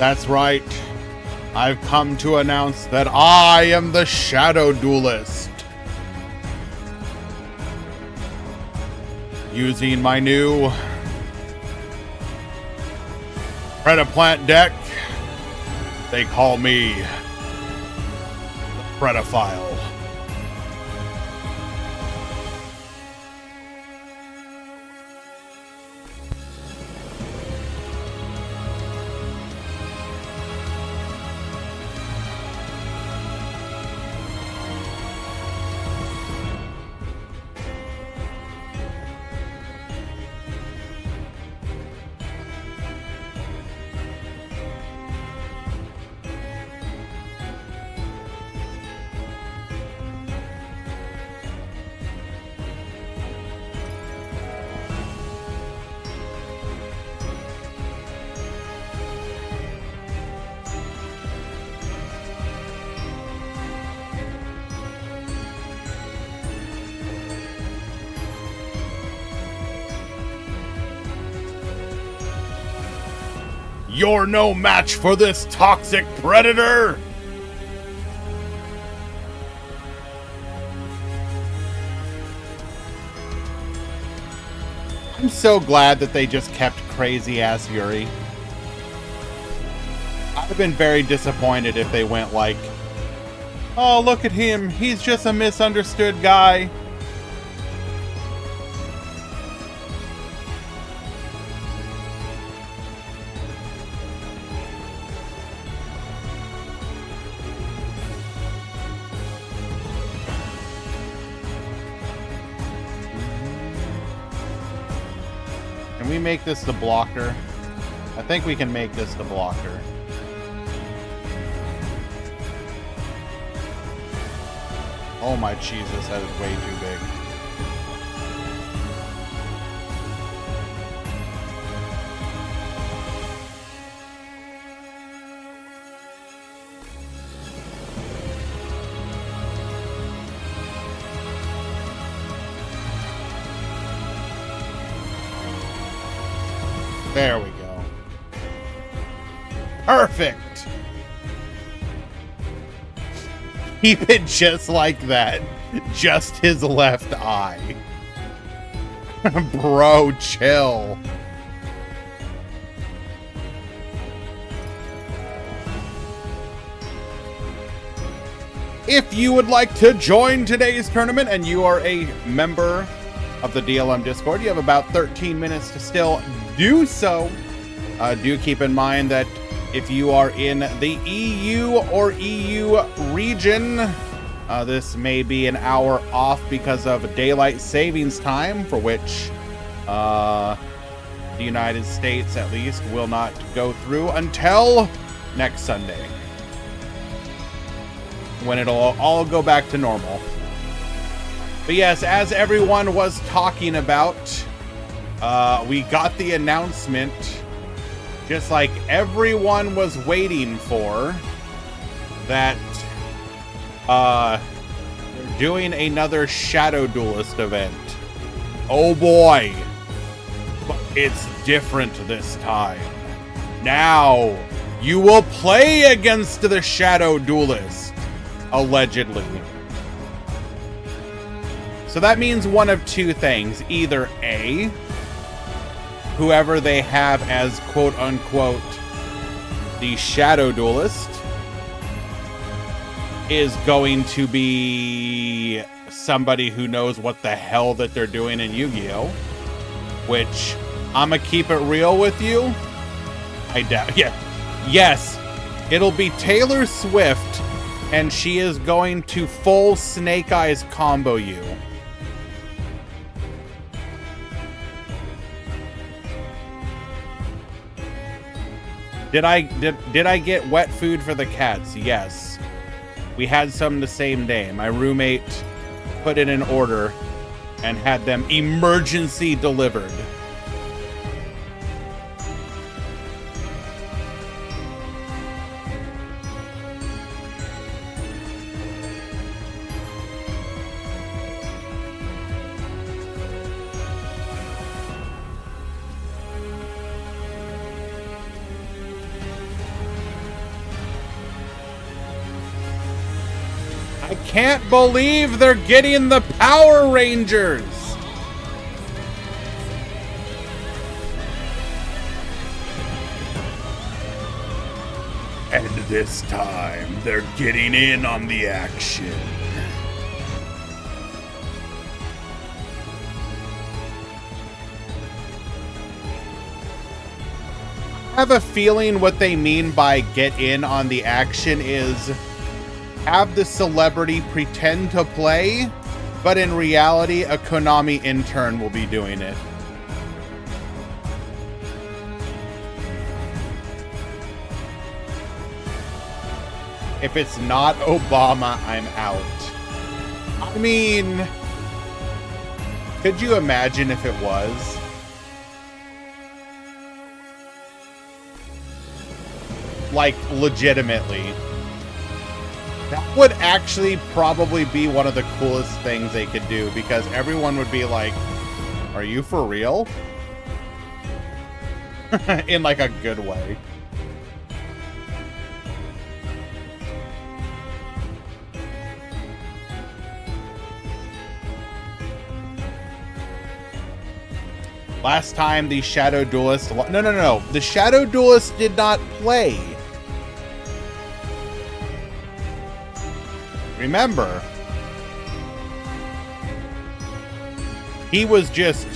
That's right. I've come to announce that I am the Shadow Duelist. Using my new Predaplant deck, they call me the Predaphile. You're no match for this toxic predator! I'm so glad that they just kept crazy-ass Yuri. I'd have been very disappointed if they went like, oh, look at him, he's just a misunderstood guy. Can we make this the blocker? I think we can make this the blocker. Oh my Jesus, that is way too big. There we go. Perfect! Keep it just like that. Just his left eye. Bro, chill. If you would like to join today's tournament and you are a member of the DLM Discord, you have about 13 minutes to still do so. Do keep in mind that if you are in the EU or EU region, this may be an hour off because of daylight savings time, for which the United States at least will not go through until next Sunday, when it'll all go back to normal. But yes, as everyone was talking about, we got the announcement, just like everyone was waiting for, that they're doing another Shadow Duelist event. Oh boy, but it's different this time. Now, you will play against the Shadow Duelist, allegedly. So that means one of two things. Either A, whoever they have as quote-unquote the Shadow Duelist is going to be somebody who knows what the hell that they're doing in Yu-Gi-Oh! Which, I'ma keep it real with you, I doubt. Yeah. Yes, it'll be Taylor Swift, and she is going to full Snake Eyes combo you. Did I get wet food for the cats? Yes. We had some the same day. My roommate put in an order and had them emergency delivered. I can't believe they're getting the Power Rangers. And this time, they're getting in on the action. I have a feeling what they mean by get in on the action is have the celebrity pretend to play, but in reality, a Konami intern will be doing it. If it's not Obama, I'm out. I mean, could you imagine if it was? Like, legitimately. That would actually probably be one of the coolest things they could do, because everyone would be like, are you for real? In like a good way. Last time the Shadow Duelist... No. The Shadow Duelist did not play. Remember, he was just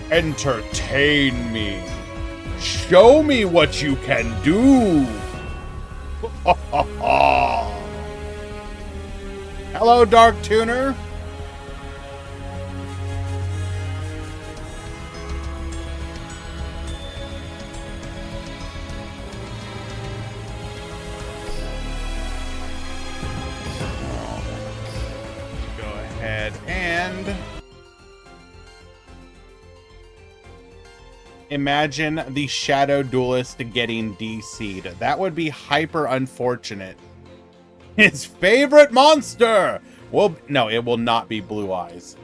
entertain me. Show me what you can do. Hello, Dark Tuner. And imagine the Shadow Duelist getting DC'd. That would be hyper unfortunate. His favorite monster! Well, no, it will not be Blue Eyes.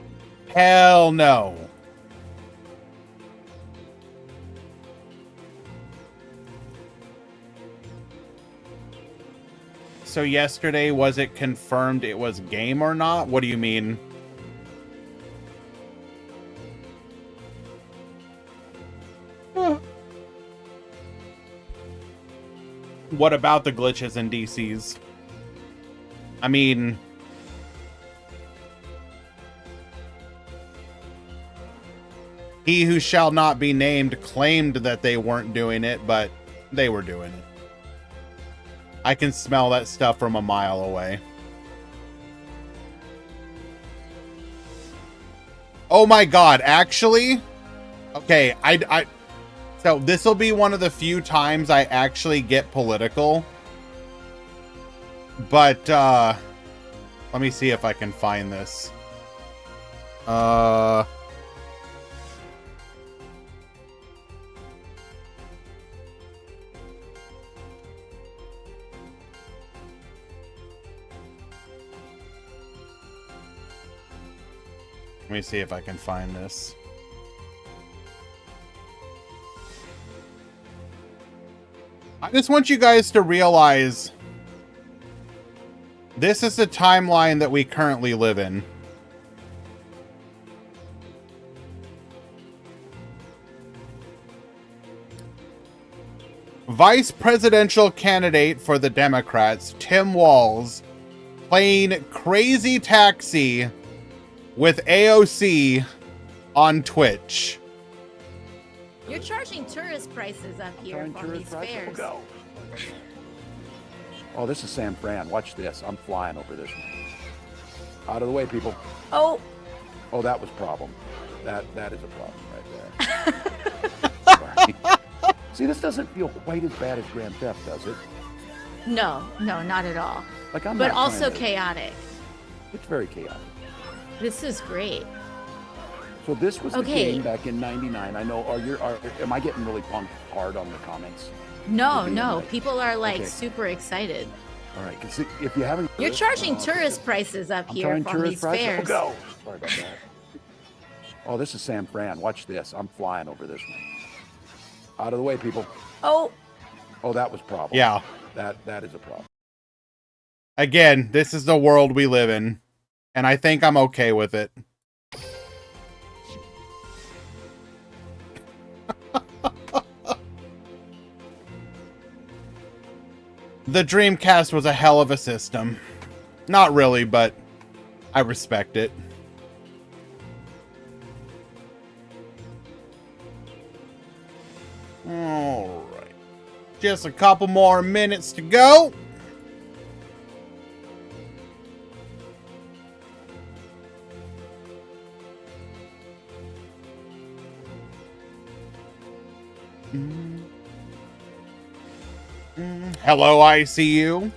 Hell no. So yesterday, was it confirmed it was game or not? What do you mean? What about the glitches and DCs? I mean... He who shall not be named claimed that they weren't doing it, but they were doing it. I can smell that stuff from a mile away. Oh my god, actually? Okay, so this will be one of the few times I actually get political. But, let me see if I can find this. Let me see if I can find this. I just want you guys to realize this is the timeline that we currently live in. Vice presidential candidate for the Democrats, Tim Walz, playing Crazy Taxi with AOC on Twitch. You're charging tourist prices up here for these fairs. Go. Oh, this is San Fran. Watch this. I'm flying over this one. Out of the way, people. Oh. Oh, that was a problem. That is a problem right there. Sorry. See, this doesn't feel quite as bad as Grand Theft, does it? No, not at all. Like I'm but not also to... chaotic. It's very chaotic. This is great. So this was the game back in '99. I know. Am I getting really punked hard on the comments? No. People are like super excited. All right. Because if you haven't, you're charging tourist prices up here for these fairs. Go. Sorry about that. Oh, this is San Fran. Watch this. I'm flying over this one. Out of the way, people. Oh. Oh, that was a problem. Yeah. That is a problem. Again, this is the world we live in, and I think I'm okay with it. The Dreamcast was a hell of a system. Not really, but I respect it. All right. Just a couple more minutes to go. Hello, ICU.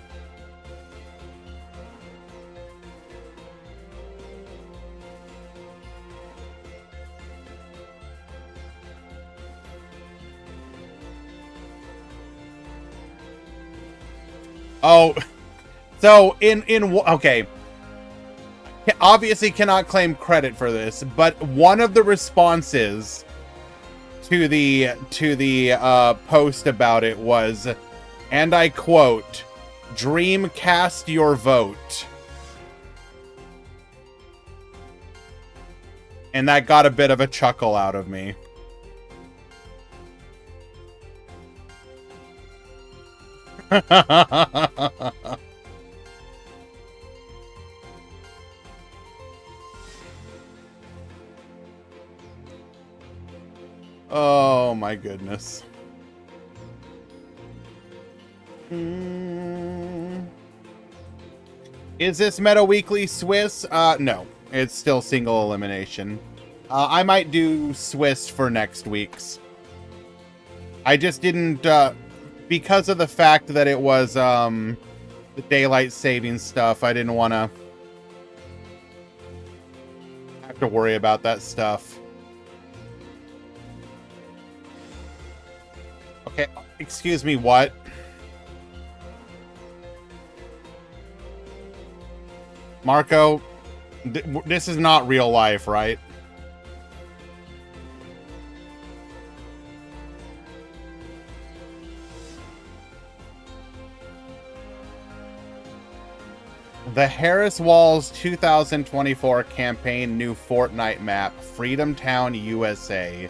Oh, so okay. Obviously cannot claim credit for this, but one of the responses to the post about it was, and I quote, "Dreamcast your vote." And that got a bit of a chuckle out of me. Oh my goodness. Is this Meta Weekly Swiss? No. It's still single elimination. I might do Swiss for next week's. I just didn't, because of the fact that it was, the daylight saving stuff, I didn't want to have to worry about that stuff. Okay, excuse me, what? Marco, this is not real life, right? The Harris Walls 2024 campaign new Fortnite map, Freedom Town, USA,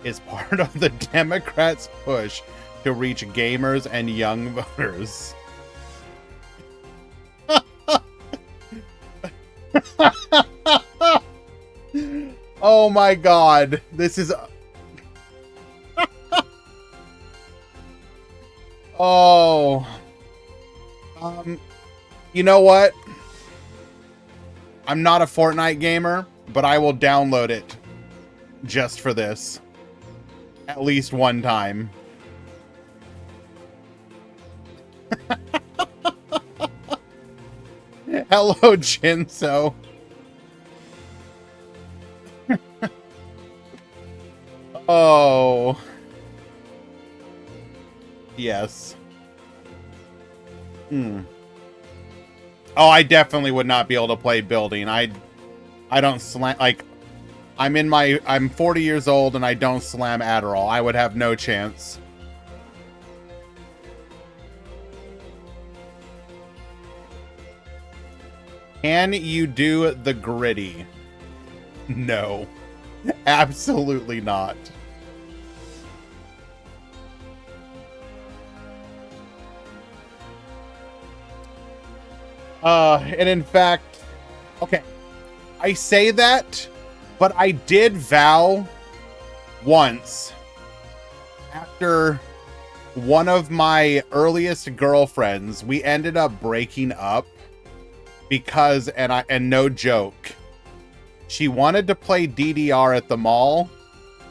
is part of the Democrats' push to reach gamers and young voters. Oh my god, this is... Oh... You know what? I'm not a Fortnite gamer, but I will download it just for this. At least one time. Hello, Jinso. Oh. Yes. Oh, I definitely would not be able to play building. I don't slam, like, I'm 40 years old and I don't slam Adderall. I would have no chance. Can you do the gritty? No. Absolutely not. And in fact, okay, I say that, but I did vow once after one of my earliest girlfriends, we ended up breaking up because, and no joke, she wanted to play DDR at the mall,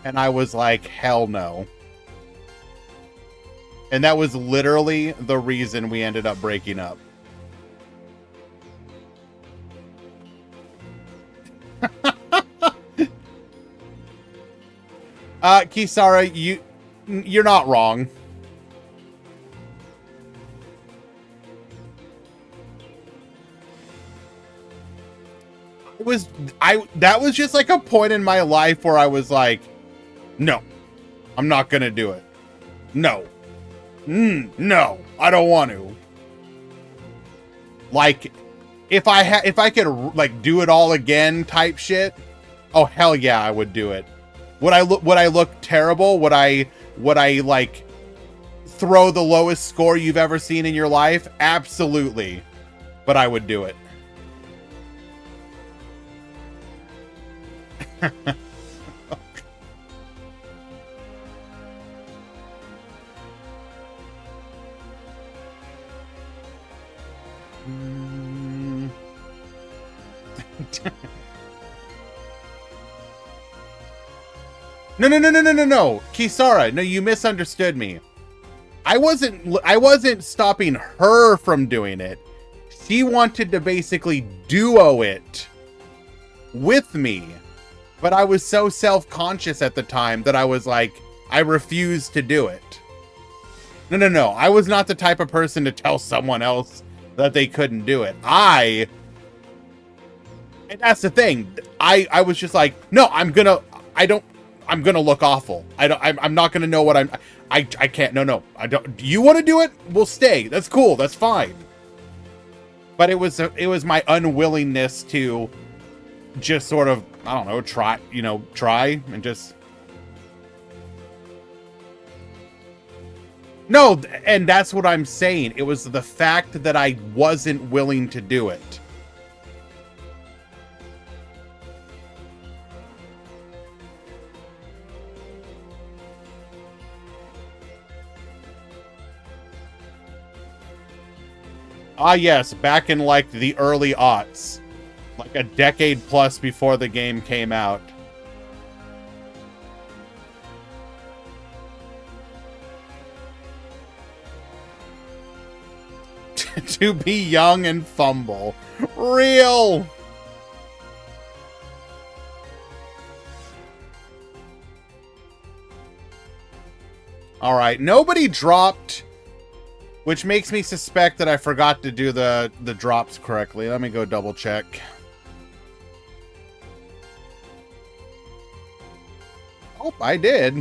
and I was like, hell no. And that was literally the reason we ended up breaking up. Kisara, you're not wrong. That was just like a point in my life where I was like, no, I'm not gonna do it. No. No, I don't want to. Like, if I could like do it all again type shit, oh hell yeah, I would do it. Would I look terrible? Would I like throw the lowest score you've ever seen in your life? Absolutely. But I would do it. No. Kisara, no, you misunderstood me. I wasn't stopping her from doing it. She wanted to basically duo it with me. But I was so self-conscious at the time that I was like, I refused to do it. No. I was not the type of person to tell someone else that they couldn't do it. And that's the thing. I was just like, no, I'm gonna look awful. I'm not gonna know what I can't. No. I don't. Do you want to do it? We'll stay. That's cool. That's fine. But it was my unwillingness to just sort of, I don't know, try and just. No, and that's what I'm saying. It was the fact that I wasn't willing to do it. Ah, yes, back in like the early aughts, like a decade plus before the game came out. To be young and fumble. Real. All right, nobody dropped, which makes me suspect that I forgot to do the drops correctly. Let me go double check. Oh, I did.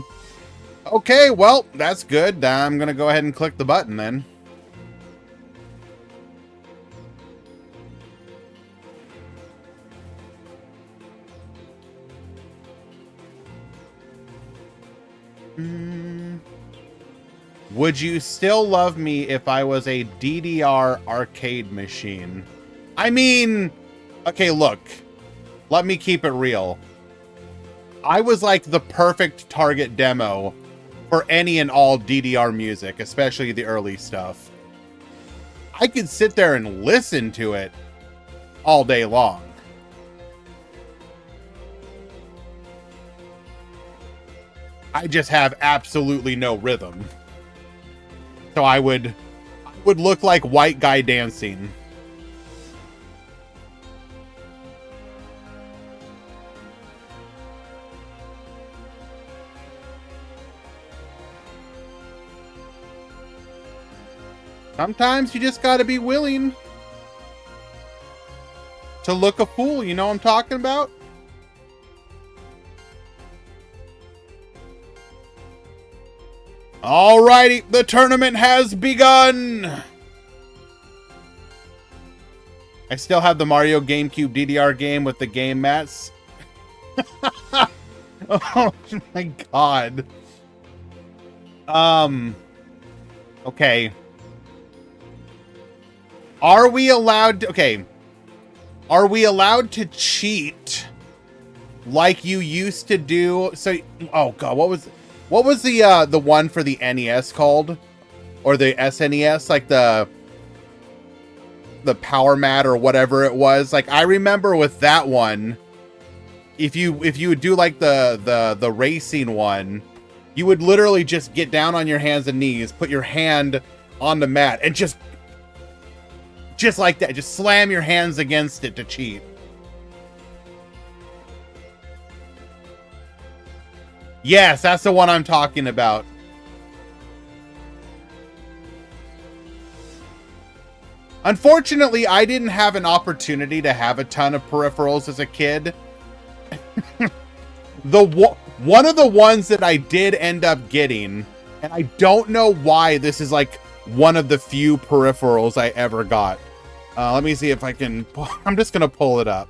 Okay, well, that's good. I'm going to go ahead and click the button then. Would you still love me if I was a DDR arcade machine? I mean, okay, look. Let me keep it real. I was like the perfect target demo for any and all DDR music, especially the early stuff. I could sit there and listen to it all day long. I just have absolutely no rhythm. So I would look like white guy dancing. Sometimes you just gotta be willing to look a fool, you know what I'm talking about? Alrighty, the tournament has begun! I still have the Mario GameCube DDR game with the game mats. Oh my god. Okay. Are we allowed to, are we allowed to cheat like you used to do? So, oh god, what was the one for the NES called? Or the SNES, like the Power Mat or whatever it was. Like I remember with that one, if you would do like the racing one, you would literally just get down on your hands and knees, put your hand on the mat and just like that, just slam your hands against it to cheat. Yes, that's the one I'm talking about. Unfortunately, I didn't have an opportunity to have a ton of peripherals as a kid. One of the ones that I did end up getting, and I don't know why this is like one of the few peripherals I ever got. Let me see if I can... I'm just going to pull it up.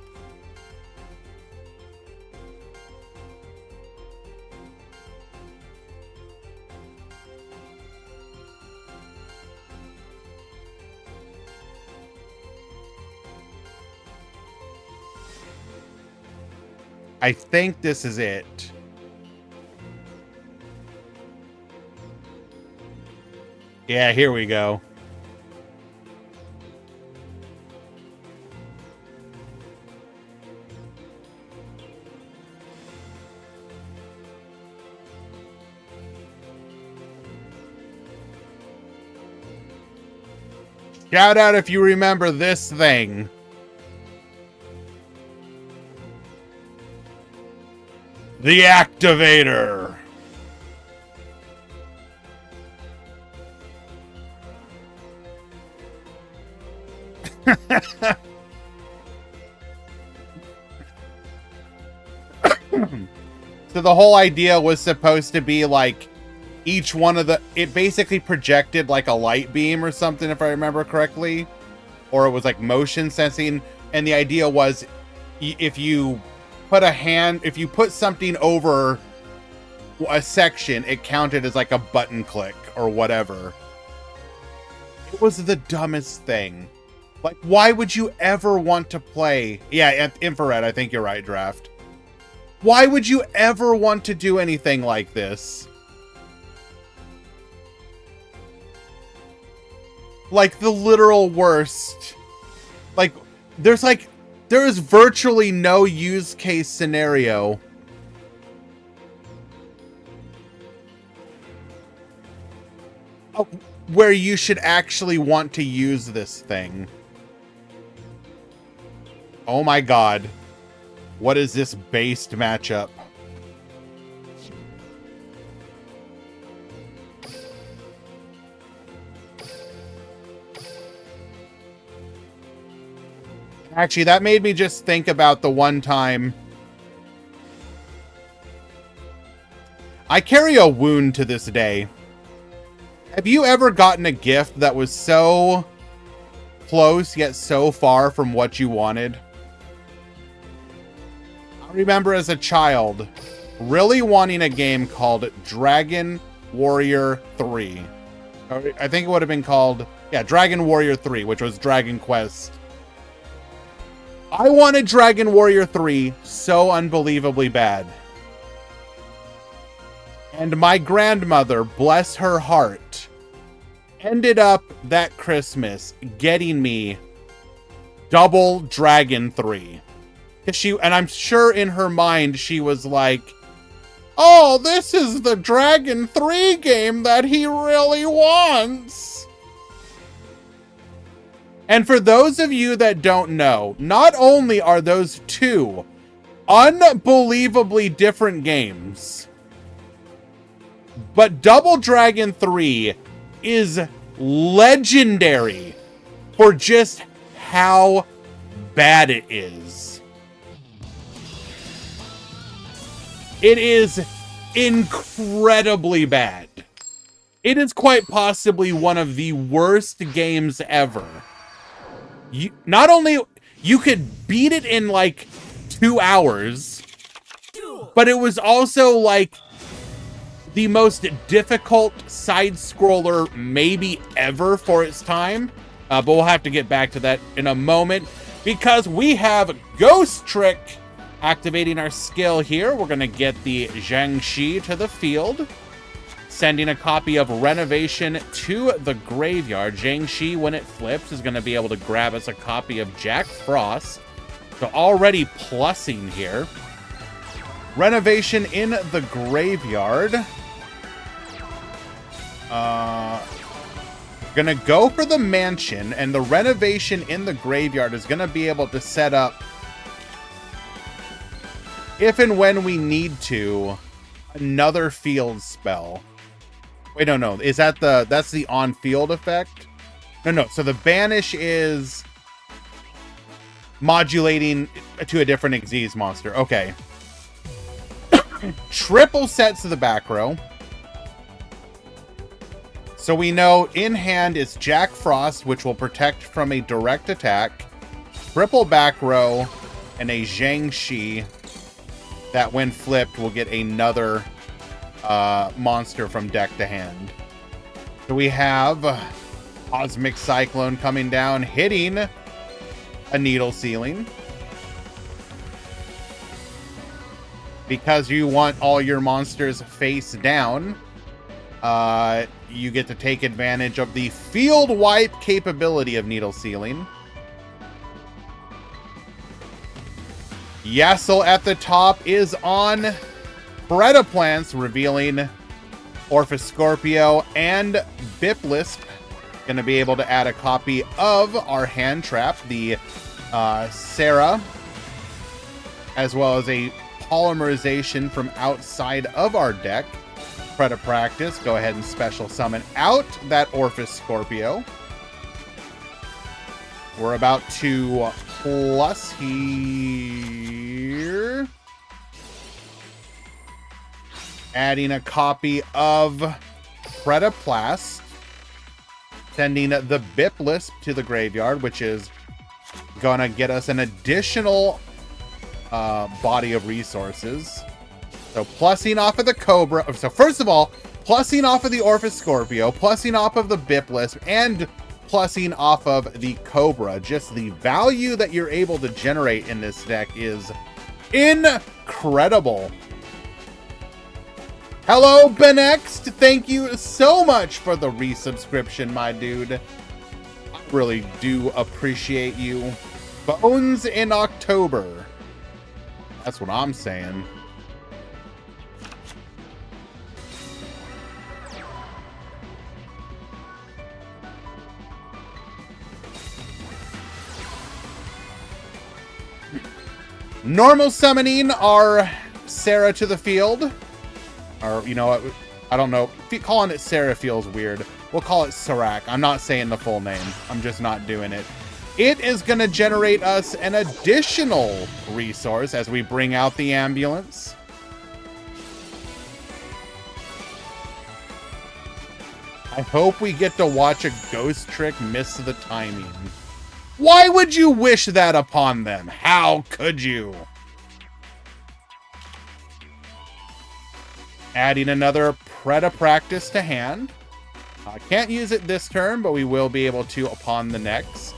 I think this is it. Yeah, here we go. Shout out if you remember this thing. The activator. So the whole idea was supposed to be like each one of the, it basically projected like a light beam or something, if I remember correctly, or it was like motion sensing. And the idea was if you put something over a section, it counted as like a button click or whatever. It was the dumbest thing. Like, why would you ever want to play? Yeah, infrared, I think you're right, Draft. Why would you ever want to do anything like this? Like, the literal worst. Like, there is virtually no use case scenario where you should actually want to use this thing. Oh my god. What is this based matchup? Actually, that made me just think about the one time. I carry a wound to this day. Have you ever gotten a gift that was so close yet so far from what you wanted? I remember as a child really wanting a game called Dragon Warrior 3. I think it would have been called, yeah, Dragon Warrior 3, which was Dragon Quest. I wanted Dragon Warrior 3 so unbelievably bad. And my grandmother, bless her heart, ended up that Christmas getting me Double Dragon 3. And I'm sure in her mind she was like, oh, this is the Dragon 3 game that he really wants. And for those of you that don't know, not only are those two unbelievably different games, but Double Dragon 3 is legendary for just how bad it is. It is incredibly bad. It is quite possibly one of the worst games ever. Not only you could beat it in like 2 hours, but it was also like the most difficult side-scroller maybe ever for its time. But we'll have to get back to that in a moment because we have Ghost Trick activating our skill here. We're going to get the Jiangxi to the field, sending a copy of Renovation to the graveyard. Jiangxi, when it flips, is going to be able to grab us a copy of Jack Frost. So already plussing here. Renovation in the graveyard. Gonna go for the mansion, and the Renovation in the graveyard is gonna be able to set up, if and when we need to, another field spell. Wait, no. Is that that's the on-field effect? No. So the banish is modulating to a different Xyz monster. Okay. Triple sets to the back row. So we know in hand is Jack Frost, which will protect from a direct attack, triple back row, and a Zhang Shi that when flipped will get another monster from deck to hand. So we have Cosmic Cyclone coming down, hitting a Needle Ceiling. Because you want all your monsters face down, you get to take advantage of the field wipe capability of Needle Ceiling. Yasel at the top is on Predaplants, revealing Orphis Scorpio and Biplisp. Going to be able to add a copy of our hand trap, the Sarah, as well as a polymerization from outside of our deck. Practice, go ahead and special summon out that Orphis Scorpio. We're about to plus here. Adding a copy of Predaplast. Sending the Biplisp to the graveyard, which is gonna get us an additional body of resources. So plussing off of the Cobra. So first of all, plussing off of the Orphis Scorpio, plussing off of the Biplisp, and plussing off of the Cobra. Just the value that you're able to generate in this deck is incredible. Hello, Benext. Thank you so much for the resubscription, my dude. I really do appreciate you. Bones in October. That's what I'm saying. Normal summoning our Sarah to the field. Or, you know what? I don't know. Calling it Sarah feels weird. We'll call it Serac. I'm not saying the full name. I'm just not doing it. It is going to generate us an additional resource as we bring out the ambulance. I hope we get to watch a ghost trick miss the timing. Why would you wish that upon them? How could you? Adding another Practice to hand. I can't use it this turn, but we will be able to upon the next.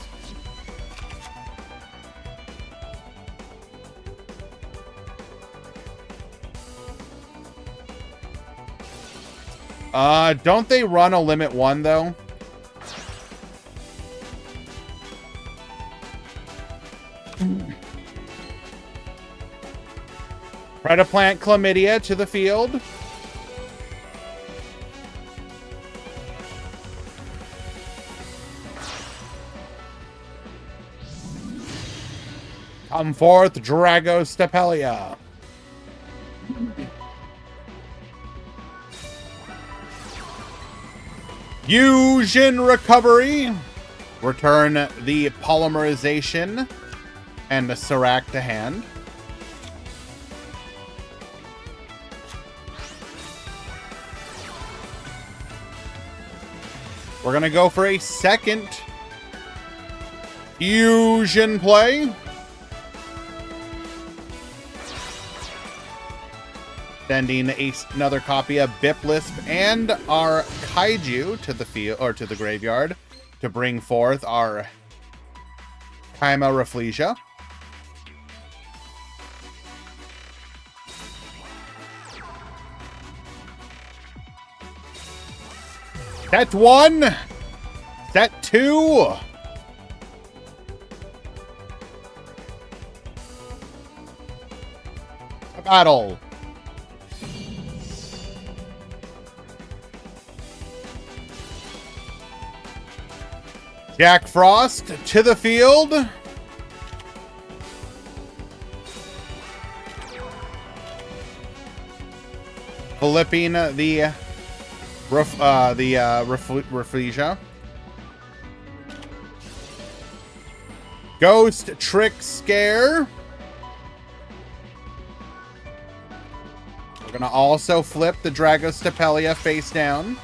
Don't they run a limit 1 though? Predaplant Chlamydia to the field. Come forth, Drago Stapelia. Fusion Recovery. Return the Polymerization and the Serac to hand. We're going to go for a second fusion play. Sending another copy of Biplisp and our Kaiju to the field or to the graveyard to bring forth our Kaima Rafflesia. Set 1, set 2. A battle. Jack Frost to the field. Flipping the Rafflesia. Ghost Trick Scare. We're going to also flip the Drago Stapelia face down.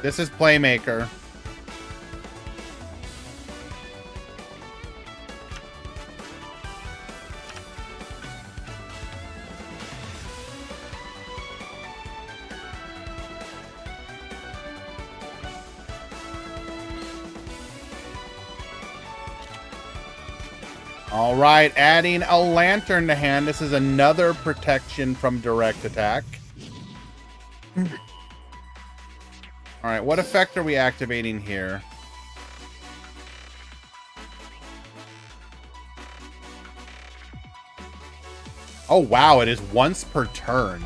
This is Playmaker. All right, adding a lantern to hand. This is another protection from direct attack. All right, what effect are we activating here? Oh, wow, it is once per turn.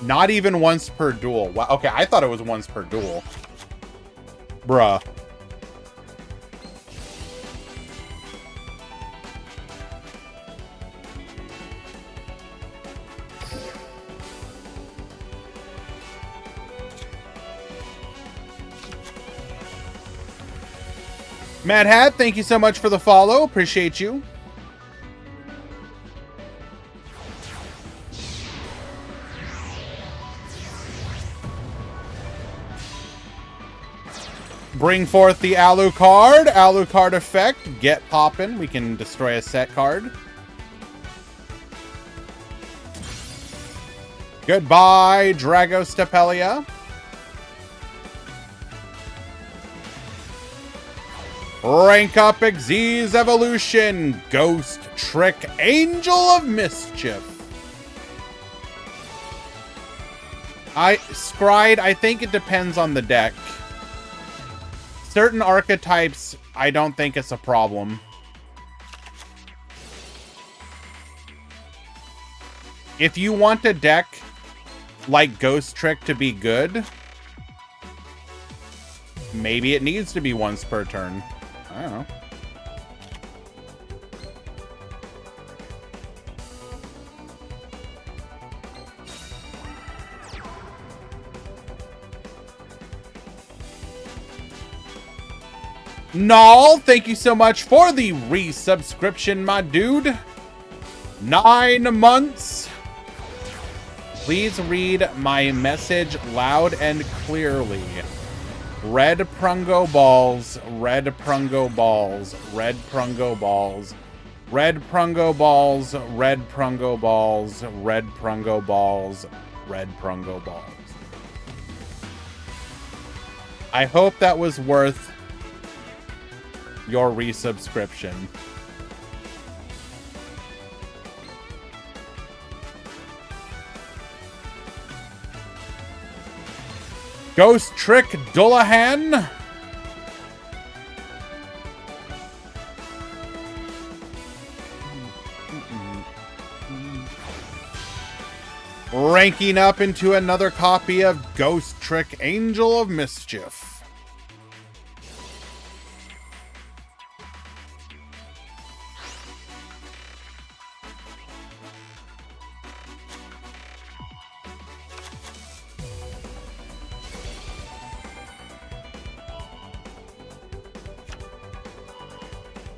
Not even once per duel. Wow, okay, I thought it was once per duel. Bruh. Mad Hat, thank you so much for the follow. Appreciate you. Bring forth the Alucard. Alucard effect. Get poppin'. We can destroy a set card. Goodbye, Dragostapelia. Rank up Xyz Evolution. Ghost Trick Angel of Mischief. Scryed, I think it depends on the deck. Certain archetypes, I don't think it's a problem. If you want a deck like Ghost Trick to be good, maybe it needs to be once per turn. I don't know. Null, thank you so much for the resubscription, my dude. 9 months. Please read my message loud and clearly. Red Prungo balls, red Prungo balls, red Prungo balls, red Prungo balls, red Prungo balls, red Prungo balls, red Prungo balls. I hope that was worth your resubscription. Ghost Trick Dullahan. Ranking up into another copy of Ghost Trick Angel of Mischief.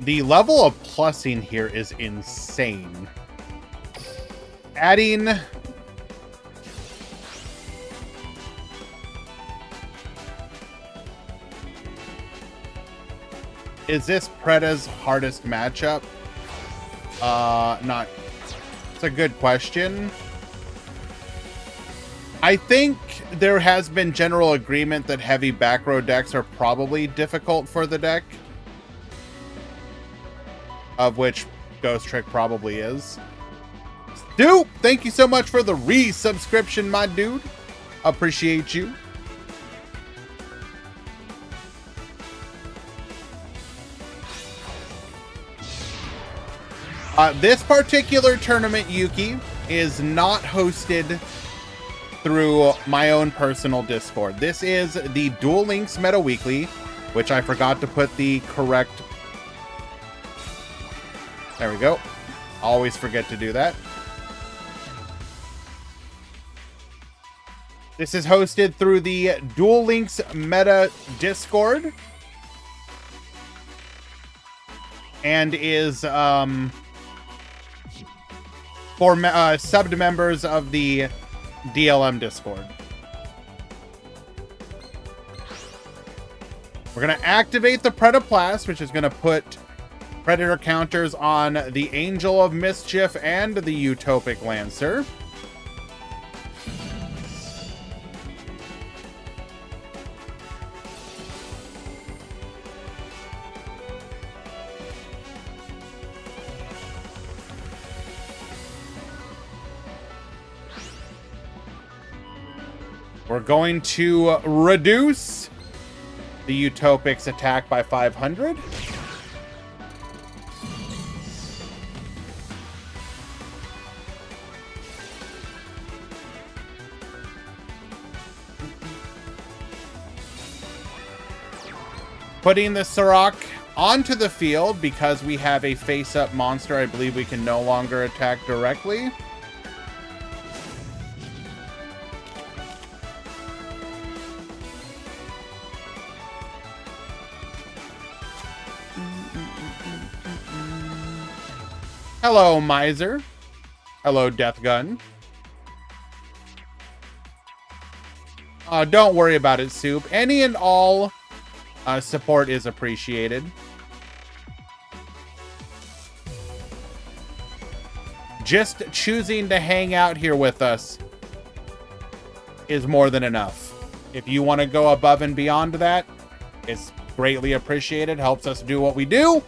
The level of plussing here is insane. Adding is this Preda's hardest matchup? Not. It's a good question. I think there has been general agreement that heavy back row decks are probably difficult for the deck. Of which Ghost Trick probably is. Stu, thank you so much for the resubscription, my dude. Appreciate you. This particular tournament, Yuki, is not hosted through my own personal Discord. This is the Duel Links Meta Weekly, which I forgot to put the correct... There we go. Always forget to do that. This is hosted through the Duel Links Meta Discord. And is for subbed members of the DLM Discord. We're going to activate the Predaplast, which is going to put Predator counters on the Angel of Mischief and the Utopic Lancer. We're going to reduce the Utopic's attack by 500. Putting the Sirach onto the field because we have a face-up monster. I believe we can no longer attack directly. Hello, Miser. Hello, Death Gun. Don't worry about it, Soup. Any and all support is appreciated. Just choosing to hang out here with us is more than enough. If you want to go above and beyond that, it's greatly appreciated. Helps us do what we do.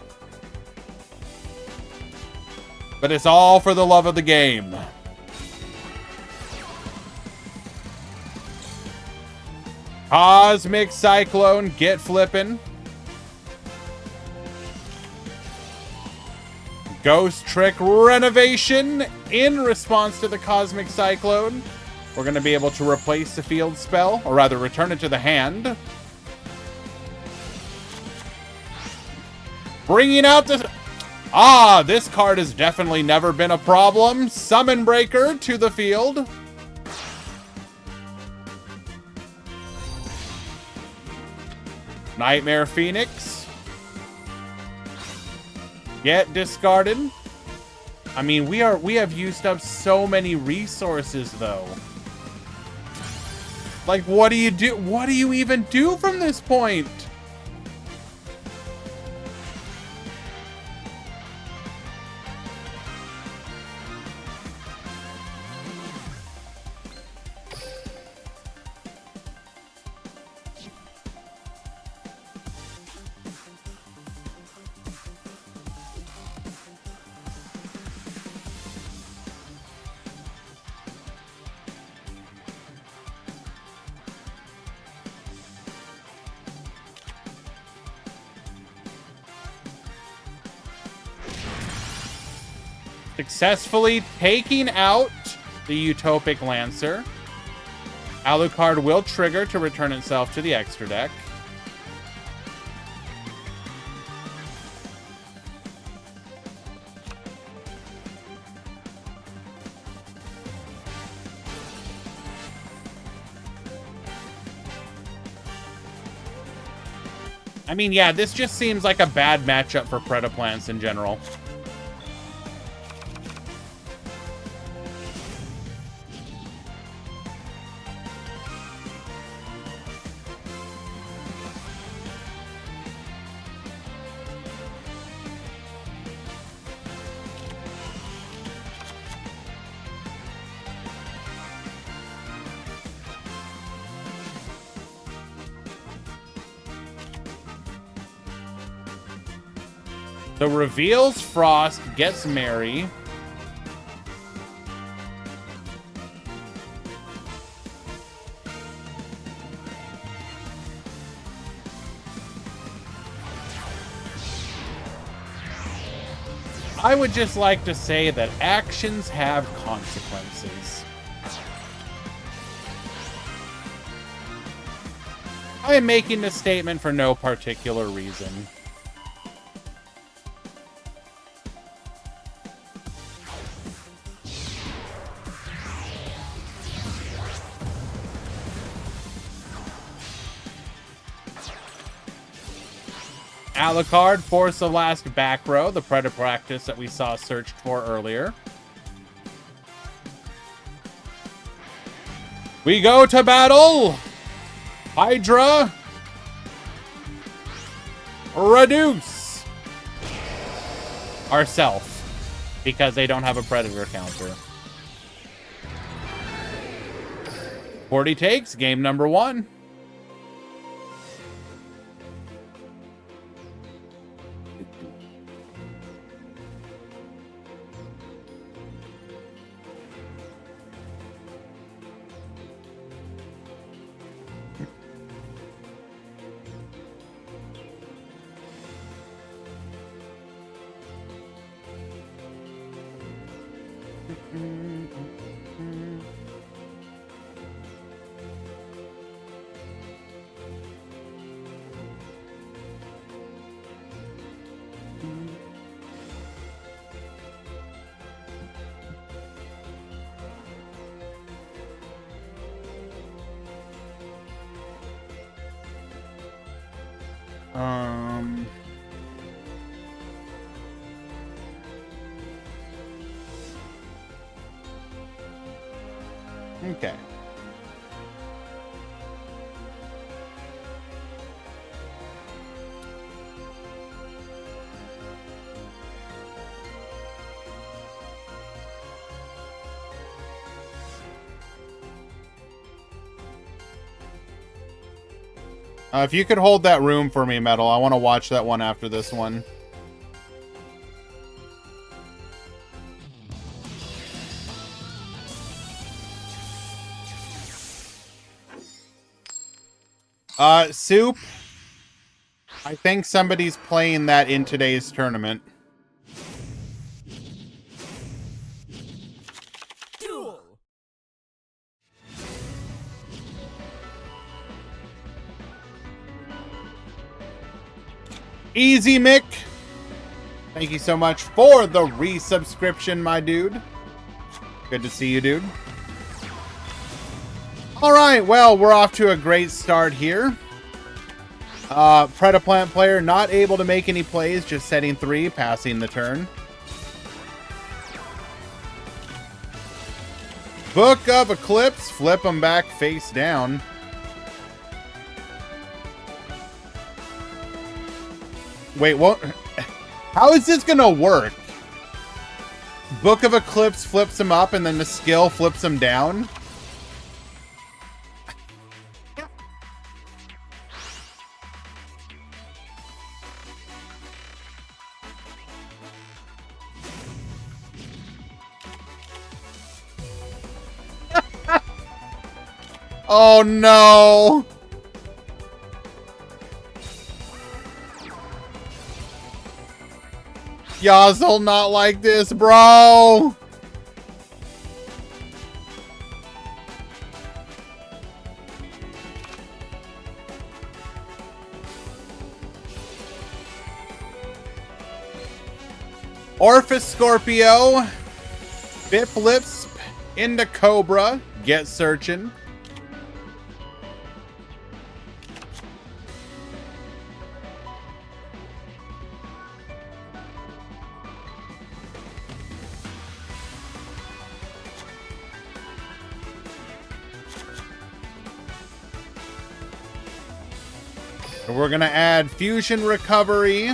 But it's all for the love of the game. Cosmic Cyclone, get flippin'. Ghost Trick Renovation in response to the Cosmic Cyclone. We're going to be able to replace the field spell, or rather return it to the hand. Bringing out the... this card has definitely never been a problem. Summon Breaker to the field. Nightmare Phoenix. Get discarded. I mean, we have used up so many resources though. Like, what do you do? What do you even do from this point? Successfully taking out the Utopic Lancer. Alucard will trigger to return itself to the extra deck. I mean, yeah, this just seems like a bad matchup for Predaplants in general. So reveals Frost, gets Mary. I would just like to say that actions have consequences. I am making this statement for no particular reason. Alucard, Force of Last Back Row, the Predator practice that we saw searched for earlier. We go to battle! Hydra! Reduce! Ourself. Because they don't have a predator counter. 40 takes, game number 1. Okay. If you could hold that room for me, Metal, I want to watch that one after this one. Soup. I think somebody's playing that in today's tournament. Duel. Easy Mick. Thank you so much for the resubscription, my dude. Good to see you, dude. Alright, well, we're off to a great start here. Predaplant player not able to make any plays, just setting 3, passing the turn. Book of Eclipse, flip them back face down. Wait, what? How is this gonna work? Book of Eclipse flips them up and then the skill flips them down? Oh no! Yazzle not like this, bro! Orphis Scorpio, Bip Lips into Cobra, get searching. We're gonna add Fusion Recovery,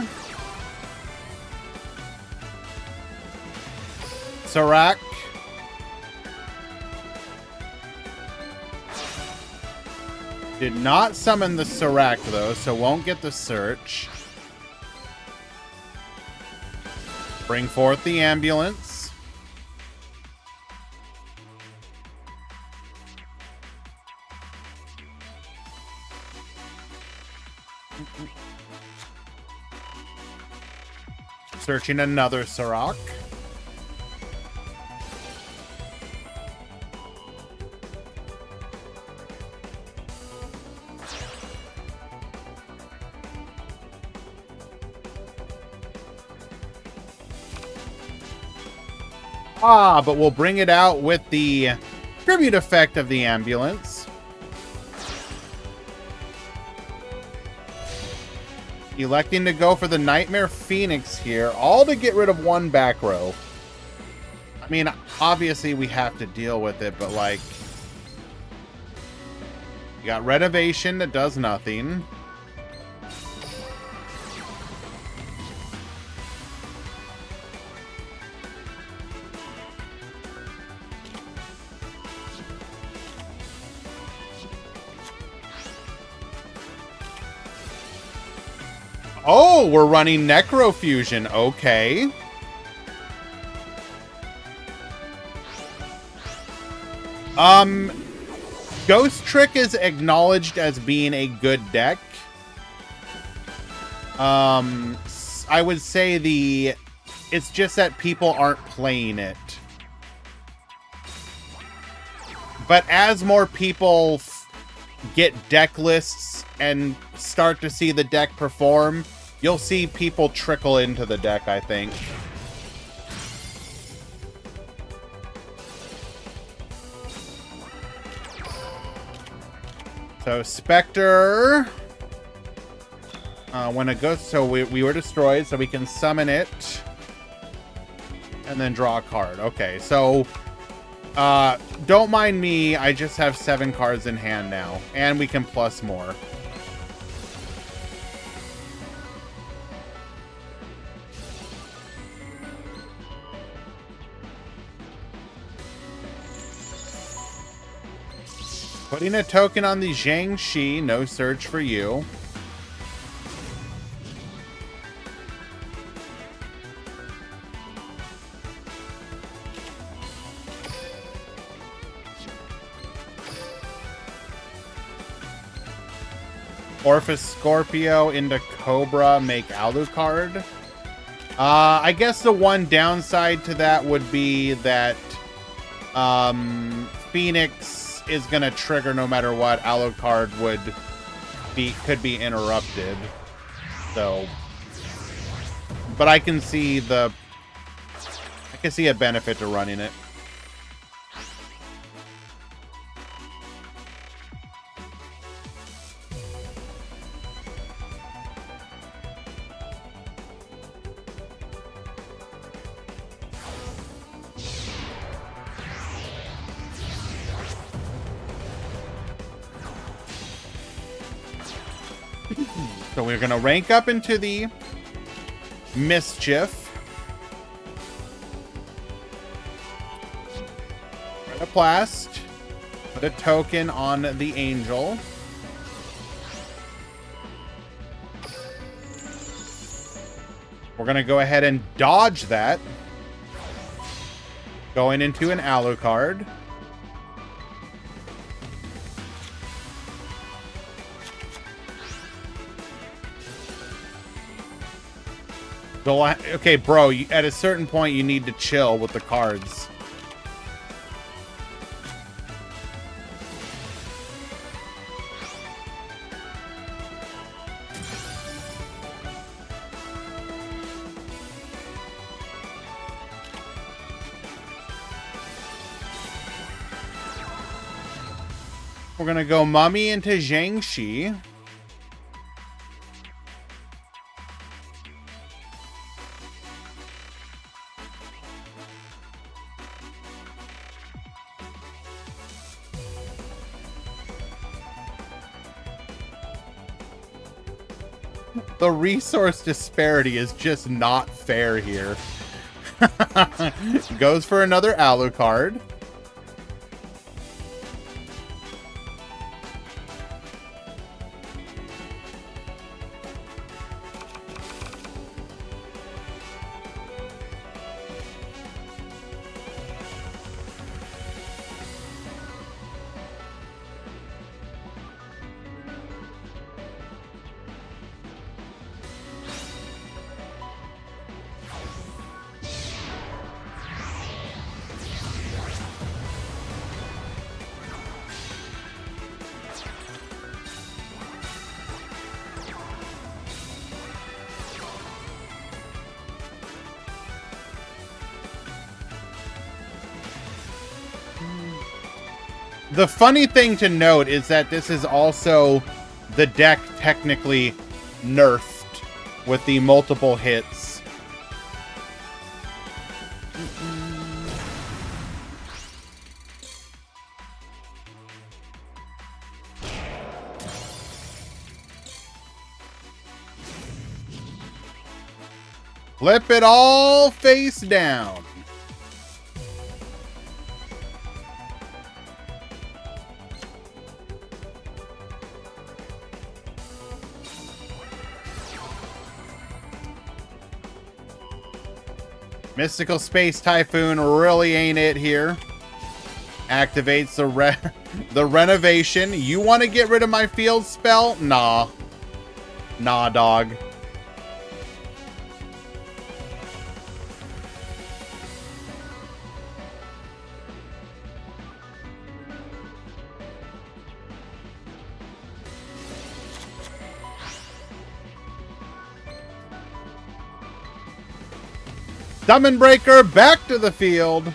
Serac, did not summon the Serac though, so won't get the search. Bring forth the ambulance. Searching another Serac. Ah, but we'll bring it out with the tribute effect of the ambulance. Electing to go for the Nightmare Phoenix here, all to get rid of one back row. I mean, obviously we have to deal with it, but like, You got Renovation that does nothing. Oh, we're running Necrofusion. Okay. Ghost Trick is acknowledged as being a good deck. I would say it's just that people aren't playing it. But as more people get deck lists and start to see the deck perform, you'll see people trickle into the deck, I think. So Spectre, when it goes, so we were destroyed, so we can summon it and then draw a card. Okay, so don't mind me, I just have 7 cards in hand now, and we can plus more. Putting a token on the Zhang-Shi, no search for you. Orphis Scorpio into Cobra, make Alucard. I guess the one downside to that would be that Phoenix is gonna trigger no matter what. Alucard could be interrupted. So, but I can see a benefit to running it. So we're going to rank up into the Mischief. Retoplast. Put a token on the Angel. We're going to go ahead and dodge that. Going into an Alucard. Okay, bro, at a certain point, you need to chill with the cards. We're going to go Mummy into Zhang-Shi. The resource disparity is just not fair here. Goes for another Alucard. The funny thing to note is that this is also the deck technically nerfed with the multiple hits. Flip it all face down. Mystical Space Typhoon really ain't it here. Activates the renovation. You want to get rid of my field spell? Nah. Nah, dog. Summon Breaker back to the field.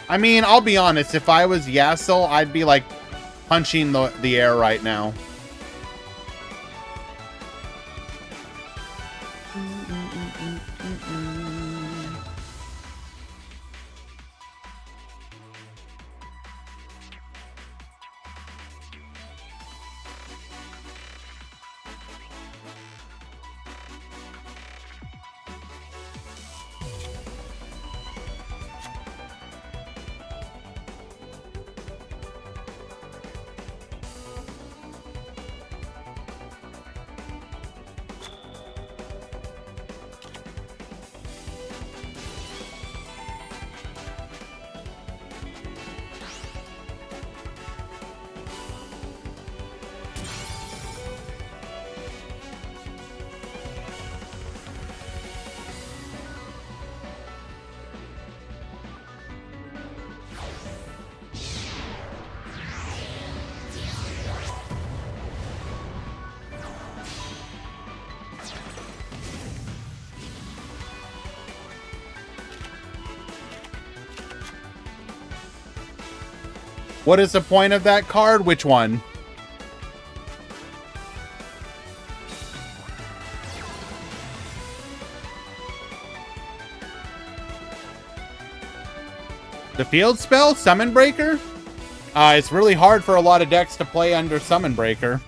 I mean, I'll be honest, if I was Yasuo, I'd be like punching the air right now. What is the point of that card? Which one? The field spell? Summon Breaker? It's really hard for a lot of decks to play under Summon Breaker.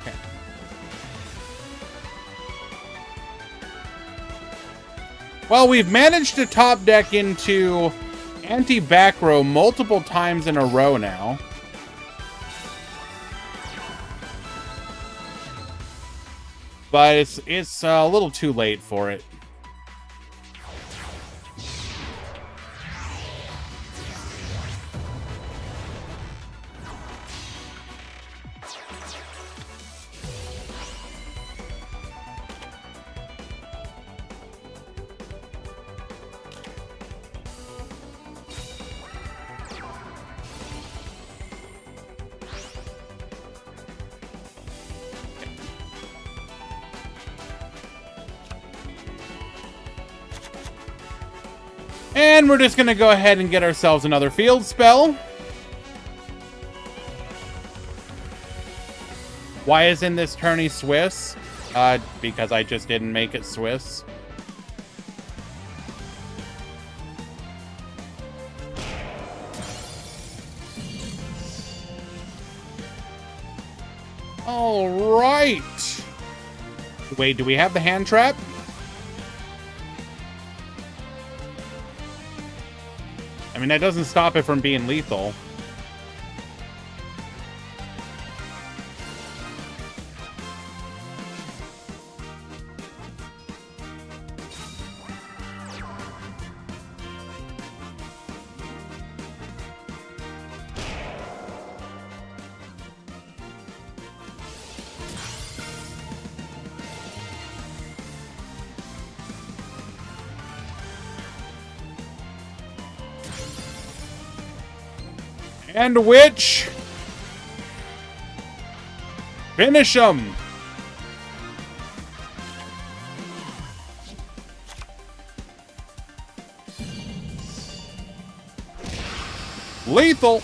Okay. Well, we've managed to top deck into anti-back row multiple times in a row now. But it's a little too late for it. And we're just going to go ahead and get ourselves another field spell. Why isn't this tourney Swiss? Because I just didn't make it Swiss. All right. Wait, do we have the hand trap? I mean, that doesn't stop it from being lethal. And which? Finish him. Lethal.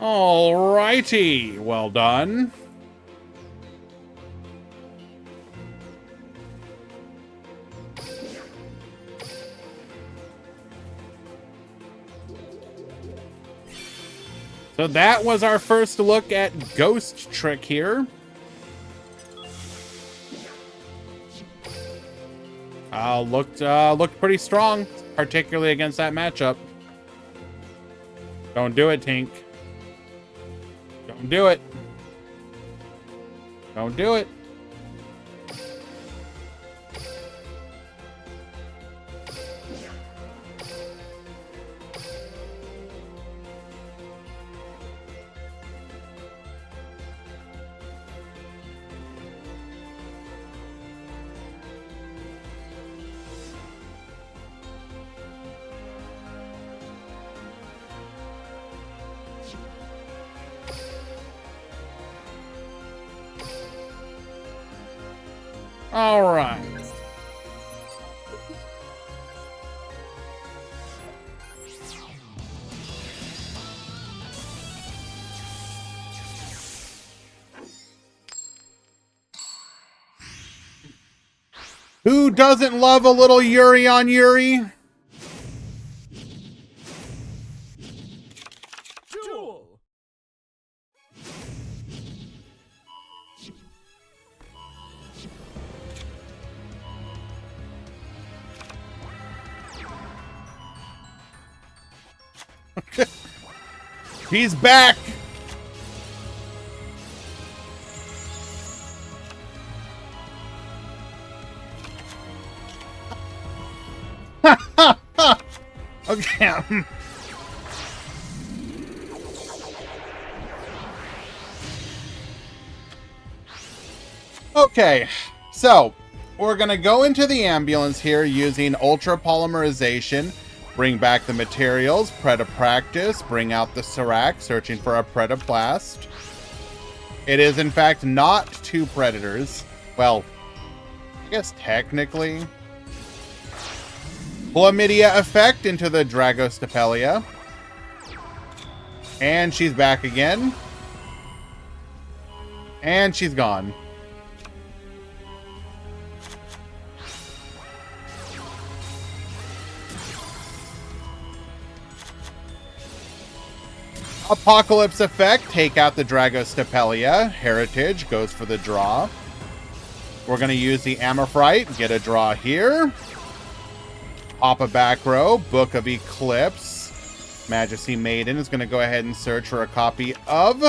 Alrighty, well done. So that was our first look at Ghost Trick here. Looked pretty strong, particularly against that matchup. Don't do it, Tink. Don't do it. Don't do it. All right. Who doesn't love a little Yuri on Yuri? Duel. He's back. Okay. Okay, so we're gonna go into the ambulance here using ultra polymerization, bring back the materials, Preda-Practice, bring out the Serac, searching for a Predaplast. It is in fact not two predators. Well, I guess technically. Chlamydia effect into the Dragostapelia. And she's back again. And she's gone. Apocalypse effect, take out the Dragostapelia. Heritage goes for the draw. We're going to use the Amorphite, get a draw here. Pop a back row, Book of Eclipse. Majesty Maiden is going to go ahead and search for a copy of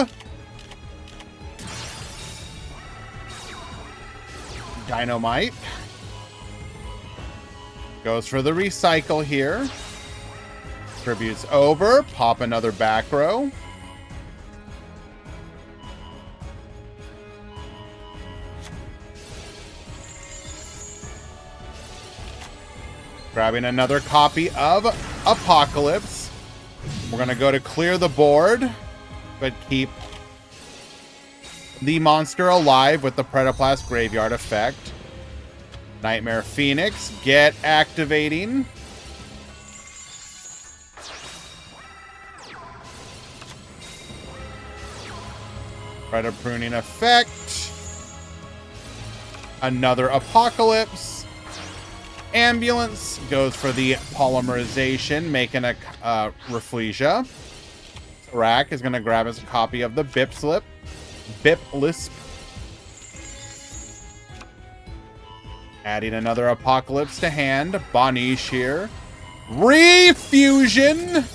Dynamite. Goes for the recycle here. Tributes over, pop another back row. Grabbing another copy of Apocalypse. We're going to go to clear the board, but keep the monster alive with the Predaplast Graveyard effect. Nightmare Phoenix, get activating. Predator pruning effect. Another Apocalypse. Ambulance goes for the polymerization, making a Rafflesia. Rack is going to grab his copy of the Bip Lisp. Adding another Apocalypse to hand. Bonish here. Refusion!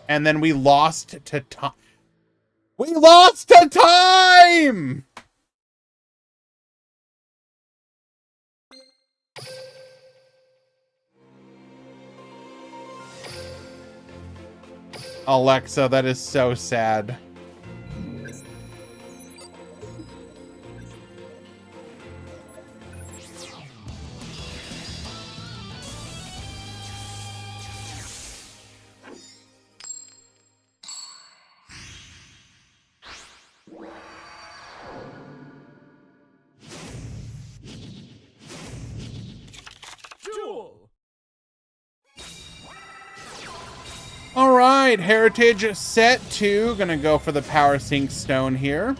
And then we lost to time. We lost to time! Alexa, that is so sad. Duel. All right, Heritage set 2. Gonna go for the Power Sync Stone here.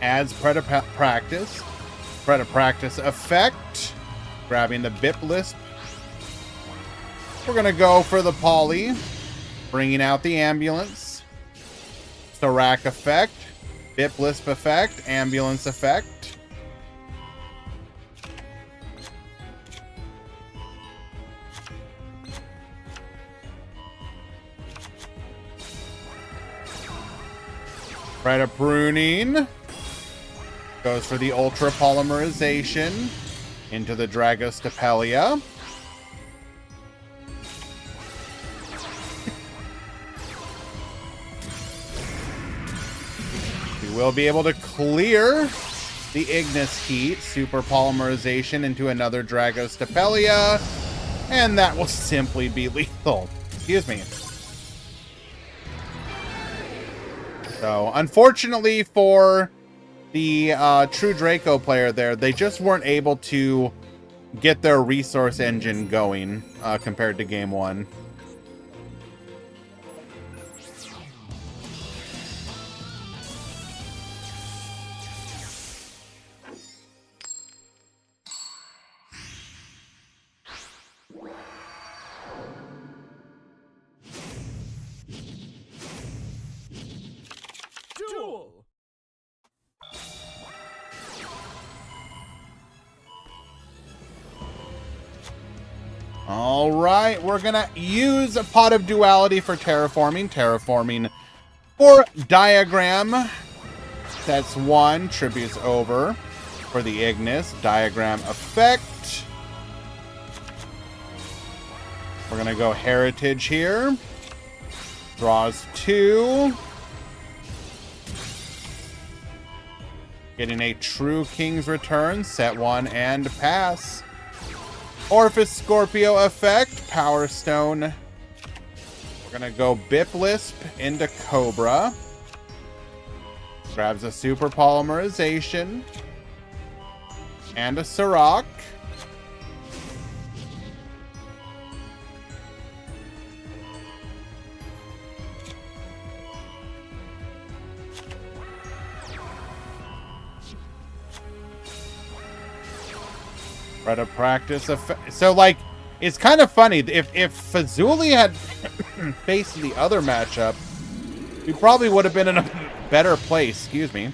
Adds Predator Practice. Predator Practice effect. Grabbing the Bip Lisp. We're gonna go for the Poly. Bringing out the Ambulance. Rack effect. Bip Lisp effect. Ambulance effect. Predator pruning. Goes for the ultra polymerization into the Dragostapelia. We will be able to clear the Ignis Heat, super polymerization into another Dragostapelia, and that will simply be lethal. Excuse me. So, unfortunately for the True Draco player there, they just weren't able to get their resource engine going compared to Game 1. Duel. All right, we're gonna use a Pot of Duality for terraforming. Terraforming for Diagram. That's 1. Tributes over for the Ignis. Diagram effect. We're gonna go Heritage here. Draws 2. Getting a true King's Return. Set 1 and pass. Orphis Scorpio effect. Power Stone. We're gonna go Bip Lisp into Cobra. Grabs a super polymerization. And a Sirach. Predator Practice effect. So, like, it's kind of funny. If Fazuli had faced the other matchup, we probably would have been in a better place. Excuse me.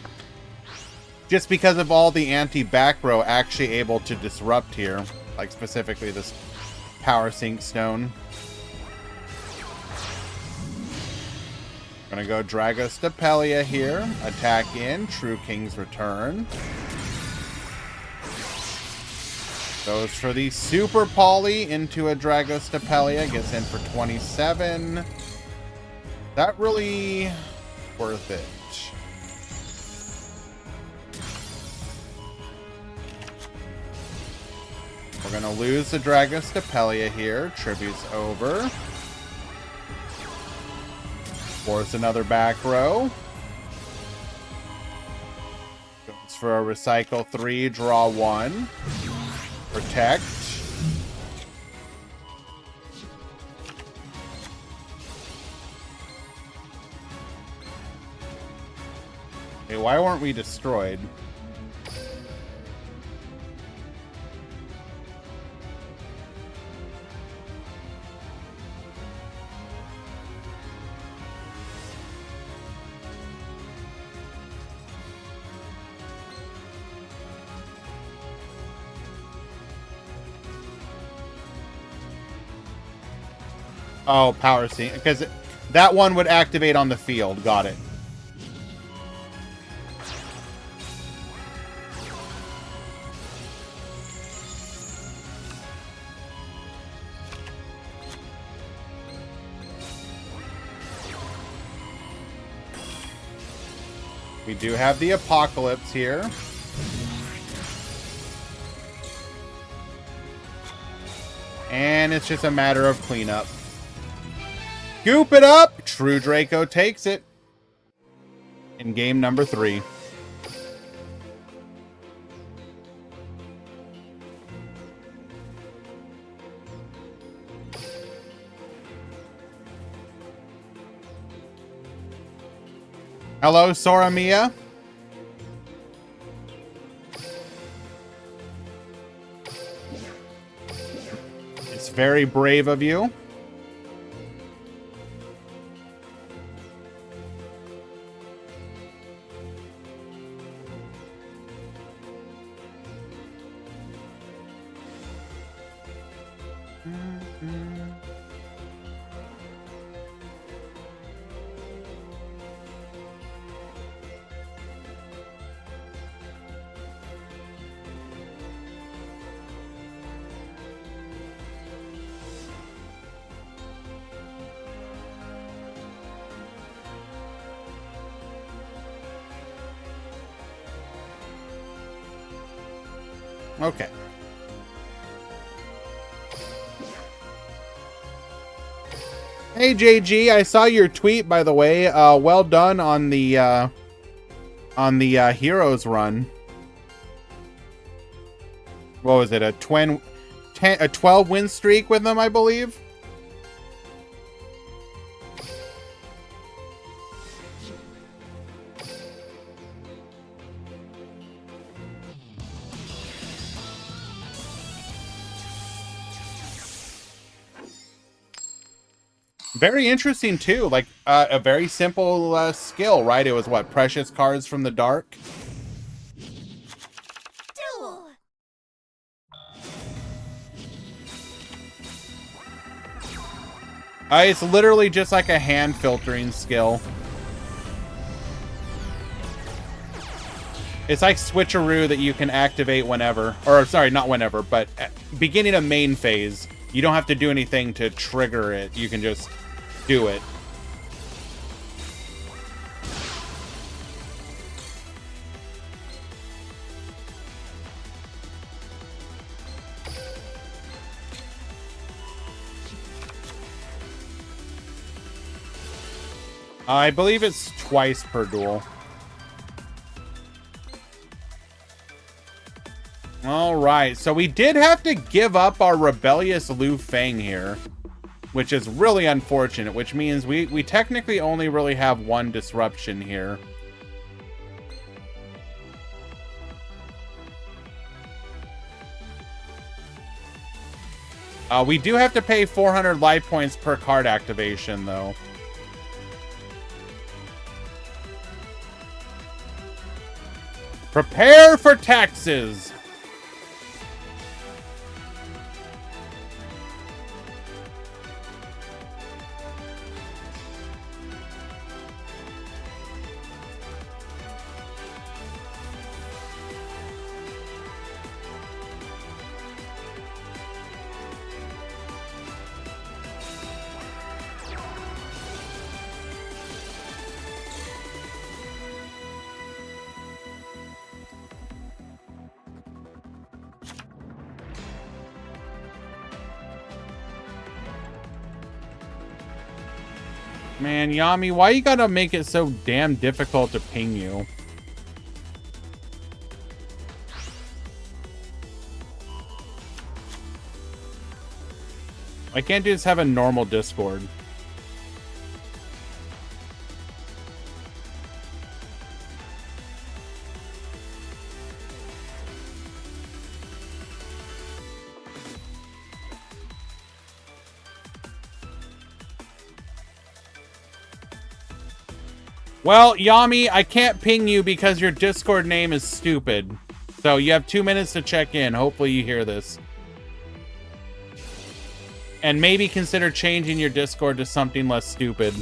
Just because of all the anti-back row actually able to disrupt here. Like, specifically this Power Sync Stone. Gonna go Dragostapelia here. Attack in. True King's Return. Goes for the Super Poly into a Dragostapelia. Gets in for 27. That really worth it. We're going to lose the Dragostapelia here. Tributes over. Force another back row. Goes for a Recycle 3, draw 1. Protect. Okay, why weren't we destroyed? Oh, power scene. Because that one would activate on the field. Got it. We do have the apocalypse here. And it's just a matter of cleanup. Scoop it up! True Draco takes it. In game number 3. Hello, Soramia. It's very brave of you. Okay. Hey JG, I saw your tweet, by the way. Well done on the Heroes run. What was it? A 12 win streak with them, I believe. Very interesting too, like a very simple skill, right? It was what, precious cards from the dark? Duel. It's literally just like a hand filtering skill. It's like switcheroo that you can activate whenever, or sorry, not whenever, but at beginning of main phase. You don't have to do anything to trigger it. You can just do it. I believe it's twice per duel. All right, so we did have to give up our rebellious Lu Feng here, which is really unfortunate, which means we technically only really have one disruption here. We do have to pay 400 life points per card activation, though. Prepare for taxes! Man, Yami, why you gotta make it so damn difficult to ping you? Why can't you just have a normal Discord? Well, Yami, I can't ping you because your Discord name is stupid. So you have 2 minutes to check in. Hopefully you hear this. And maybe consider changing your Discord to something less stupid.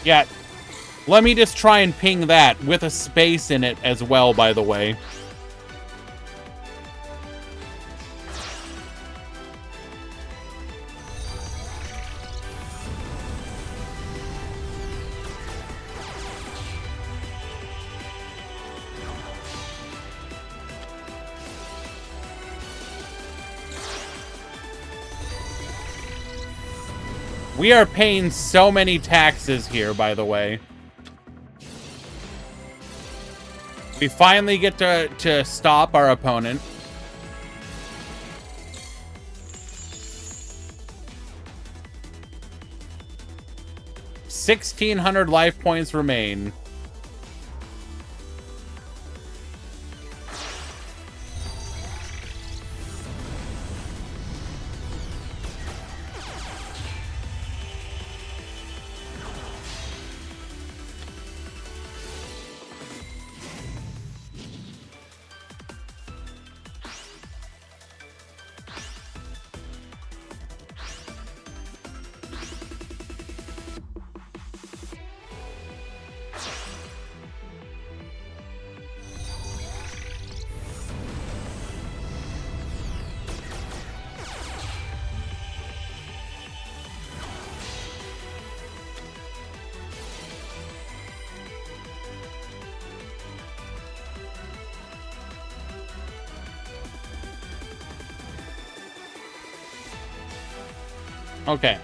Yeah, let me just try and ping that with a space in it as well, by the way. We are paying so many taxes here, by the way. We finally get to stop our opponent. $1,600 life points remain. Okay.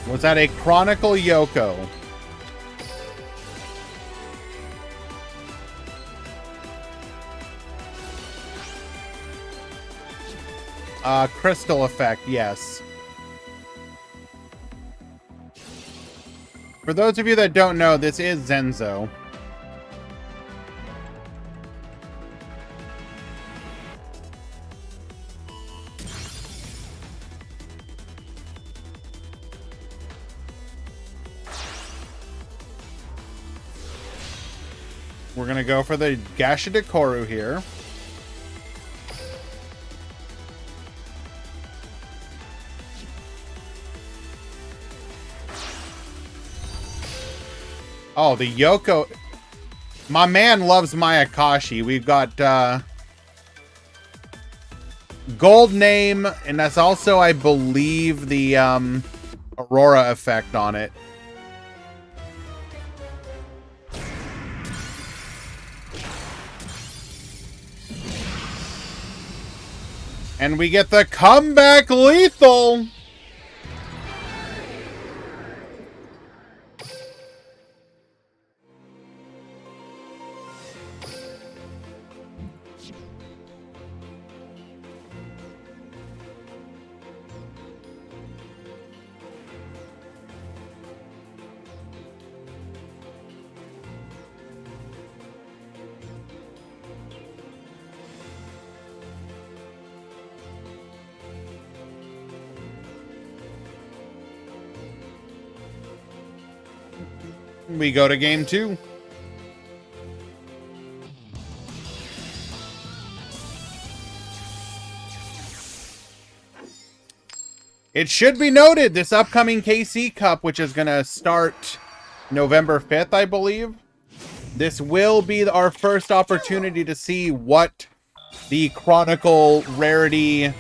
Was that a Chronicle Yoko? Crystal effect, yes. For those of you that don't know, this is Zenzo. We're gonna go for the Gasha Dekoru here. Oh, the Yoko. My man loves Mayakashi. We've got gold name, and that's also, I believe, the Aurora effect on it. And we get the comeback lethal. We go to game 2. It should be noted, this upcoming KC Cup, which is going to start November 5th, I believe. This will be our first opportunity to see what the Chronicle rarity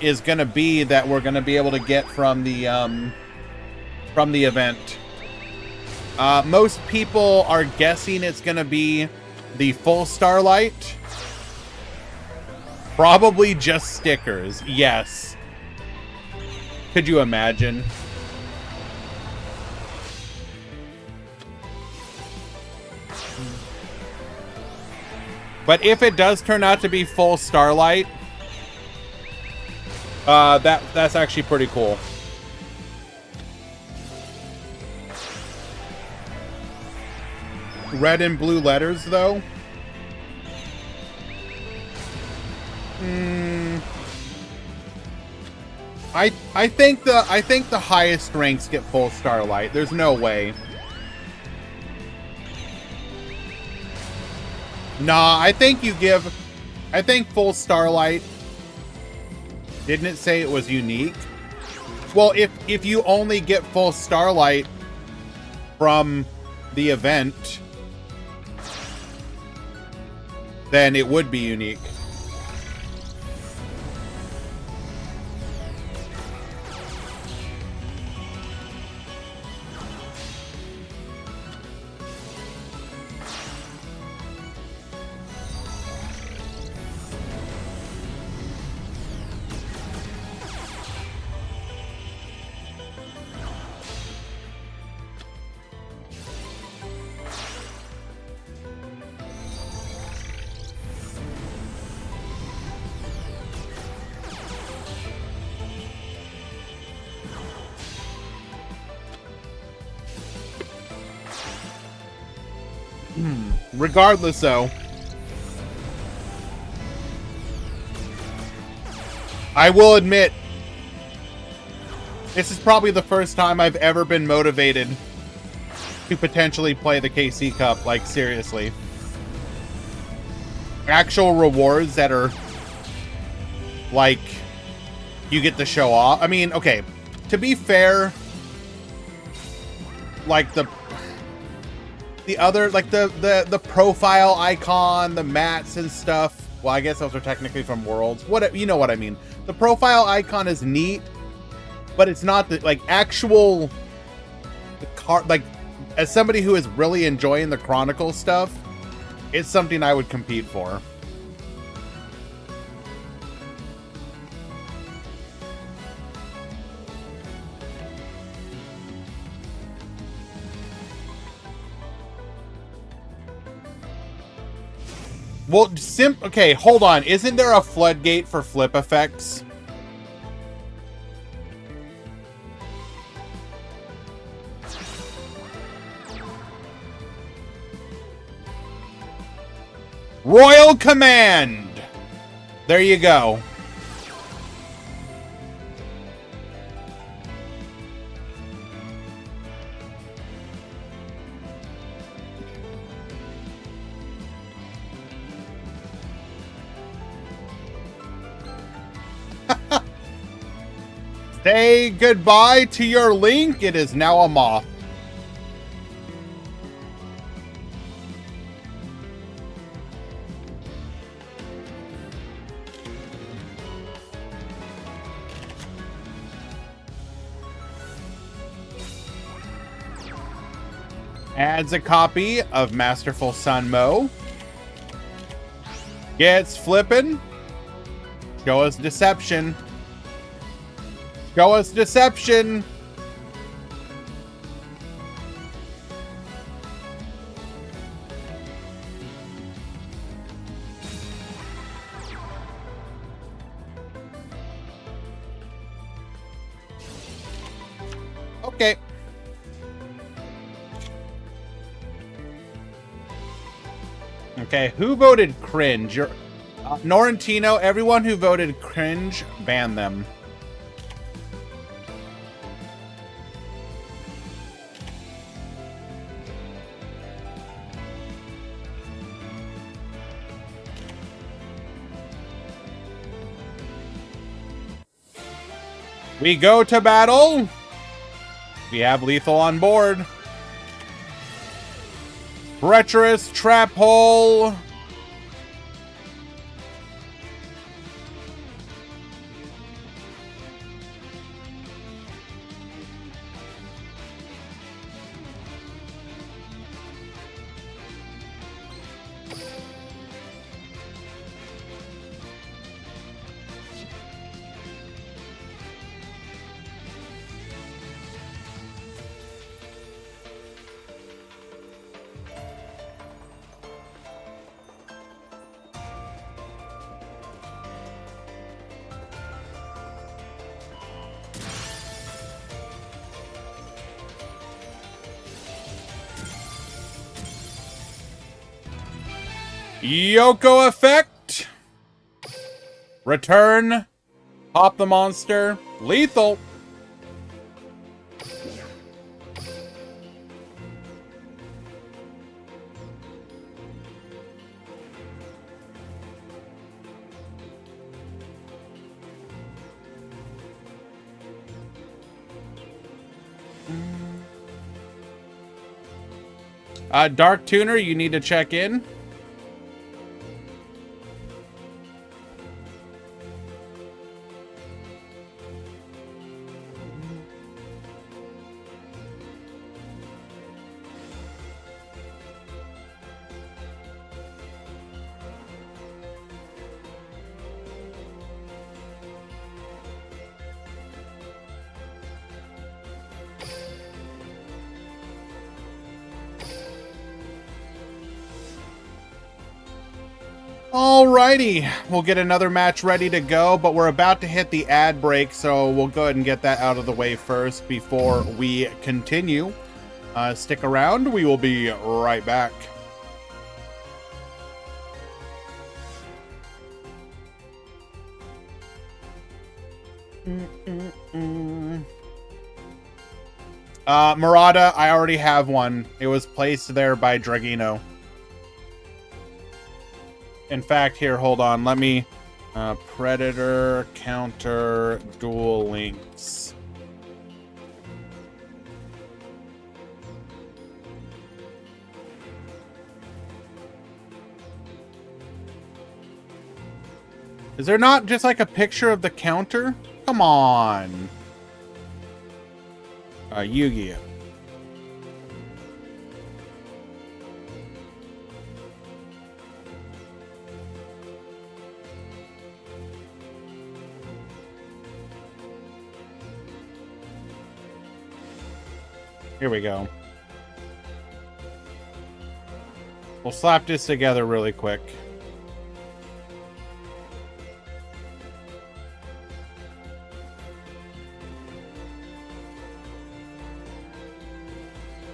is going to be that we're going to be able to get from the event. Most people are guessing it's going to be the full Starlight. Probably just stickers. Yes. Could you imagine? But if it does turn out to be full Starlight, that's actually pretty cool. Red and blue letters, though. I think the highest ranks get full Starlight. There's no way. Nah, I think full Starlight. Didn't it say it was unique? Well, if you only get full Starlight from the event, then it would be unique. Regardless, though, I will admit, this is probably the first time I've ever been motivated to potentially play the KC Cup, like, seriously. Actual rewards that are, like, you get to show off. I mean, okay, to be fair, like, the other, like, the profile icon, the mats and stuff. Well, I guess those are technically from Worlds. What, you know what I mean. The profile icon is neat, but it's not the, like, actual card. Like, as somebody who is really enjoying the Chronicle stuff, it's something I would compete for. Well, okay, hold on. Isn't there a floodgate for flip effects? Royal Command! There you go. Say goodbye to your Link. It is now a moth. Adds a copy of Masterful Sun Mo. Gets flippin'. Show us deception. Show us deception. Okay. Okay, who voted cringe? Norrentino, everyone who voted cringe, ban them. We go to battle. We have lethal on board. Treacherous trap hole. Yoko effect. Return. Pop the monster. Lethal. Dark Tuner, you need to check in. Alrighty, we'll get another match ready to go, but we're about to hit the ad break, so we'll go ahead and get that out of the way first before we continue. Stick around, we will be right back. Murata, I already have one. It was placed there by Dragino. In fact, here, hold on. Let me... Predator, counter, Duel Links. Is there not just like a picture of the counter? Come on. Yu-Gi-Oh! Here we go. We'll slap this together really quick.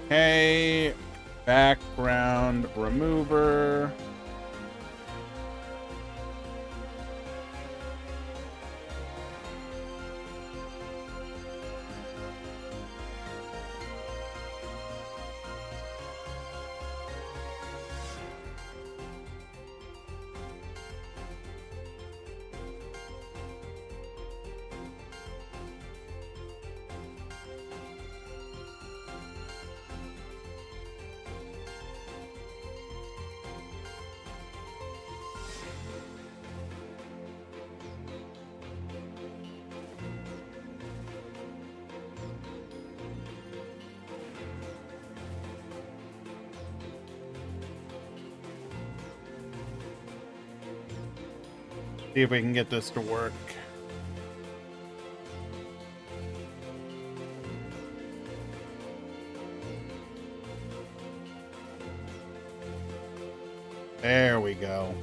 Okay, background remover. See if we can get this to work. There we go.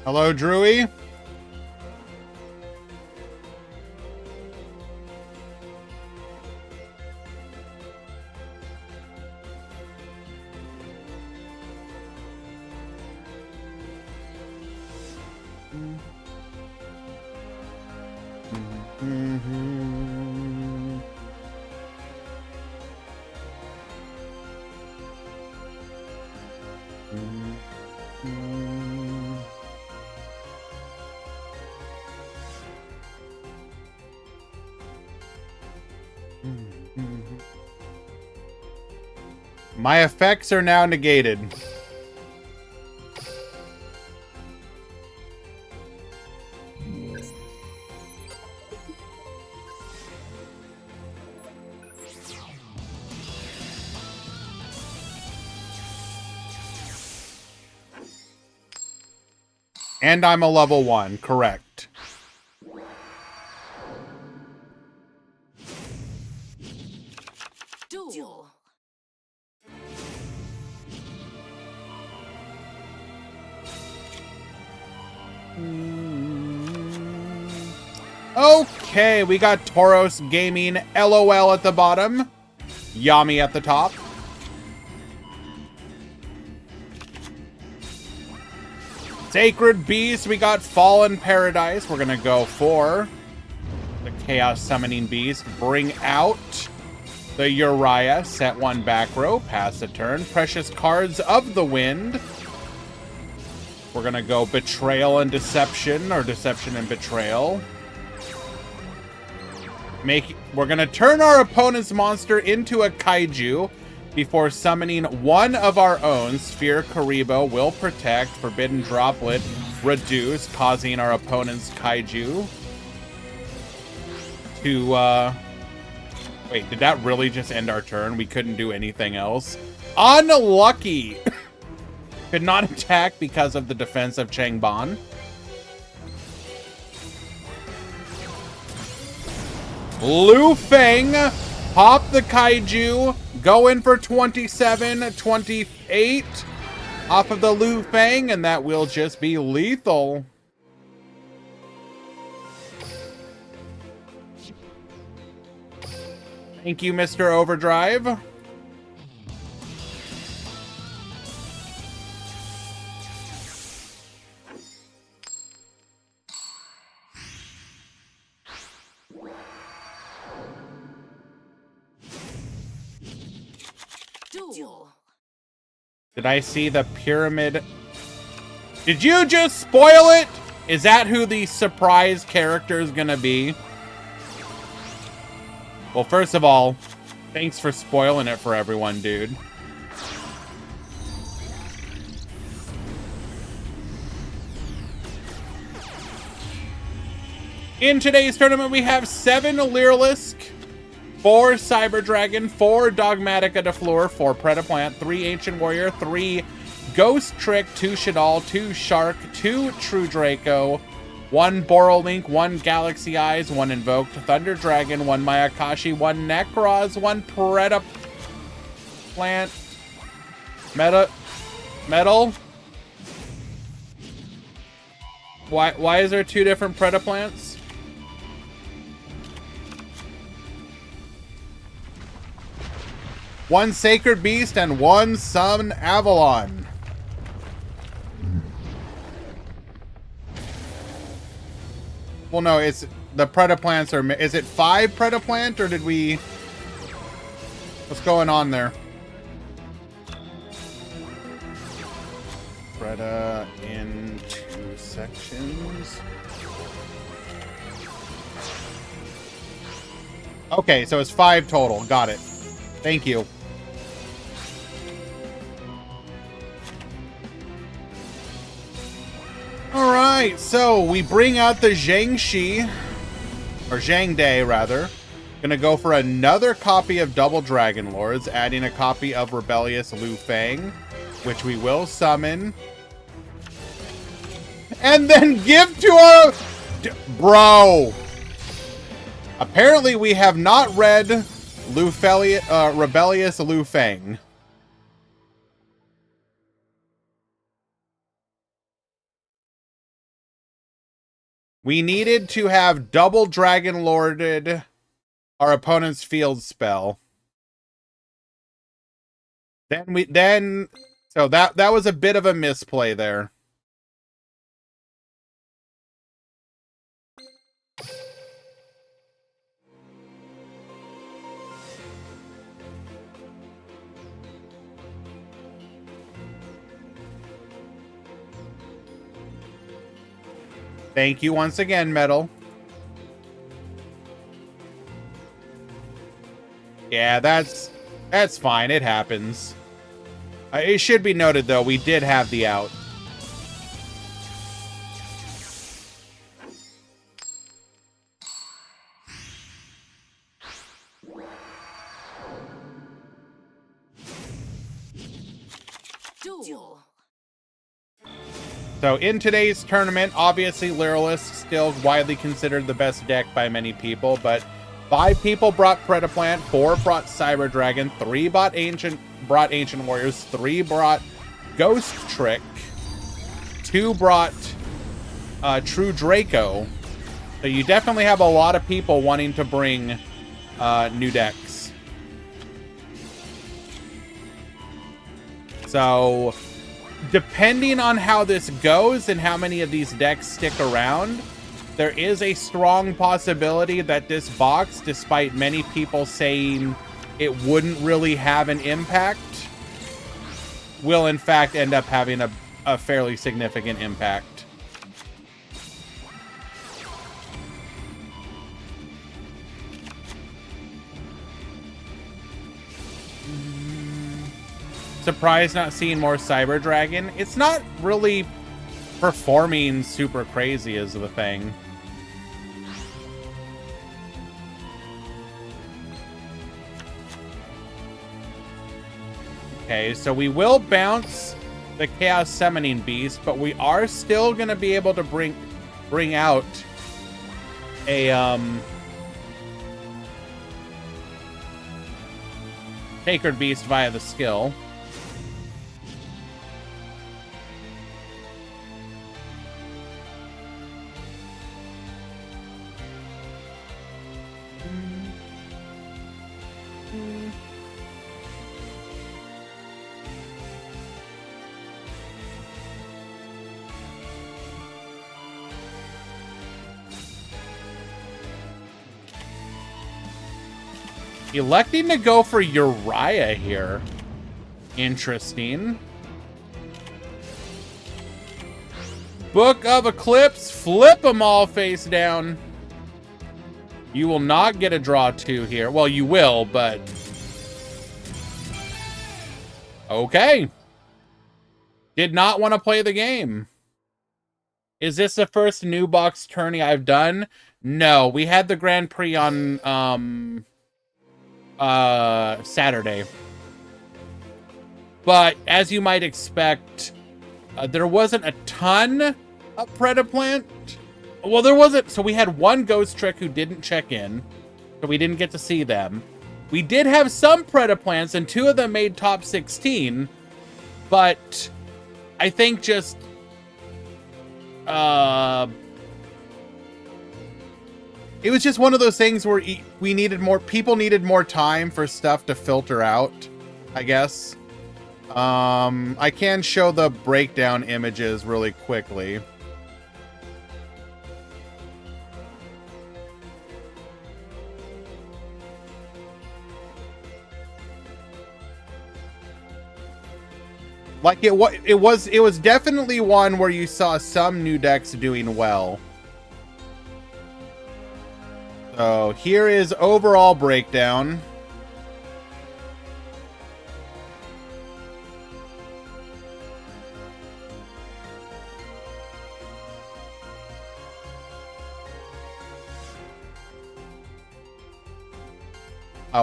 Hello, Drewy. My effects are now negated. And I'm a level 1, correct. Duel. Okay, we got Tauros Gaming LOL at the bottom. Yami at the top. Sacred Beast, we got Fallen Paradise. We're gonna go for the Chaos Summoning Beast. Bring out the Uriah. Set 1 back row. Pass a turn. Precious Cards of the Wind. We're gonna go Betrayal and Deception, or Deception and Betrayal. We're gonna turn our opponent's monster into a kaiju before summoning one of our own. Sphere Karibo will protect. Forbidden Droplet reduce, causing our opponent's kaiju to wait, did that really just end our turn? We couldn't do anything else. Unlucky. Could not attack because of the defense of Changban. Lu Feng, pop the kaiju, go in for 27, 28 off of the Lu Feng, and that will just be lethal. Thank you, Mr. Overdrive. Duel. Did I see the pyramid? Did you just spoil it? Is that who the surprise character is gonna be? Well, first of all, thanks for spoiling it for everyone, dude. In today's tournament, we have 7 Lyrilisk, 4 Cyber Dragon, 4 Dogmatica de Fleur, 4 Predaplant, 3 Ancient Warrior, 3 Ghost Trick, 2 Shadal, 2 Shark, 2 True Draco, 1 Borolink, 1 Galaxy Eyes, 1 Invoked Thunder Dragon, 1 Mayakashi, 1 Necroz, 1 Predaplant, Metal. Why is there 2 different Predaplants? One Sacred Beast and 1 Summon Avalon. Well, no, it's the Predaplants are. Is it 5 Predaplant, or did we? What's going on there? Preda in 2 sections. Okay, so it's 5 total. Got it. Thank you. All right, so we bring out the Zhangxi, or Zhangde rather. Gonna go for another copy of Double Dragon Lords, adding a copy of Rebellious Lu Feng, which we will summon. And then give to our... Bro! Apparently we have not read Rebellious Lu Feng. We needed to have Double Dragon Lorded our opponent's field spell. So that was a bit of a misplay there. Thank you once again, Metal. Yeah, that's fine. It happens. It should be noted, though, we did have the out. Duel. So in today's tournament, obviously Lyrilisk still widely considered the best deck by many people, but 5 people brought Predaplant, 4 brought Cyber Dragon, 3 brought Ancient Warriors, 3 brought Ghost Trick, 2 brought True Draco, So you definitely have a lot of people wanting to bring new decks. So depending on how this goes and how many of these decks stick around, there is a strong possibility that this box, despite many people saying it wouldn't really have an impact, will in fact end up having a fairly significant impact. Surprised not seeing more Cyber Dragon. It's not really performing super crazy is the thing. Okay, so we will bounce the Chaos Summoning Beast, but we are still going to be able to bring out a Sacred Beast via the skill. Electing to go for Uriah here. Interesting. Book of Eclipse. Flip them all face down. You will not get a draw 2 here. Well, you will, but... Okay. Did not want to play the game. Is this the first new box tourney I've done? No. We had the Grand Prix on... Saturday. But as you might expect, there wasn't a ton of Predaplant. Well, there wasn't. So we had one Ghost Trick who didn't check in, so we didn't get to see them. We did have some Predaplants, and 2 of them made top 16. But I think just it was just one of those things where we needed more, people needed more time for stuff to filter out, I guess. I can show the breakdown images really quickly. Like it was definitely one where you saw some new decks doing well. So here is overall breakdown.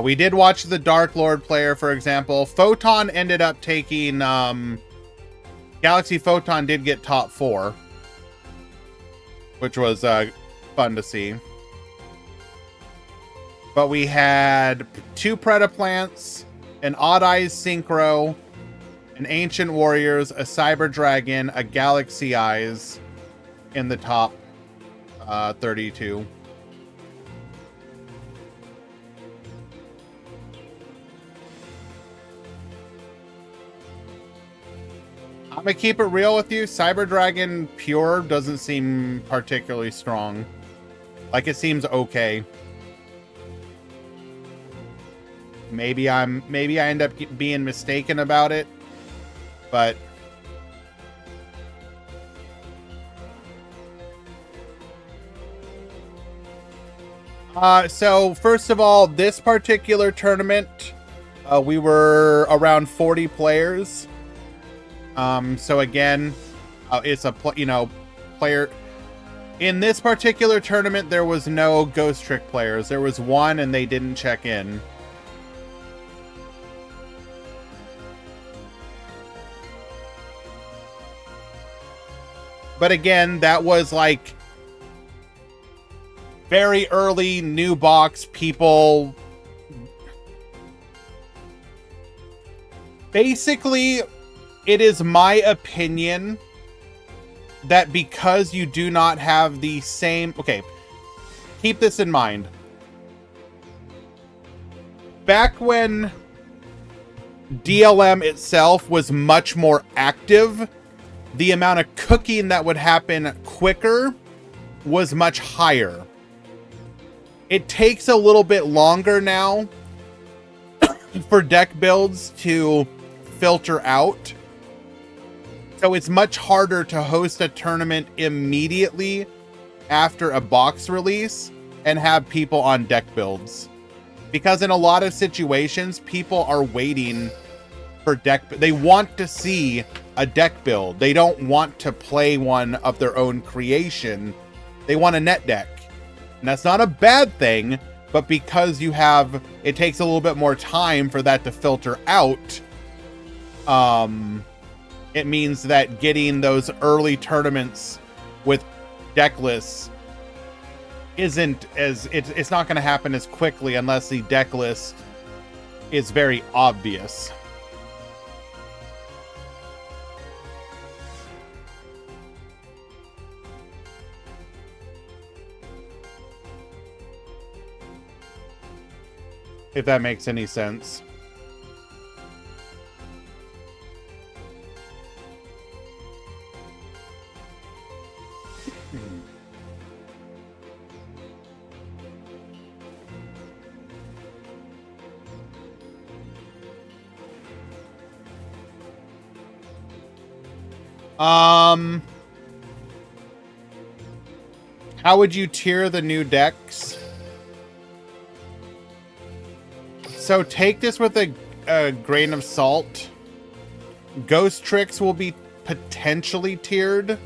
We did watch the Dark Lord player, for example. Photon ended up taking... Galaxy Photon did get top 4. Which was fun to see. But we had 2 Predaplants, an Odd Eyes Synchro, an Ancient Warriors, a Cyber Dragon, a Galaxy Eyes in the top 32. I'm gonna keep it real with you. Cyber Dragon Pure doesn't seem particularly strong. Like, it seems okay. Maybe I end up being mistaken about it, but so first of all, this particular tournament, we were around 40 players. So again, it's a player. In this particular tournament, there was no Ghost Trick players. There was one, and they didn't check in. But again, that was like very early new box people. Basically, it is my opinion that because you do not have the same... Okay, keep this in mind. Back when DLM itself was much more active, the amount of cooking that would happen quicker was much higher. It takes a little bit longer now for deck builds to filter out. So it's much harder to host a tournament immediately after a box release and have people on deck builds. Because in a lot of situations, people are waiting for deck. They want to see a deck build. They don't want to play one of their own creation. They want a net deck. And that's not a bad thing, but because it takes a little bit more time for that to filter out, it means that getting those early tournaments with deck lists it's not going to happen as quickly unless the deck list is very obvious. If that makes any sense. How would you tier the new decks? So take this with a grain of salt. Ghost Tricks will be potentially tiered.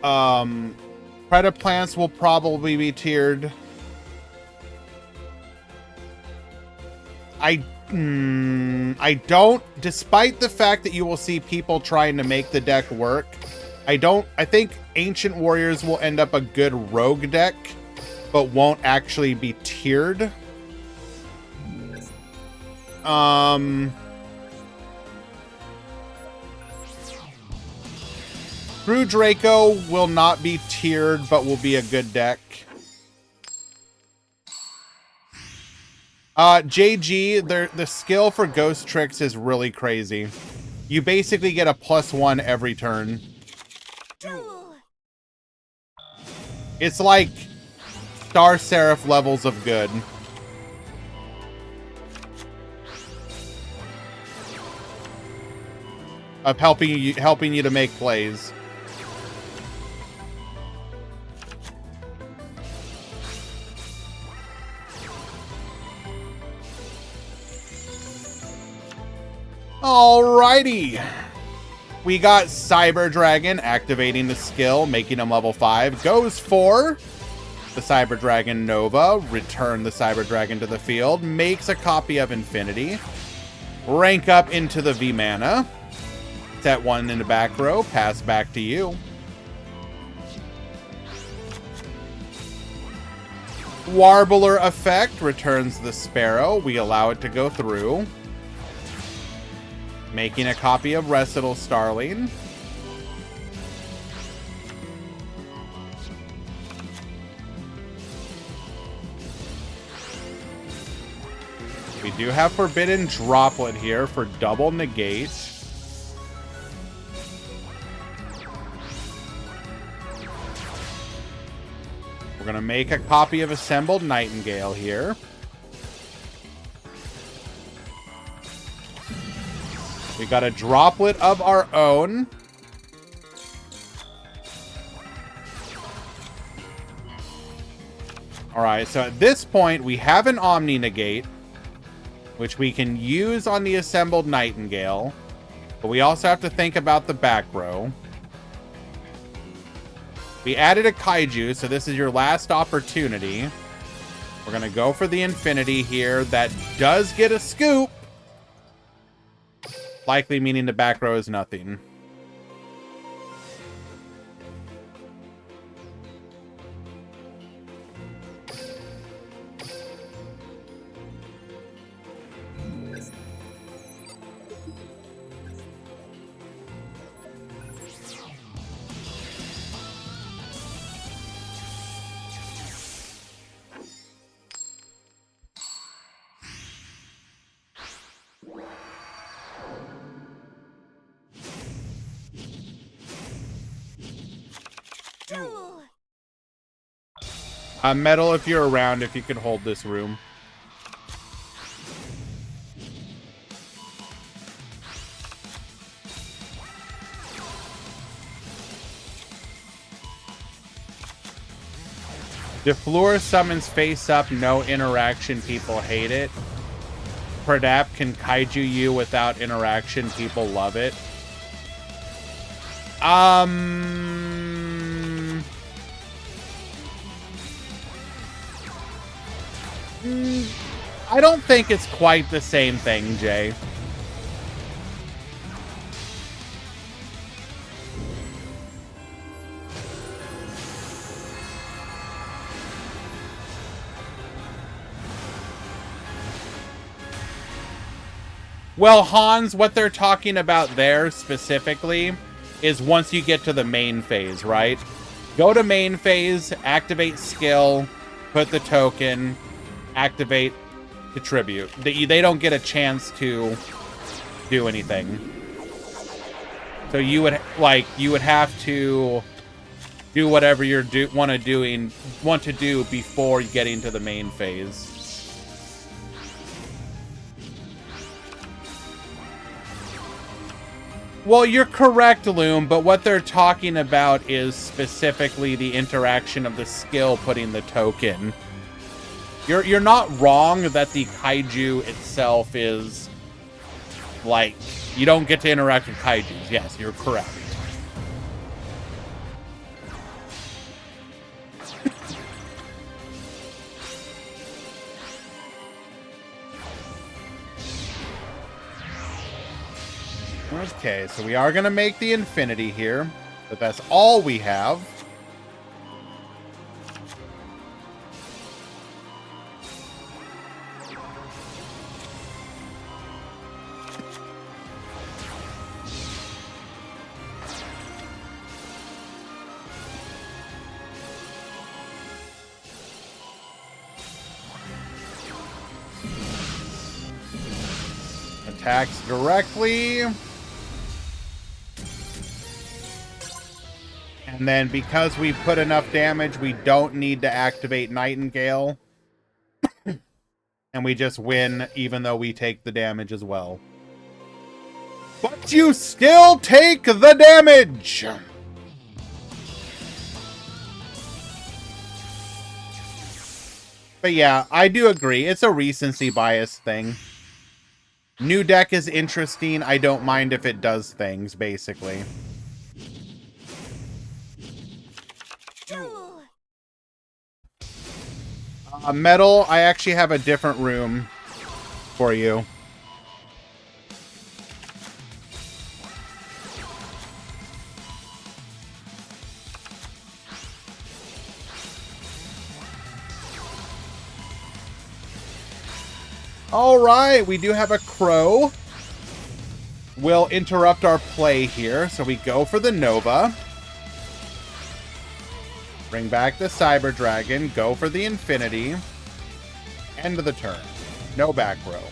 Predaplants will probably be tiered. I don't, despite the fact that you will see people trying to make the deck work, I think Ancient Warriors will end up a good rogue deck, but won't actually be tiered. Brew Draco will not be tiered, but will be a good deck. JG, the skill for Ghost Tricks is really crazy. You basically get a +1 every turn. Duel. It's like Star Seraph levels of good. Of helping you to make plays. Alrighty. We got Cyber Dragon activating the skill, making him level 5. Goes for the Cyber Dragon Nova. Return the Cyber Dragon to the field. Makes a copy of Infinity. Rank up into the V-Mana. Set one in the back row. Pass back to you. Warbler effect returns the Sparrow. We allow it to go through. Making a copy of Recital Starling. We do have Forbidden Droplet here for double negate. We're going to make a copy of Assembled Nightingale here. We got a droplet of our own. Alright, so at this point, we have an Omni Negate, which we can use on the Assembled Nightingale. But we also have to think about the back row. We added a Kaiju, so this is your last opportunity. We're going to go for the Infinity here. That does get a scoop. Likely meaning the back row is nothing. Metal, if you're around, if you could hold this room. DeFleur summons face up, no interaction, people hate it. Pradap can kaiju you without interaction, people love it. I don't think it's quite the same thing, Jay. Well, Hans, what they're talking about there specifically is once you get to the main phase, right? Go to main phase, activate skill, put the token, activate, contribute. They don't get a chance to do anything. So you would have to do whatever you want to do before getting to the main phase. Well, you're correct, Loom, but what they're talking about is specifically the interaction of the skill putting the token. You're not wrong that the kaiju itself is, like, you don't get to interact with kaijus. Yes, you're correct. Okay, so we are going to make the infinity here, but that's all we have. Attacks directly. And then because we put enough damage, we don't need to activate Nightingale. And we just win, even though we take the damage as well. But you still take the damage! But yeah, I do agree. It's a recency bias thing. New deck is interesting. I don't mind if it does things, basically. Metal, I actually have a different room for you. All right, we do have a crow. We'll interrupt our play here, so we go for the Nova. Bring back the Cyber Dragon. Go for the Infinity. End of the turn. No back row.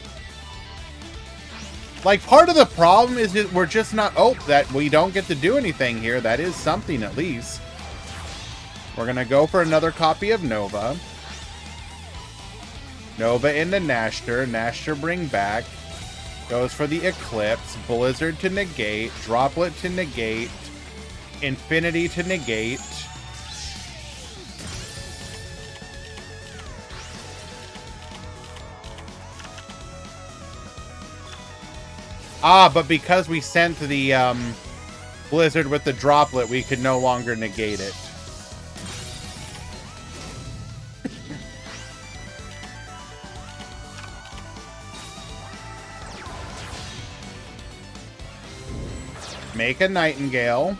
Like, part of the problem is that we're just not... Oh, that we don't get to do anything here. That is something, at least. We're going to go for another copy of Nova. Nova into Nashter. Nashter bring back. Goes for the Eclipse. Blizzard to negate. Droplet to negate. Infinity to negate. Ah, but because we sent the Blizzard with the Droplet, we could no longer negate it. Make a Nightingale.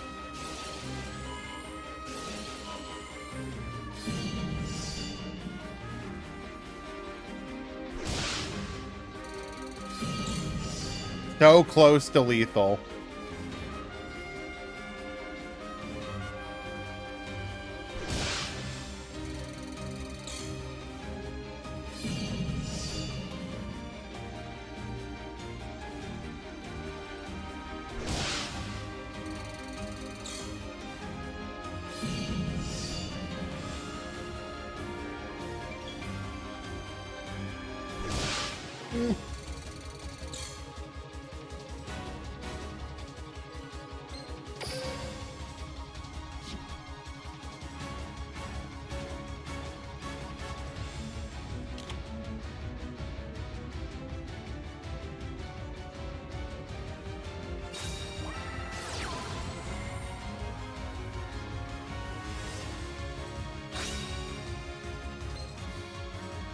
So close to lethal.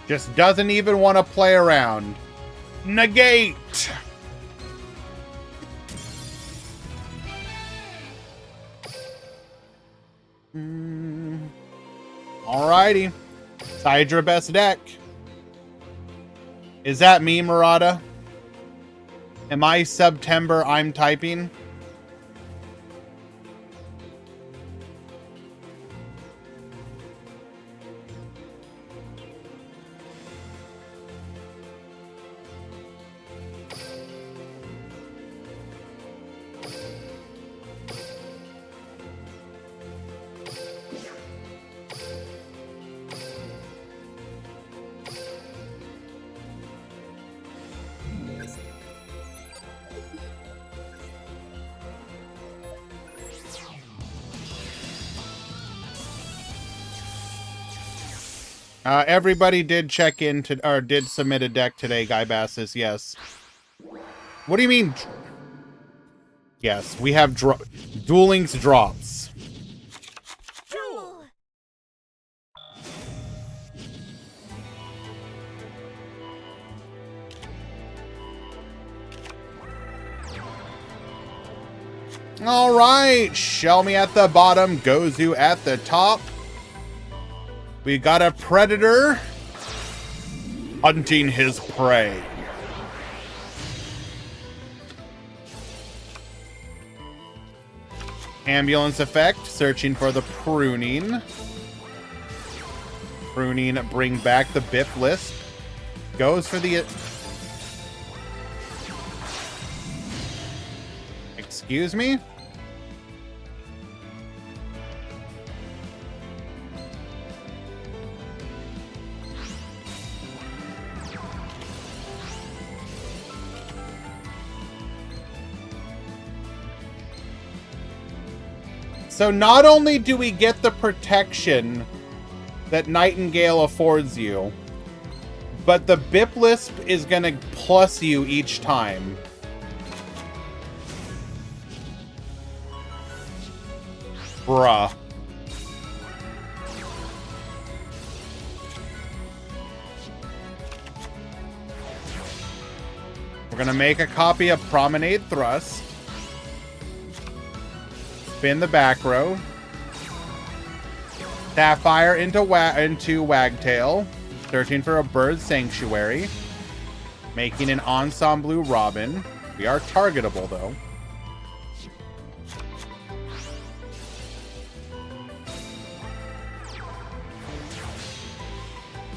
Just doesn't even want to play around. Negate! Alrighty. Hydra best deck. Is that me, Murata? Am I September I'm typing? Everybody did check in to, or did submit a deck today, Guy Basses, yes. What do you mean? Yes, we have Duel Links drops. Duel. All right, Shelmy at the bottom, Gozu at the top. We got a predator hunting his prey. Ambulance effect, searching for the pruning. Pruning, bring back the Bip Lisp. Goes for the... Excuse me? So not only do we get the protection that Nightingale affords you, but the Bip Lisp is going to plus you each time. Bruh. We're going to make a copy of Promenade Thrust. Spin the back row. Sapphire into Wagtail. Searching for a Bird Sanctuary. Making an Ensemble Robin. We are targetable, though.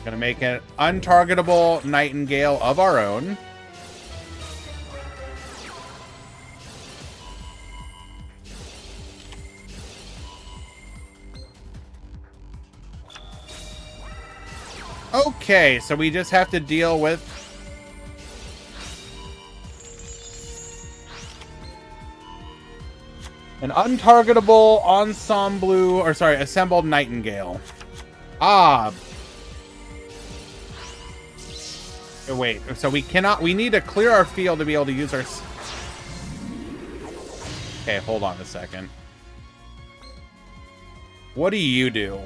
Gonna make an untargetable Nightingale of our own. Okay, so we just have to deal with an untargetable ensemble, or sorry, assembled Nightingale. Ah. Wait, so we need to clear our field to be able to use our... Okay, hold on a second. What do you do?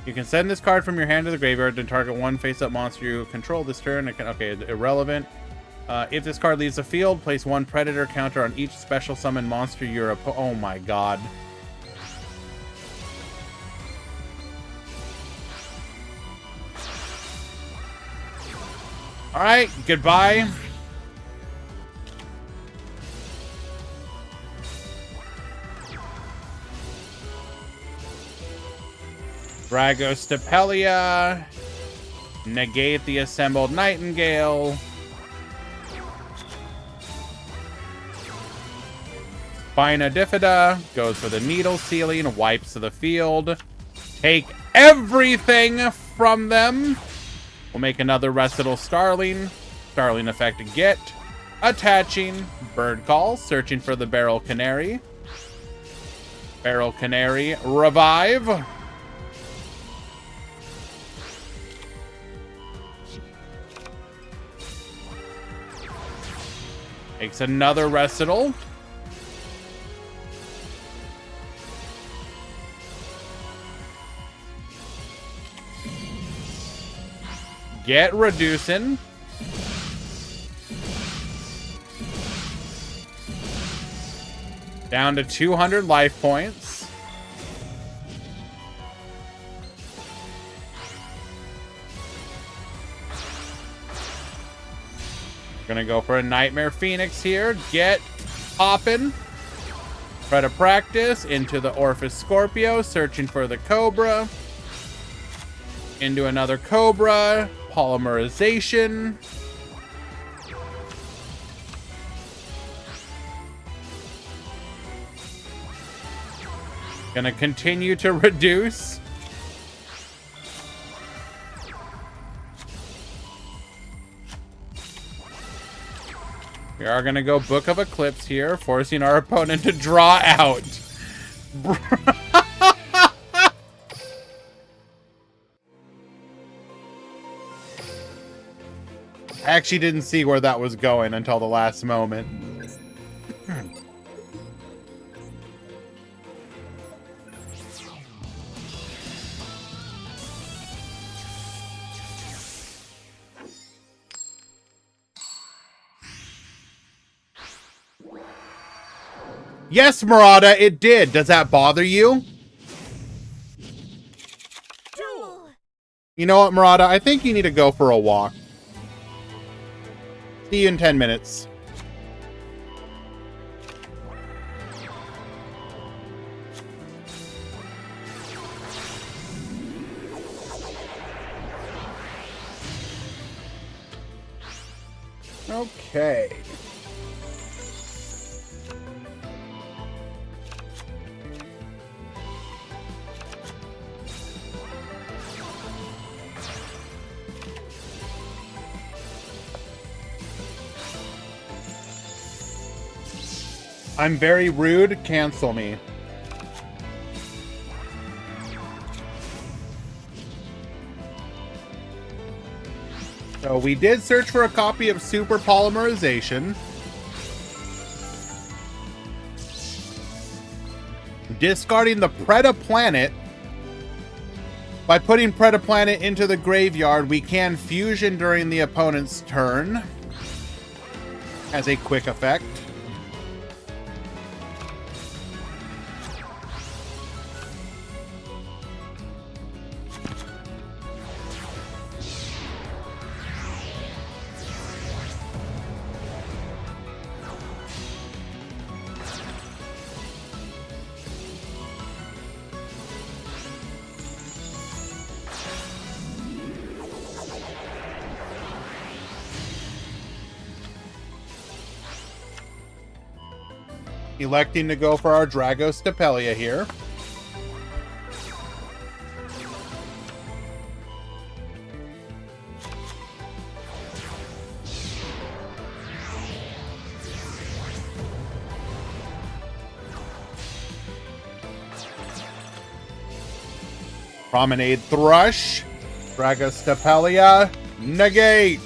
You can send this card from your hand to the graveyard and target one face-up monster you control this turn. Okay, irrelevant. If this card leaves the field, place one Predator counter on each special summon monster you're oh my god. Alright, goodbye. Dragostapelia. Negate the assembled Nightingale. Spina Bifida goes for the needle ceiling, wipes to the field. Take everything from them. We'll make another Recital Starling. Starling effect get. Attaching. Bird Call. Searching for the Barrel Canary. Barrel Canary. Revive. Makes another Recital. Get reducing. Down to 200 life points. Gonna go for a Nightmare Phoenix here. Get poppin'. Try to practice into the Orphis Scorpio, searching for the Cobra. Into another Cobra. Polymerization. Gonna continue to reduce. We are gonna go Book of Eclipse here, forcing our opponent to draw out. I actually didn't see where that was going until the last moment. Yes, Murata, it did. Does that bother you? Duel. You know what, Murata? I think you need to go for a walk. See you in 10 minutes. Okay. I'm very rude. Cancel me. So we did search for a copy of Super Polymerization. Discarding the Predaplanet. By putting Predaplanet into the graveyard, we can fusion during the opponent's turn. As a quick effect. Electing to go for our Dragostapelia here. Promenade Thrush. Dragostapelia. Negate.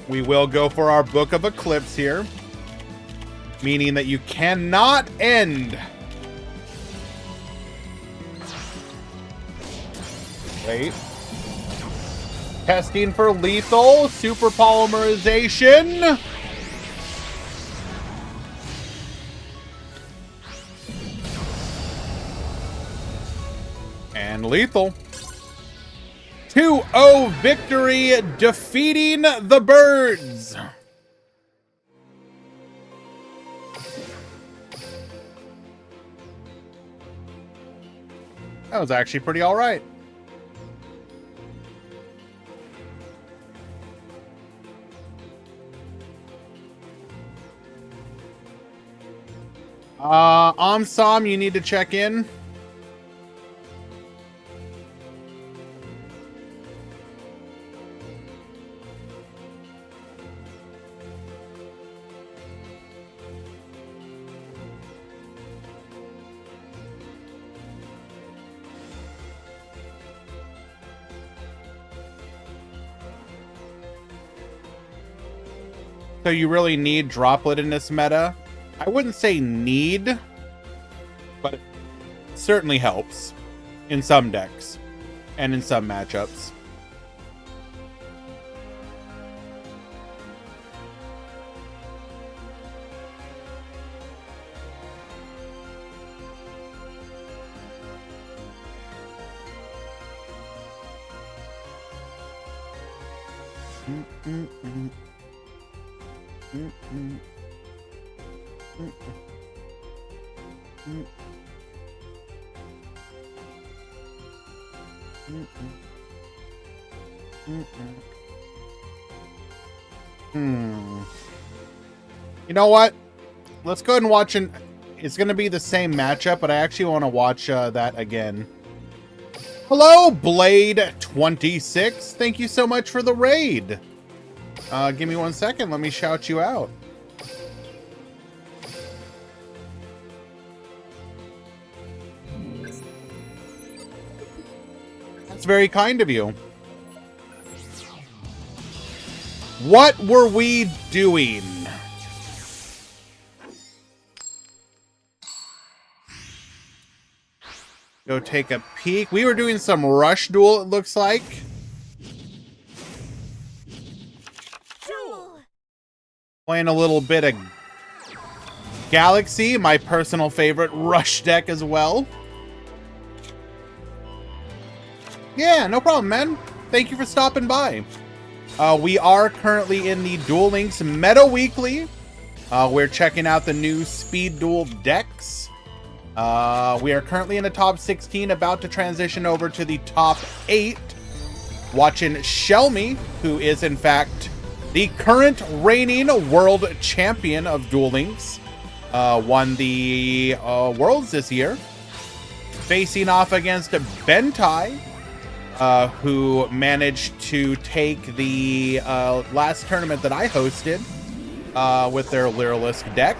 We will go for our Book of Eclipse here. Meaning that you cannot end. Wait. Testing for lethal. Super Polymerization. And lethal. 2-0 victory, defeating the birds. That was actually pretty all right. Omsom, you need to check in. So you really need Droplet in this meta? I wouldn't say need, but it certainly helps in some decks and in some matchups. You know what? Let's go ahead and watch an... It's going to be the same matchup, but I actually want to watch that again. Hello, Blade26. Thank you so much for the raid. Give me 1 second. Let me shout you out. That's very kind of you. What were we doing? Go take a peek. We were doing some Rush Duel, it looks like. Duel. Playing a little bit of Galaxy, my personal favorite Rush deck as well. Yeah, no problem, man. Thank you for stopping by. We are currently in the Duel Links Meta Weekly. We're checking out the new Speed Duel decks. We are currently in the top 16, about to transition over to the top 8. Watching Shelmy, who is in fact the current reigning world champion of Duel Links. Won the Worlds this year. Facing off against Bentai, who managed to take the last tournament that I hosted with their Lyrilisk deck.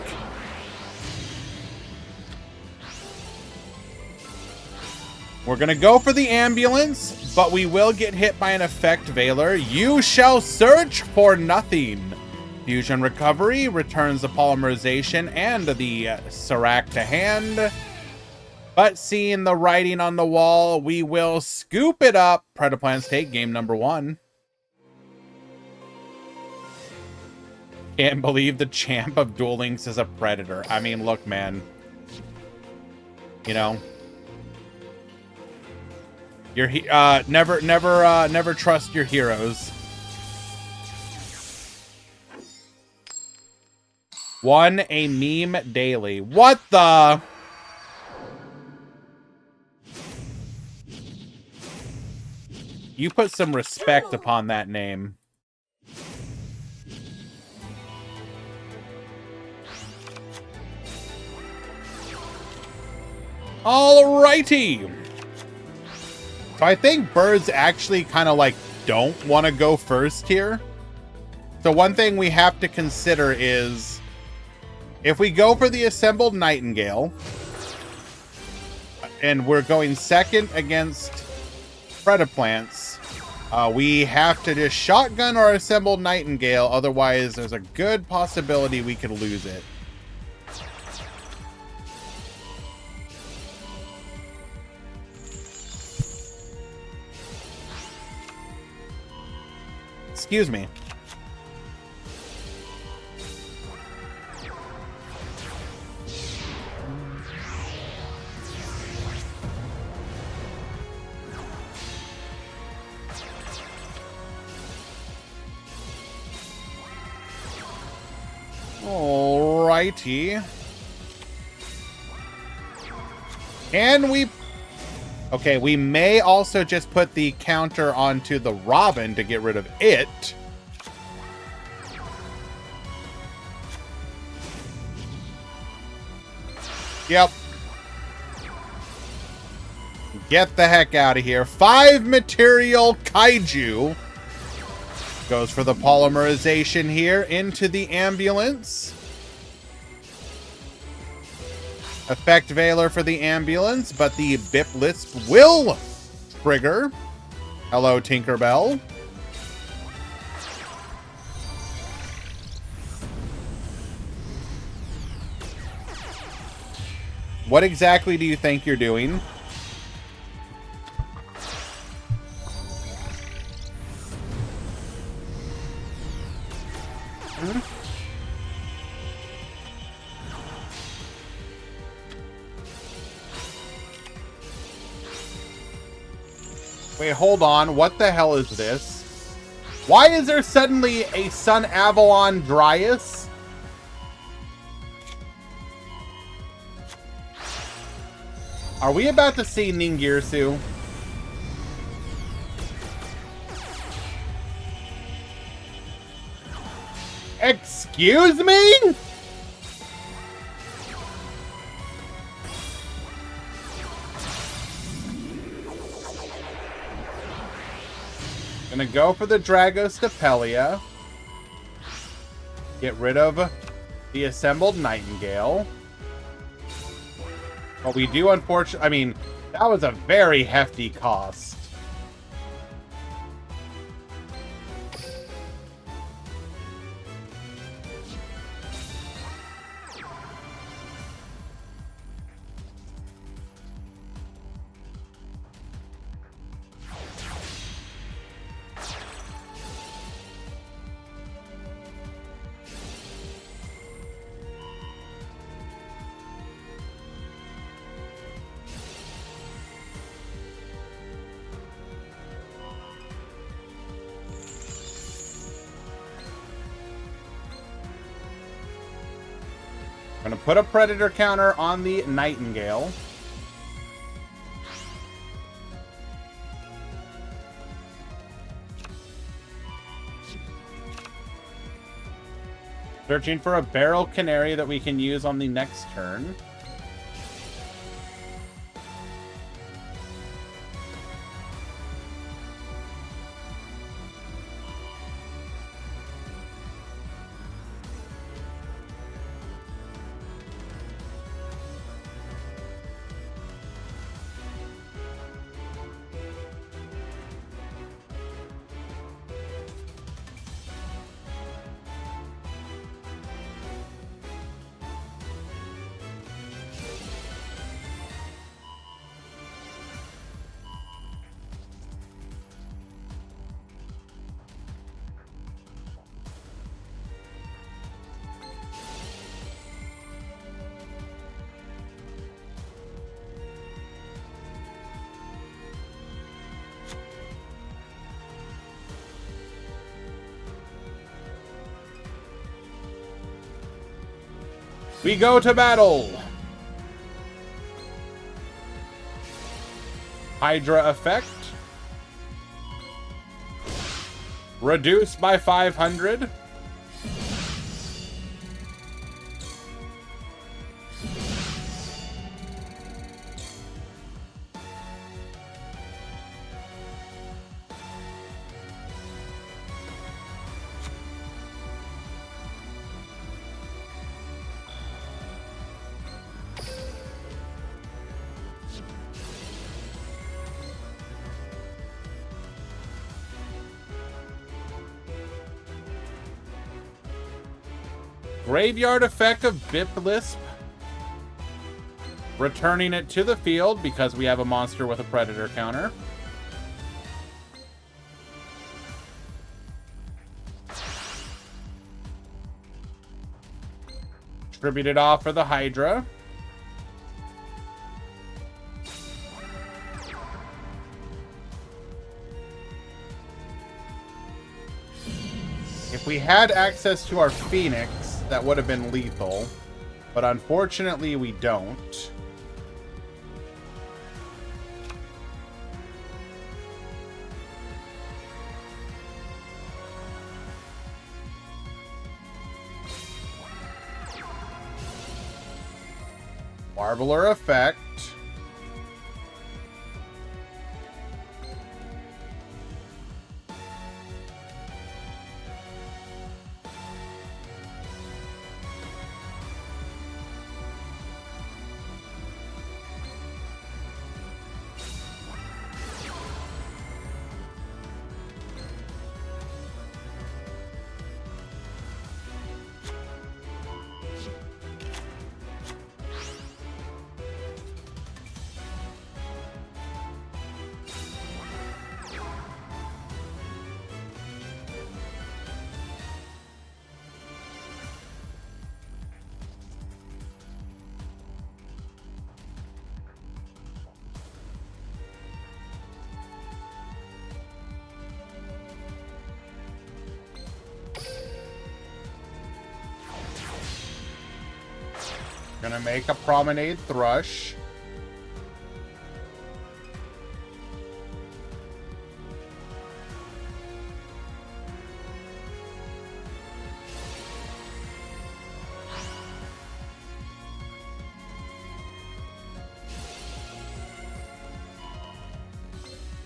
We're going to go for the ambulance, but we will get hit by an effect Veiler. You shall search for nothing. Fusion Recovery returns the Polymerization and the Serac to hand. But seeing the writing on the wall, we will scoop it up. Predaplans take game number 1. Can't believe the champ of Duel Links is a Predator. I mean, look, man. You know... never trust your heroes. Won a meme daily. What the? You put some respect upon that name. Alrighty. So I think birds actually kind of like don't want to go first here. So one thing we have to consider is if we go for the assembled Nightingale and we're going second against Predaplants, we have to just shotgun our assembled Nightingale. Otherwise, there's a good possibility we could lose it. Excuse me. Alrighty. And we... Okay, we may also just put the counter onto the Robin to get rid of it. Yep. Get the heck out of here. 5 material kaiju. Goes for the polymerization here into the ambulance. Effect Veiler for the ambulance, but the Bip Lisp will trigger. Hello, Tinkerbell. What exactly do you think you're doing? Wait, hold on. What the hell is this? Why is there suddenly a Sun Avalon Dryas? Are we about to see Ningirsu? Excuse me? Gonna go for the Dragostapelia. Get rid of the assembled Nightingale. But we do, unfortunately, I mean, that was a very hefty cost. I'm gonna put a Predator counter on the Nightingale. Searching for a Barrel Canary that we can use on the next turn. We go to battle! Hydra effect. Reduced by 500. Graveyard effect of Bip Lisp. Returning it to the field because we have a monster with a Predator counter. Tribute it off for the Hydra. If we had access to our Phoenix, that would have been lethal, but unfortunately we don't. Warbler effect. Gonna make a Promenade Thrush.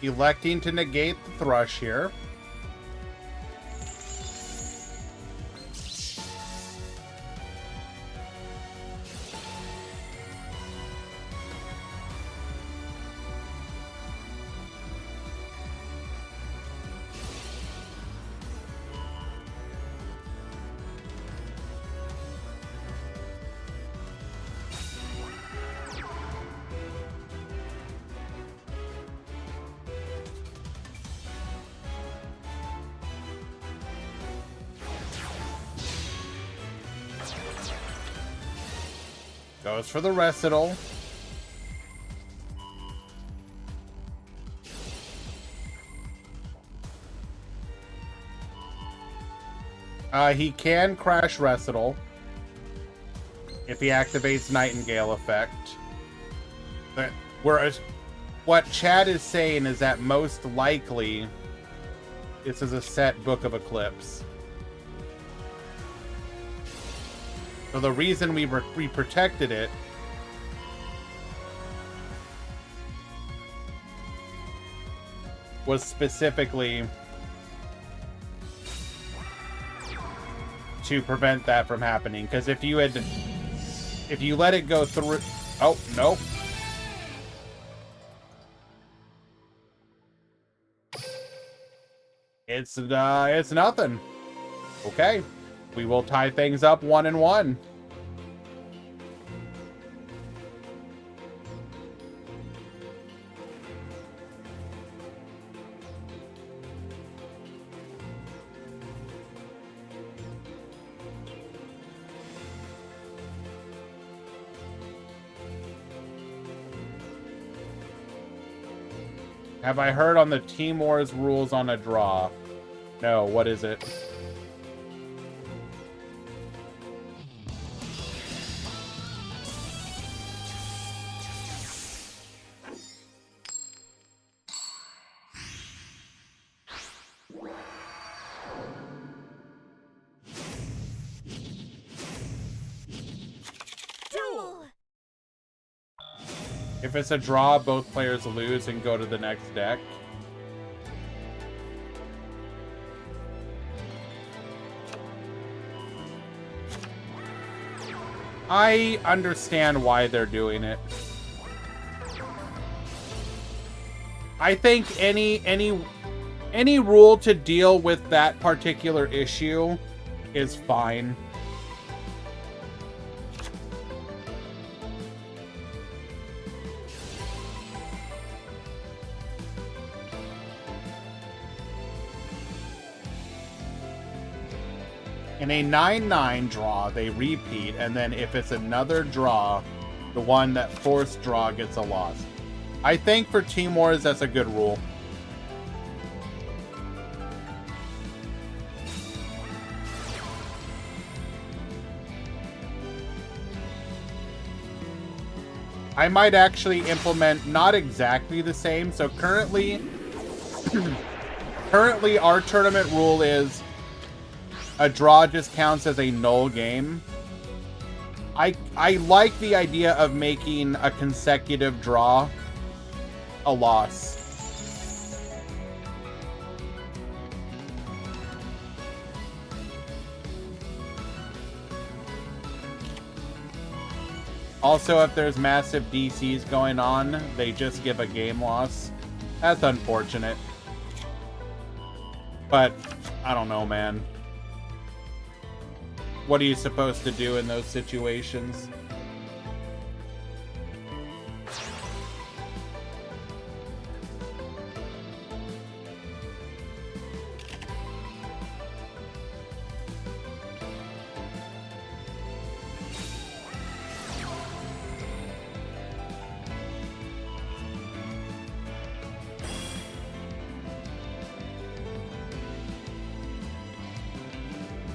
Electing to negate the Thrush here. Goes for the Recital. He can crash Recital if he activates Nightingale effect. But whereas what Chad is saying is that most likely this is a set Book of Eclipse. So the reason we protected it was specifically to prevent that from happening. Because if you let it go through, oh no, it's nothing. Okay. We will tie things up 1-1. Have I heard on the Team Wars rules on a draw? No, what is it? If it's a draw, both players lose and go to the next deck. I understand why they're doing it. I think any rule to deal with that particular issue is fine. In a 9-9 draw, they repeat, and then if it's another draw, the one that forced draw gets a loss. I think for Team Wars, that's a good rule. I might actually implement not exactly the same. So currently our tournament rule is a draw just counts as a null game. I like the idea of making a consecutive draw a loss. Also, if there's massive DCs going on, they just give a game loss. That's unfortunate. But, I don't know, man. What are you supposed to do in those situations?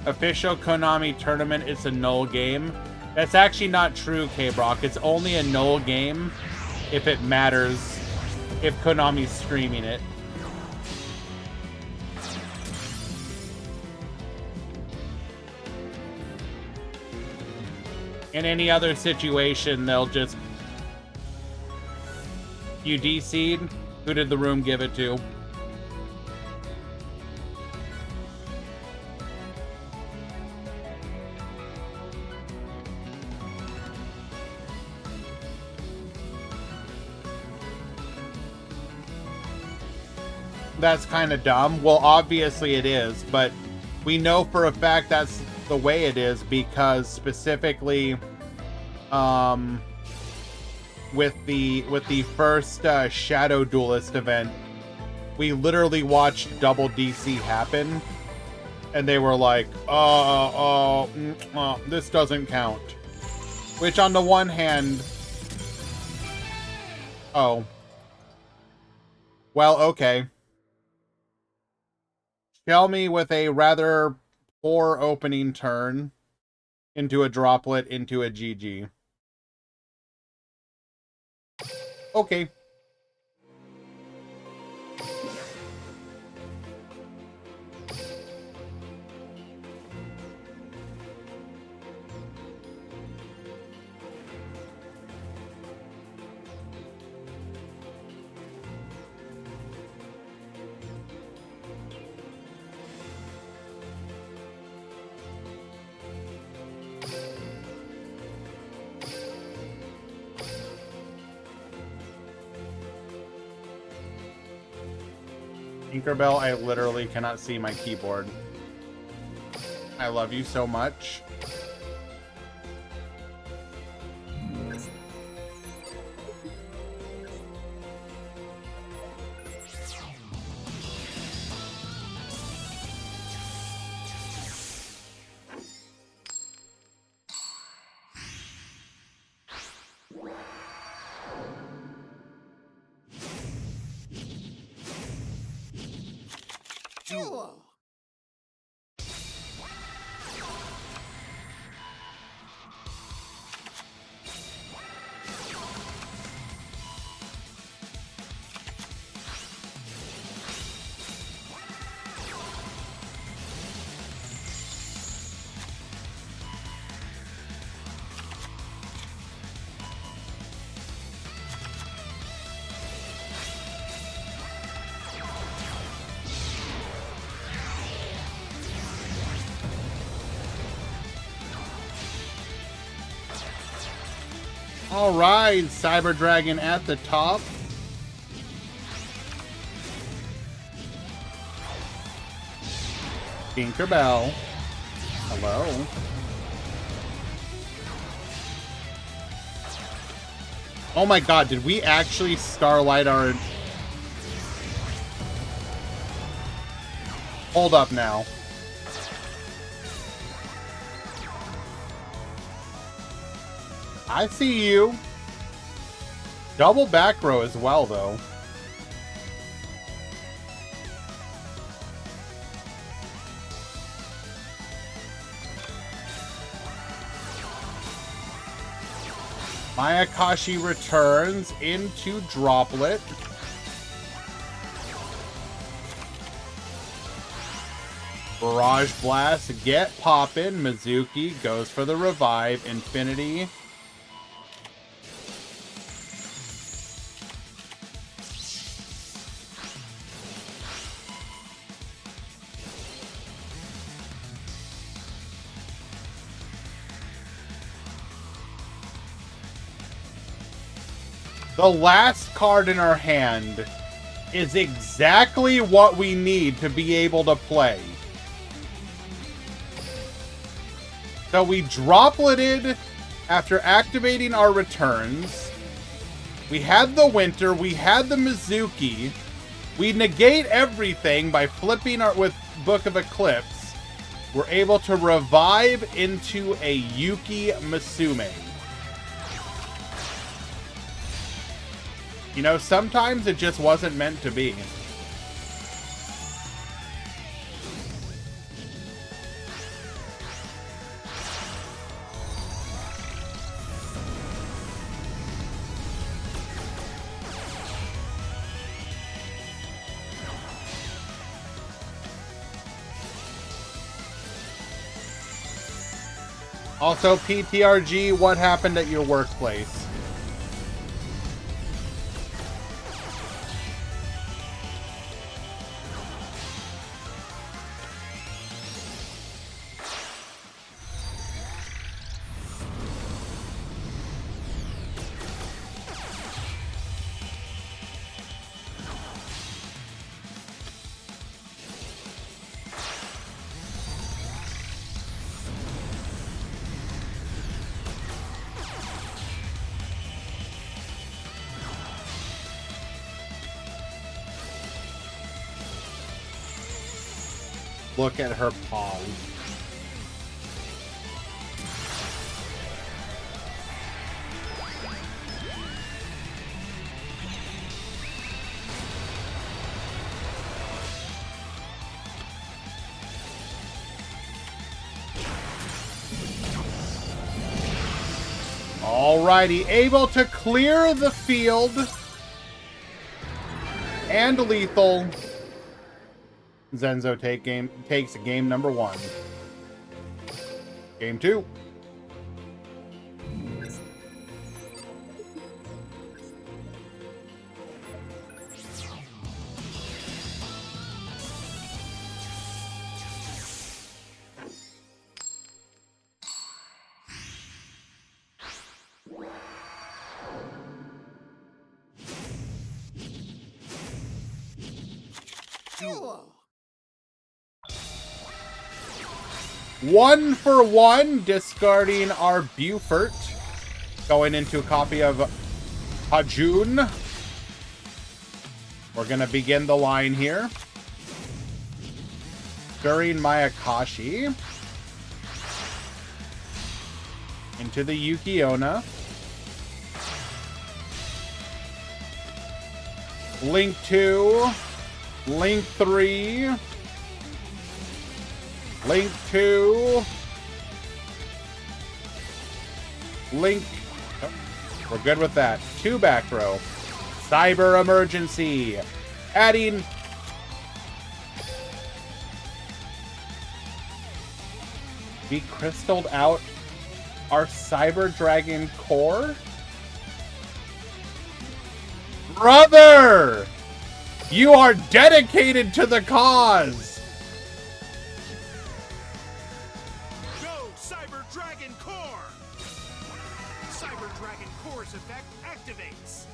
Official Konami tournament, it's a null game. That's actually not true, K-Brock. It's only a null game if it matters, if Konami's streaming it. In any other situation, they'll just... You DC'd? Who did the room give it to? That's kind of dumb. Well, obviously it is, but we know for a fact that's the way it is because specifically with the first Shadow Duelist event, we literally watched double DC happen and they were like, this doesn't count. Which on the one hand, oh, well, okay. Kill me with a rather poor opening turn into a droplet into a GG. Okay. Tinkerbell, I literally cannot see my keyboard. I love you so much. Duel. All right, Cyber Dragon at the top. Tinkerbell. Hello. Oh my god, did we actually starlight our... Hold up now. I see you. Double back row as well, though. Mayakashi returns into droplet. Barrage Blast, get poppin'. Mizuki goes for the revive. Infinity. The last card in our hand is exactly what we need to be able to play. So we dropleted after activating our returns. We had the Winter, we had the Mizuki. We negate everything by flipping our with Book of Eclipse. We're able to revive into a Yuki Musume. You know, sometimes it just wasn't meant to be. Also, PTRG, what happened at your workplace? Look at her paws. Alrighty, able to clear the field. And lethal. Zenzo takes game number 1. Game 2. Duel. 1 for 1, discarding our Beaufort. Going into a copy of Hajun. We're going to begin the line here. During Mayakashi. Into the Yuki-Onna. Link 2. Link 3. Link 2. Link. Oh, we're good with that. 2 back row. Cyber Emergency. Adding. We crystalled out our Cyber Dragon core. Brother! You are dedicated to the cause! Go, Cyber Dragon Core! Cyber Dragon Core's effect activates.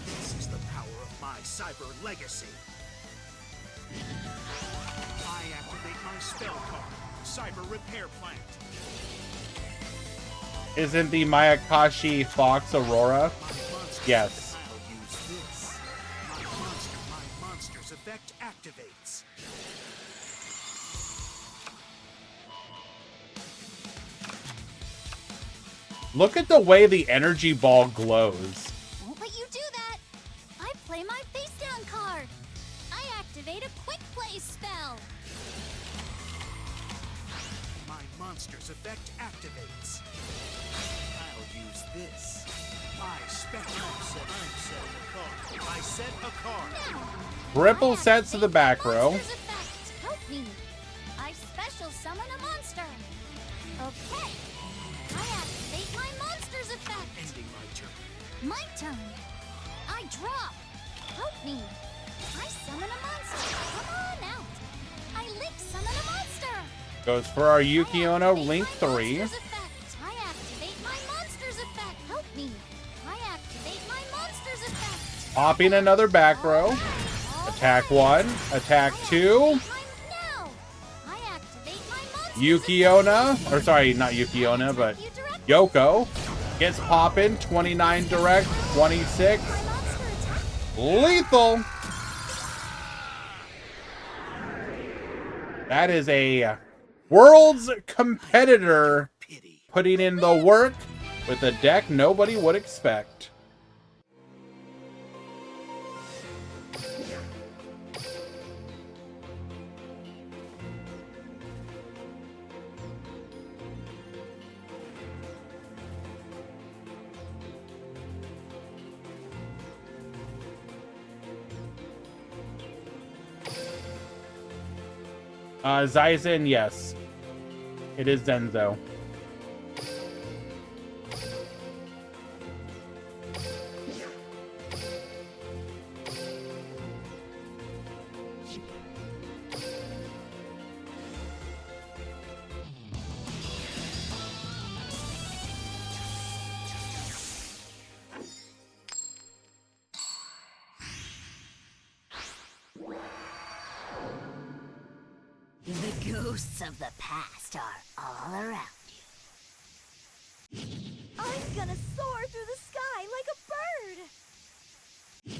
This is the power of my Cyber Legacy. I activate my spell card, Cyber Repair Plant. Isn't the Mayakashi Fox Aurora? Yes. I'll use this. My monster's effect activates. Look at the way the energy ball glows. Won't let you do that. I play my face down card. I activate a quick play spell. My monster's effect activates. I'll use this. My spectrum set. I'm setting a card. I set a card. Triple sets to the back row. Monster's effect. Help me. I special summon a monster. Okay. I activate my monster's effect. Ending my turn. My turn. I drop. Help me. I summon a monster. Come on out. I link summon a monster. Goes for our Yukiono Link My 3. monster's effect. I activate my monster's effect. Help me. I activate my monster's effect. Popping another back row. Attack 1, attack 2. I activate my monster's Yukiona, or sorry, not Yukiona, but Yoko gets popping. 29 direct, 26. My monster attack. Lethal. That is a world's competitor Pity. putting in the work with a deck nobody would expect. Zaizen, yes. It is Zenzo. The ghosts of the past are all around you. I'm gonna soar through the sky like a bird.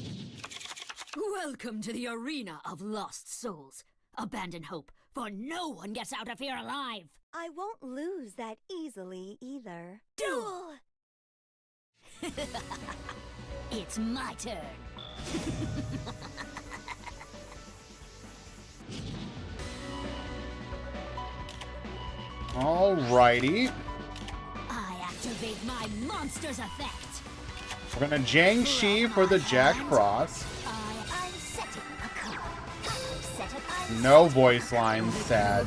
Welcome to the arena of lost souls. Abandon hope, for no one gets out of here alive. I won't lose that easily either. Duel! It's my turn. Alrighty. I activate my monster's effect. We're gonna Jiangxi for the Jack Cross. I'm setting a card. No voice lines, sad.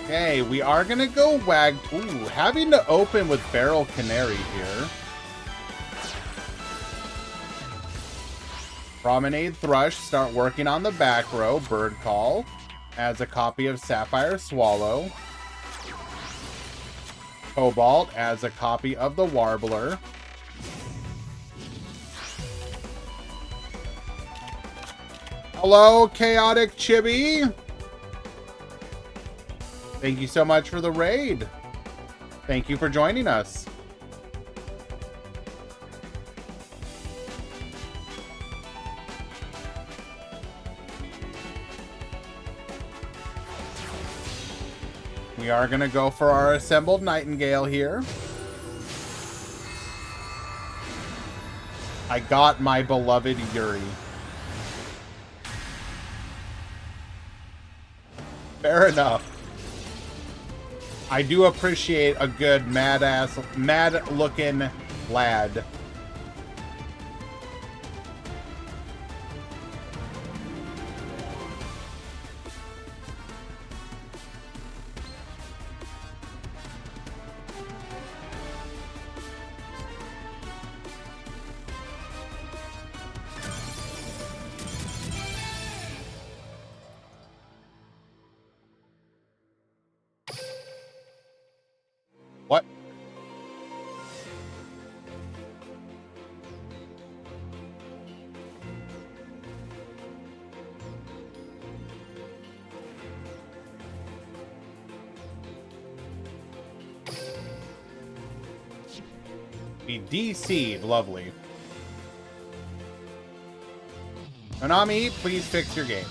Okay, we are gonna go wag. Ooh, having to open with Barrel Canary here. Promenade Thrush, start working on the back row. Bird Call adds a copy of Sapphire Swallow. Cobalt adds a copy of the Warbler. Hello, Chaotic Chibi. Thank you so much for the raid. Thank you for joining us. We are going to go for our assembled Nightingale here. I got my beloved Yuri. Fair enough. I do appreciate a good mad-looking lad. What? Be DC'd. Lovely. Konami, please fix your game.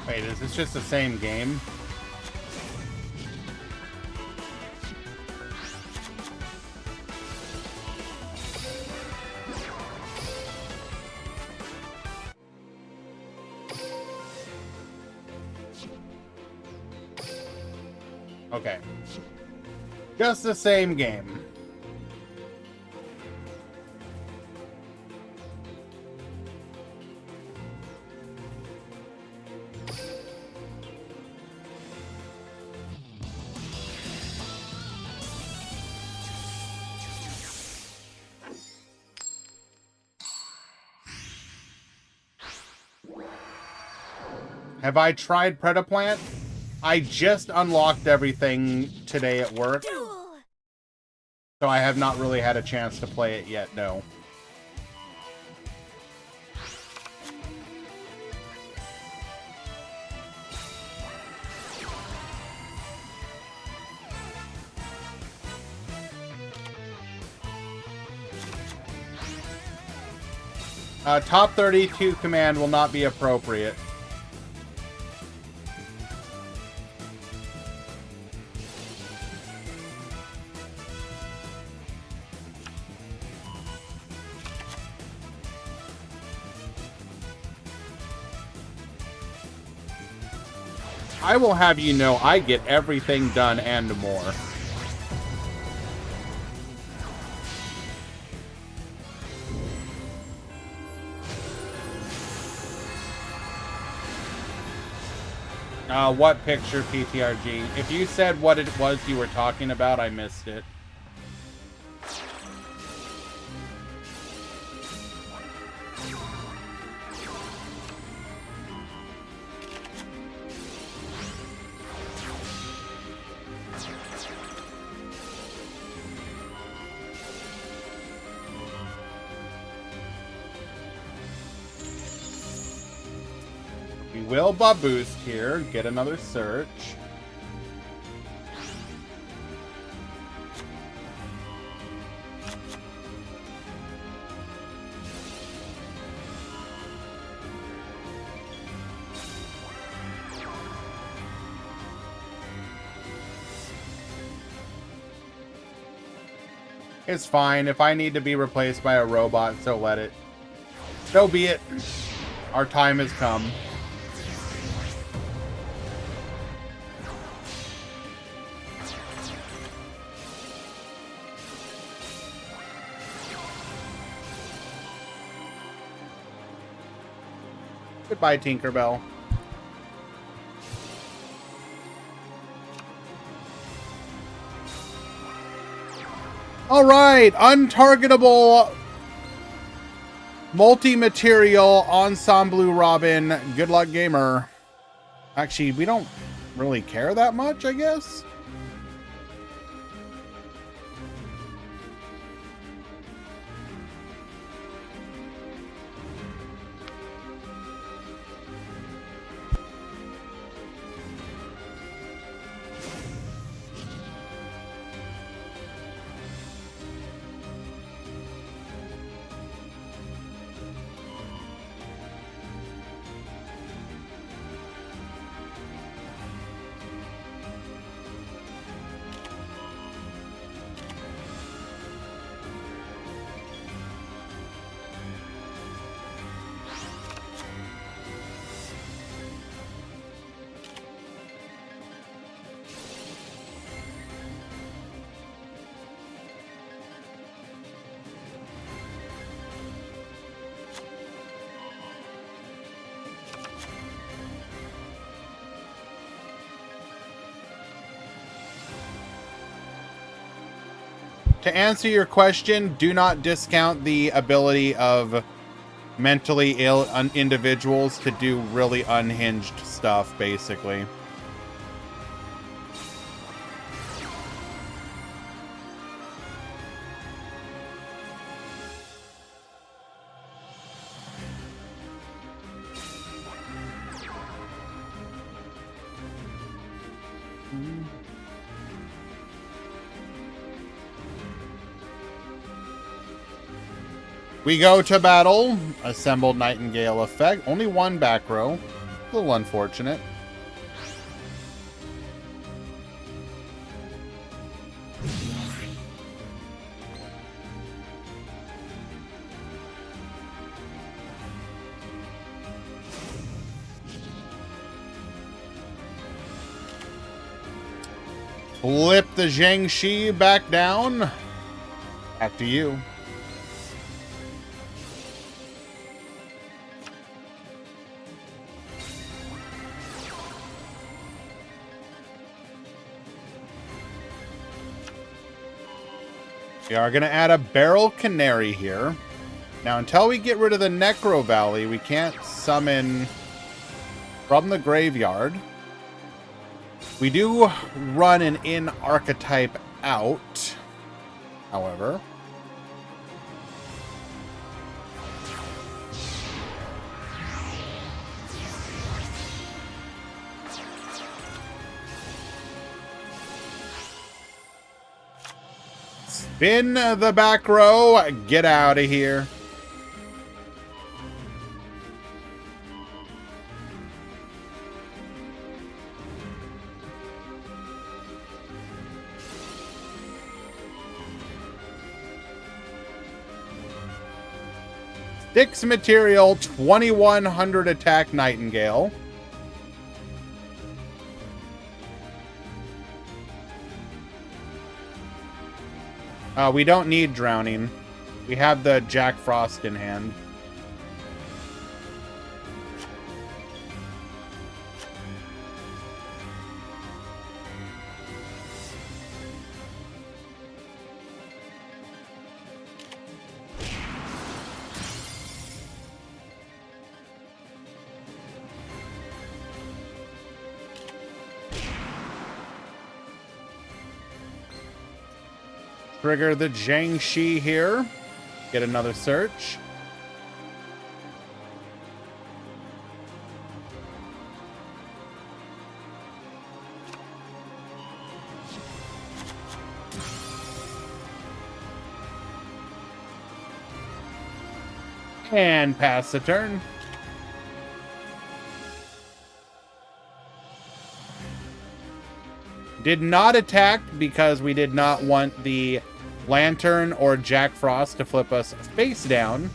Wait, is this just the same game? Okay. Just the same game. Have I tried Predaplant? I just unlocked everything today at work, Duel. so I have not really had a chance to play it yet, no. Top 32 command will not be appropriate. I will have you know I get everything done and more. What picture, PTRG? If you said what it was you were talking about, I missed it. We will boost here, get another search. It's fine. If I need to be replaced by a robot, so let it. So be it. Our time has come. Goodbye, Tinkerbell. All right, untargetable multi-material ensemble Robin. Good luck, gamer. Actually, we don't really care that much, I guess. To answer your question, do not discount the ability of mentally ill individuals to do really unhinged stuff, basically. We go to battle. Assembled Nightingale effect. Only one back row. A little unfortunate. Flip the Jiangxi back down. Back to you. We are going to add a Barrel Canary here. Now, until we get rid of the Necro Valley, we can't summon from the graveyard. We do run an in archetype out, however. Spin the back row. Get out of here. Six material, 2100 attack Nightingale. We don't need Drowning. We have the Jack Frost in hand. Trigger the Jiangxi here. Get another search. And pass the turn. Did not attack because we did not want the Lantern or Jack Frost to flip us face down.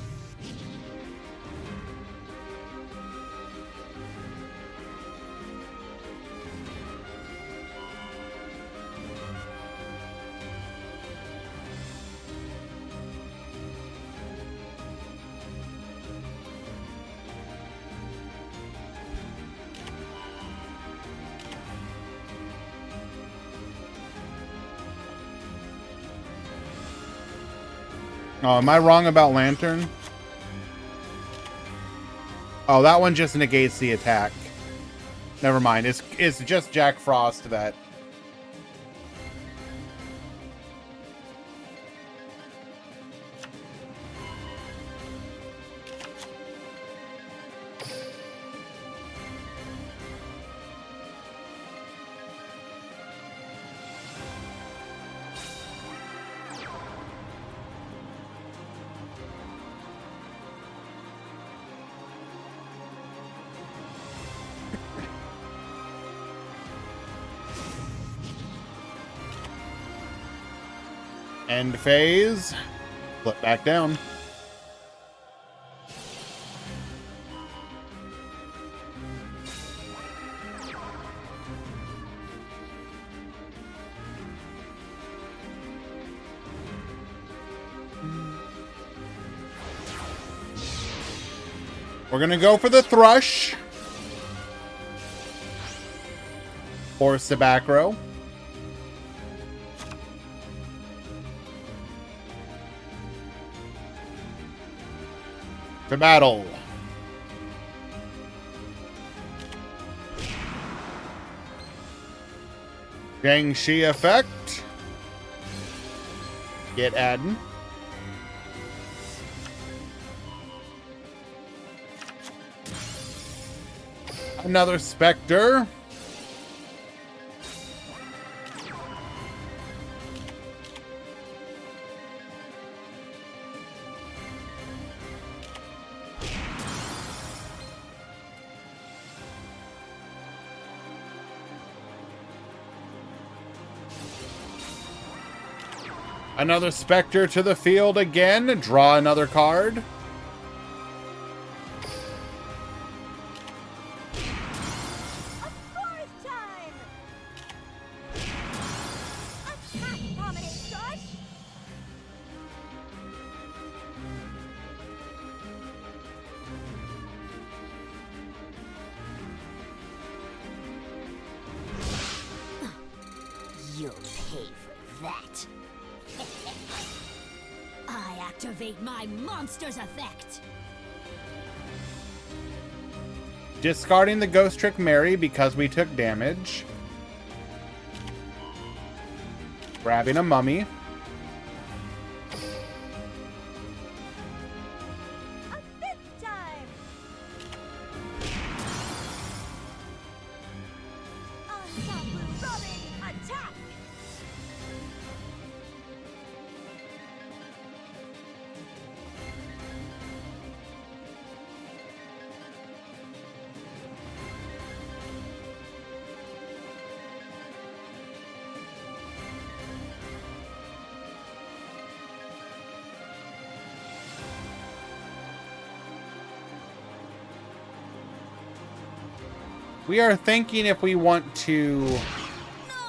Oh, am I wrong about Lantern? Oh, that one just negates the attack. Never mind. It's just Jack Frost that... End phase. Flip back down. We're gonna go for the Thrush. Force the back row. To battle. Jiangxi effect. Get Adden. Another Spectre. Another Spectre to the field again. Draw another card. A fourth time! Attack, Prominent Gush! You'll pay for that. I activate my monster's effect. Discarding the Ghost Trick Mary because we took damage. Grabbing a mummy. A fifth time! Ensemble Robin, attack! We are thinking if we want to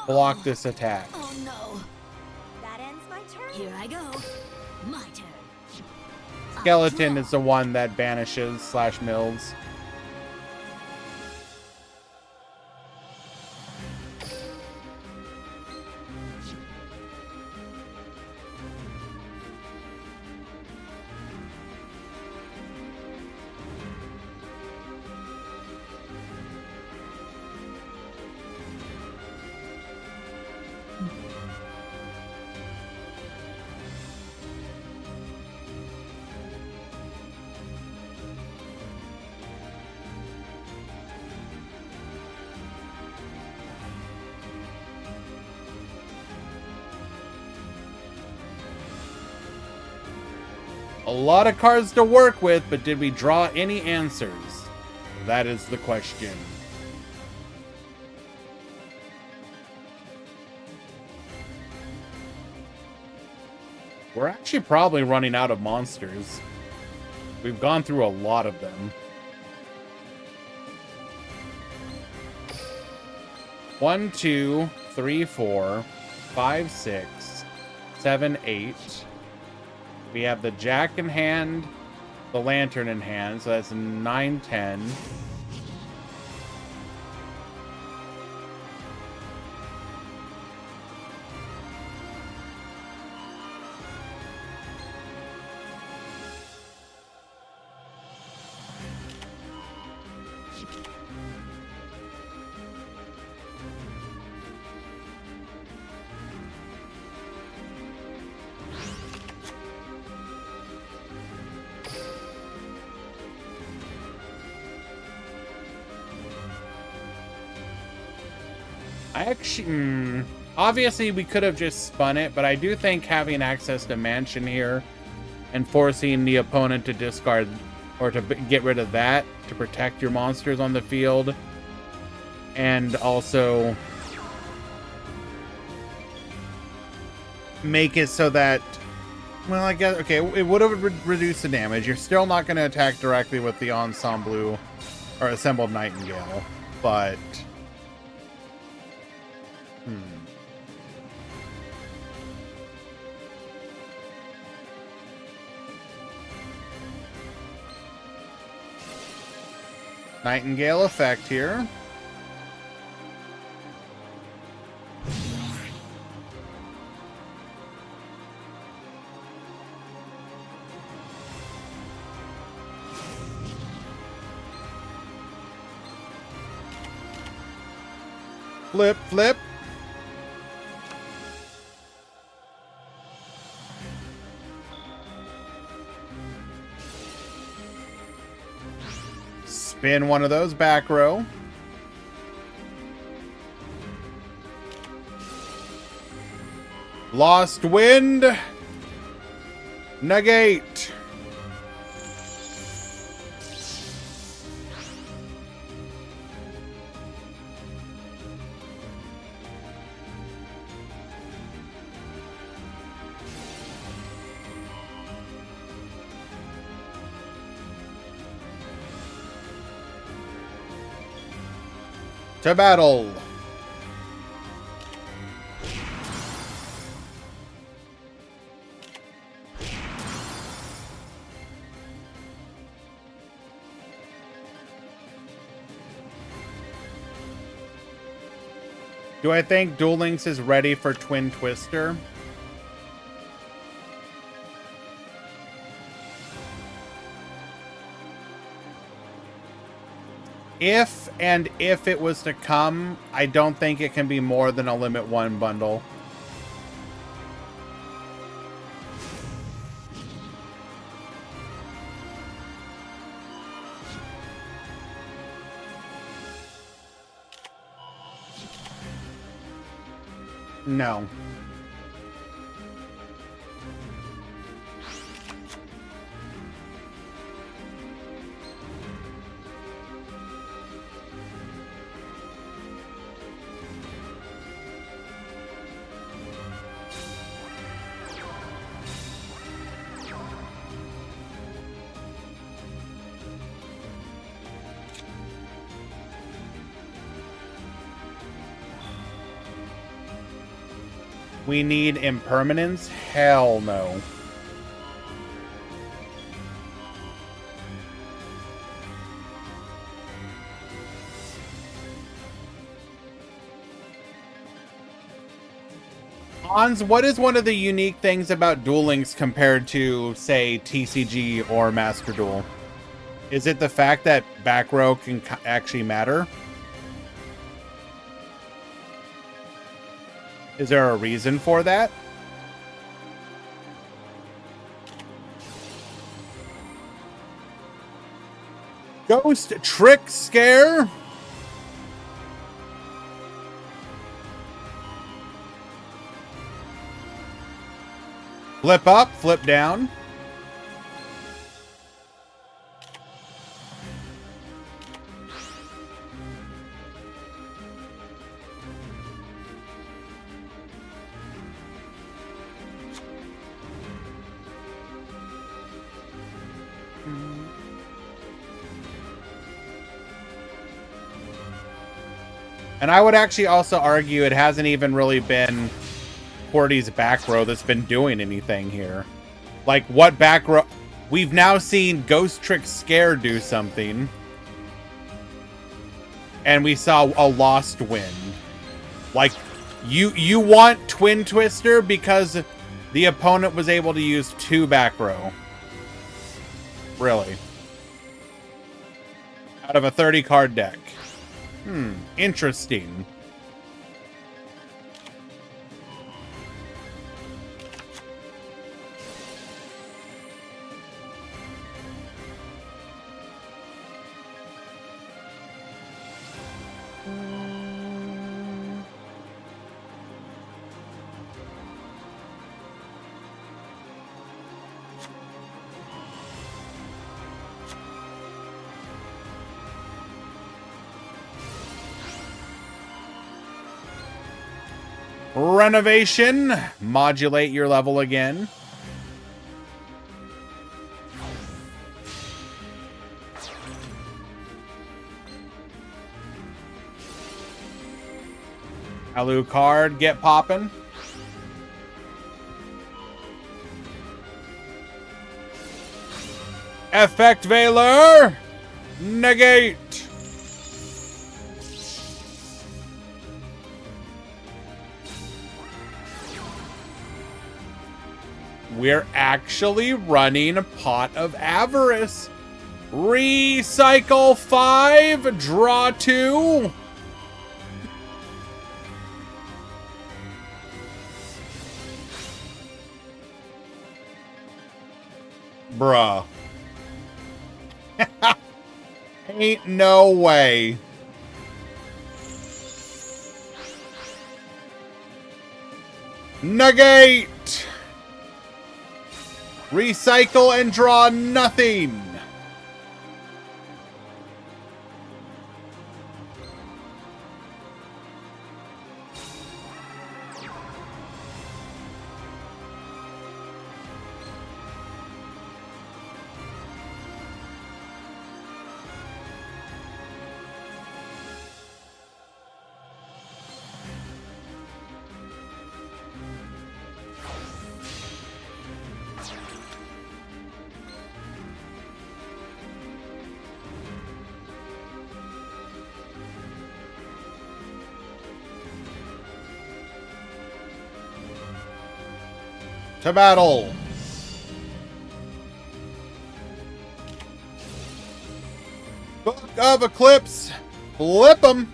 block this attack. Oh no. That ends my turn. Here I go. My turn. Skeleton is the one that banishes / mills. A lot of cards to work with, but did we draw any answers? That is the question. We're actually probably running out of monsters. We've gone through a lot of them. 1, 2, 3, 4, 5, 6, 7, 8. We have the Jack in hand, the Lantern in hand, so that's 9, 10. I actually, obviously we could have just spun it, but I do think having access to Mansion here and forcing the opponent to discard or to get rid of that to protect your monsters on the field, and also make it so that, well, I guess, okay, it would have reduced the damage. You're still not going to attack directly with the Ensemble or Assembled Nightingale, but Nightingale effect here. Flip, flip. Spin one of those back row. Lost Wind. Negate. To battle! Do I think Duel Links is ready for Twin Twister? If it was to come, I don't think it can be more than a Limit 1 bundle. No. We need impermanence? Hell no. Hans, what is one of the unique things about Duel Links compared to, say, TCG or Master Duel? Is it the fact that back row can actually matter? Is there a reason for that? Ghost Trick Scare? Flip up, flip down. And I would actually also argue it hasn't even really been Cordy's back row that's been doing anything here. Like, what back row? We've now seen Ghost Trick Scare do something. And we saw a Lost Wind. Like, you want Twin Twister because the opponent was able to use 2 back row. Really. Out of a 30 card deck. Interesting. Renovation. Modulate your level again. Alucard, get poppin'. Effect Veiler. Negate. We're actually running a Pot of Avarice. Recycle 5, draw 2. Bruh. Ain't no way. Negate. Recycle and draw nothing. To battle! Book of Eclipse! Flip 'em!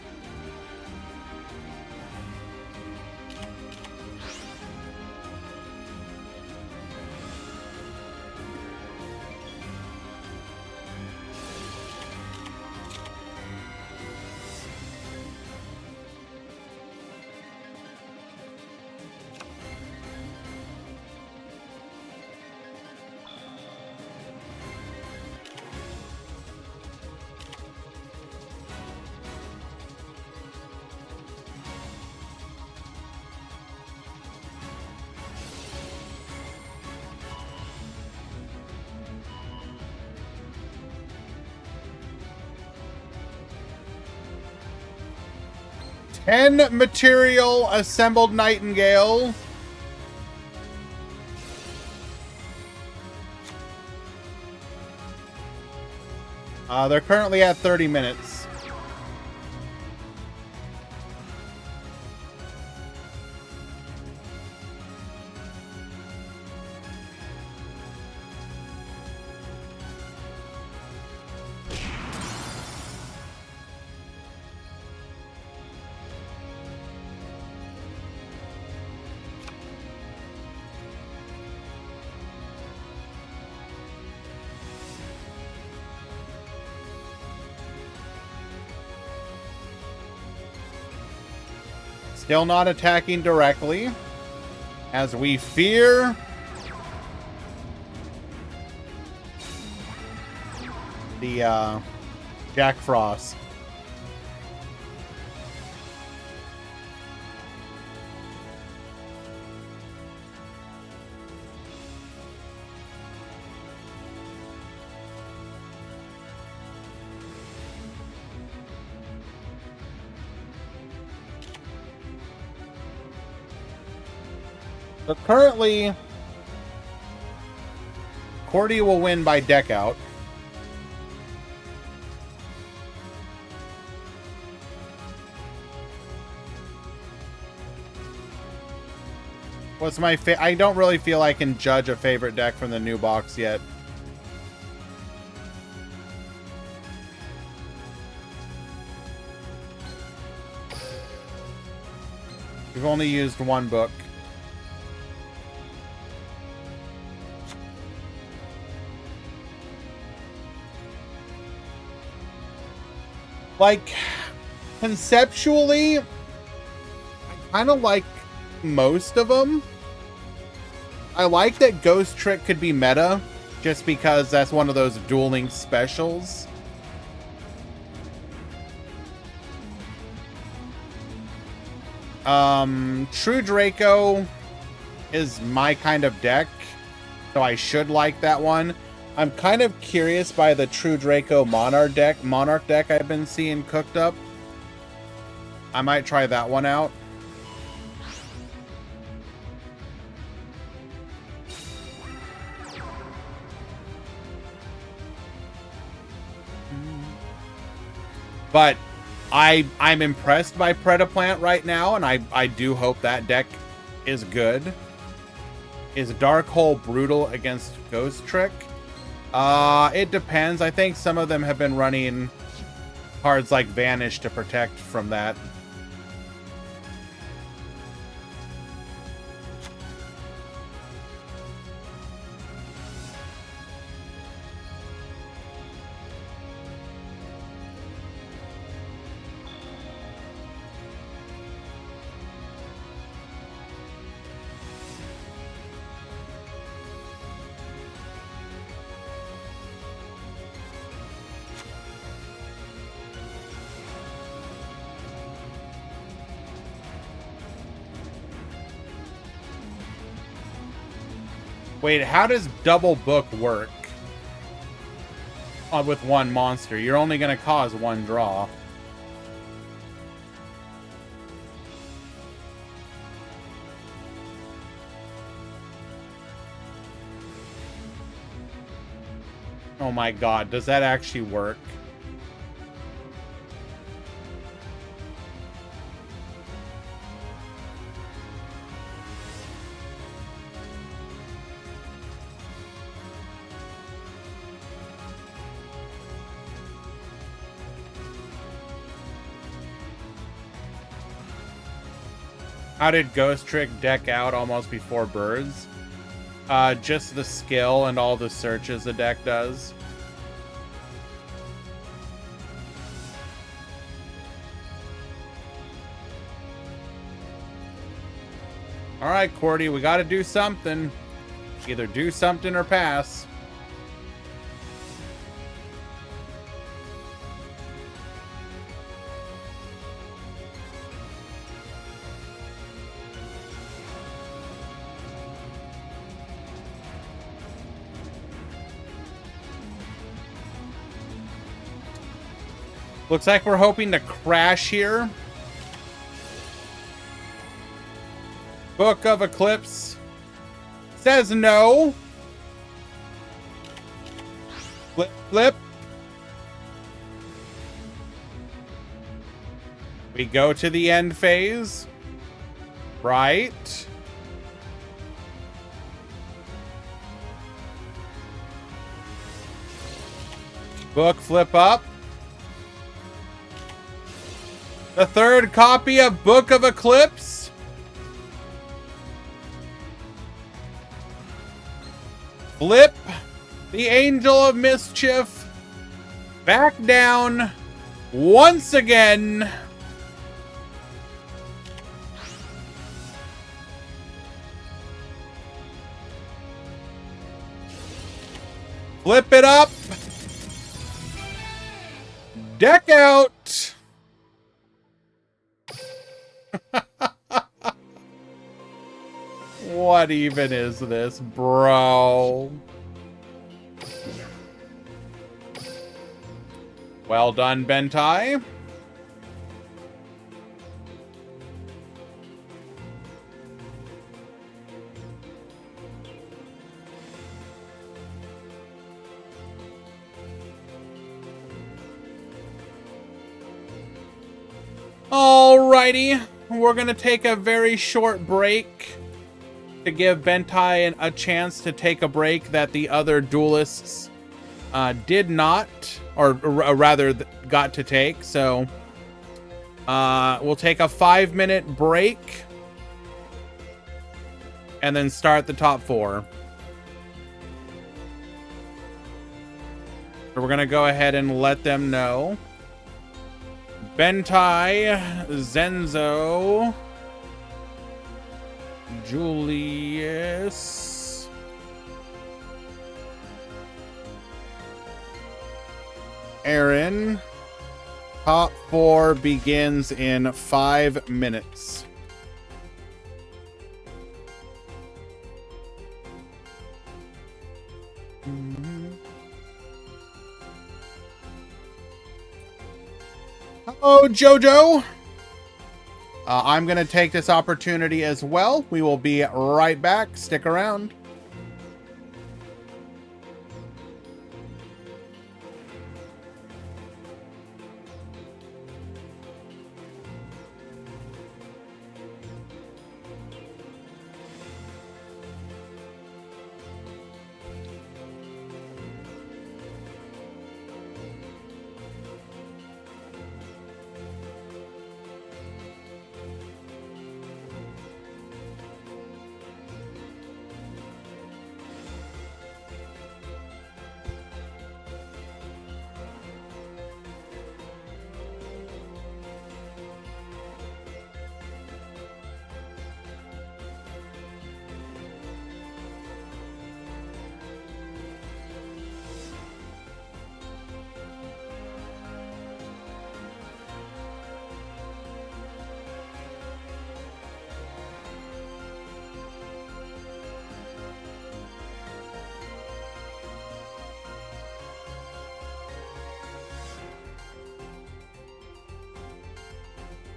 Ten material assembled Nightingale. They're currently at 30 minutes. Still not attacking directly, as we fear the Jack Frost. But currently, Cordy will win by deck out. What's my I don't really feel I can judge a favorite deck from the new box yet. We've only used one book. Like, conceptually, I kind of like most of them. I like that Ghost Trick could be meta, just because that's one of those dueling specials. True Draco is my kind of deck, so I should like that one. I'm kind of curious by the True Draco Monarch deck I've been seeing cooked up. I might try that one out. But I'm impressed by Predaplant right now, and I do hope that deck is good. Is Dark Hole brutal against Ghost Trick? It depends. I think some of them have been running cards like Vanish to protect from that. Wait, how does double book work with one monster? You're only going to cause one draw. Oh my god, does that actually work? How did Ghost Trick deck out almost before birds? Just the skill and all the searches the deck does. All right, Cordy, we got to do something. Either do something or pass. Looks like we're hoping to crash here. Book of Eclipse says no. Flip, flip. We go to the end phase. Right. Book, flip up. The third copy of Book of Eclipse. Flip. The Angel of Mischief. Back down. Once again. Flip it up. Deck out. What even is this, bro? Well done, Bentai. Alrighty, we're gonna take a very short break to give Bentai a chance to take a break that the other duelists did not, or rather got to take. So we'll take a 5-minute break and then start the top 4. So we're gonna go ahead and let them know. Bentai, Zenzo, Julius, Aaron. Top 4 begins in 5 minutes. Hello, Jojo. I'm going to take this opportunity as well. We will be right back. Stick around.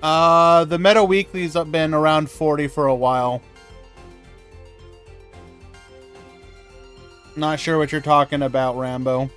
The meta weeklies have been around 40 for a while. Not sure what you're talking about, Rambo.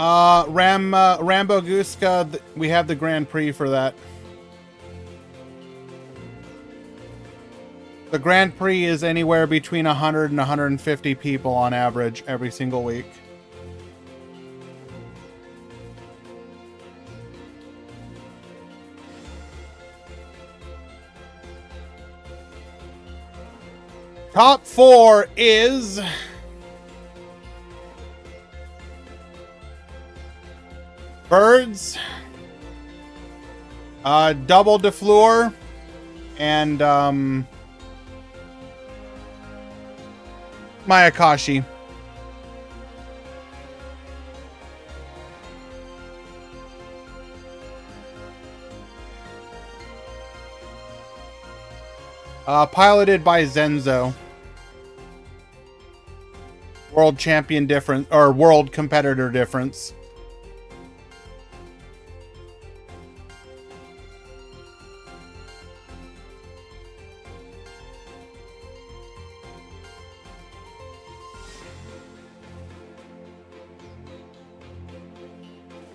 Rambo Guska, we have the Grand Prix for that. The Grand Prix is anywhere between 100 and 150 people on average every single week. Top 4 is Birds, Double DeFleur, and Mayakashi. Piloted by Zenzo. World champion difference, or world competitor difference.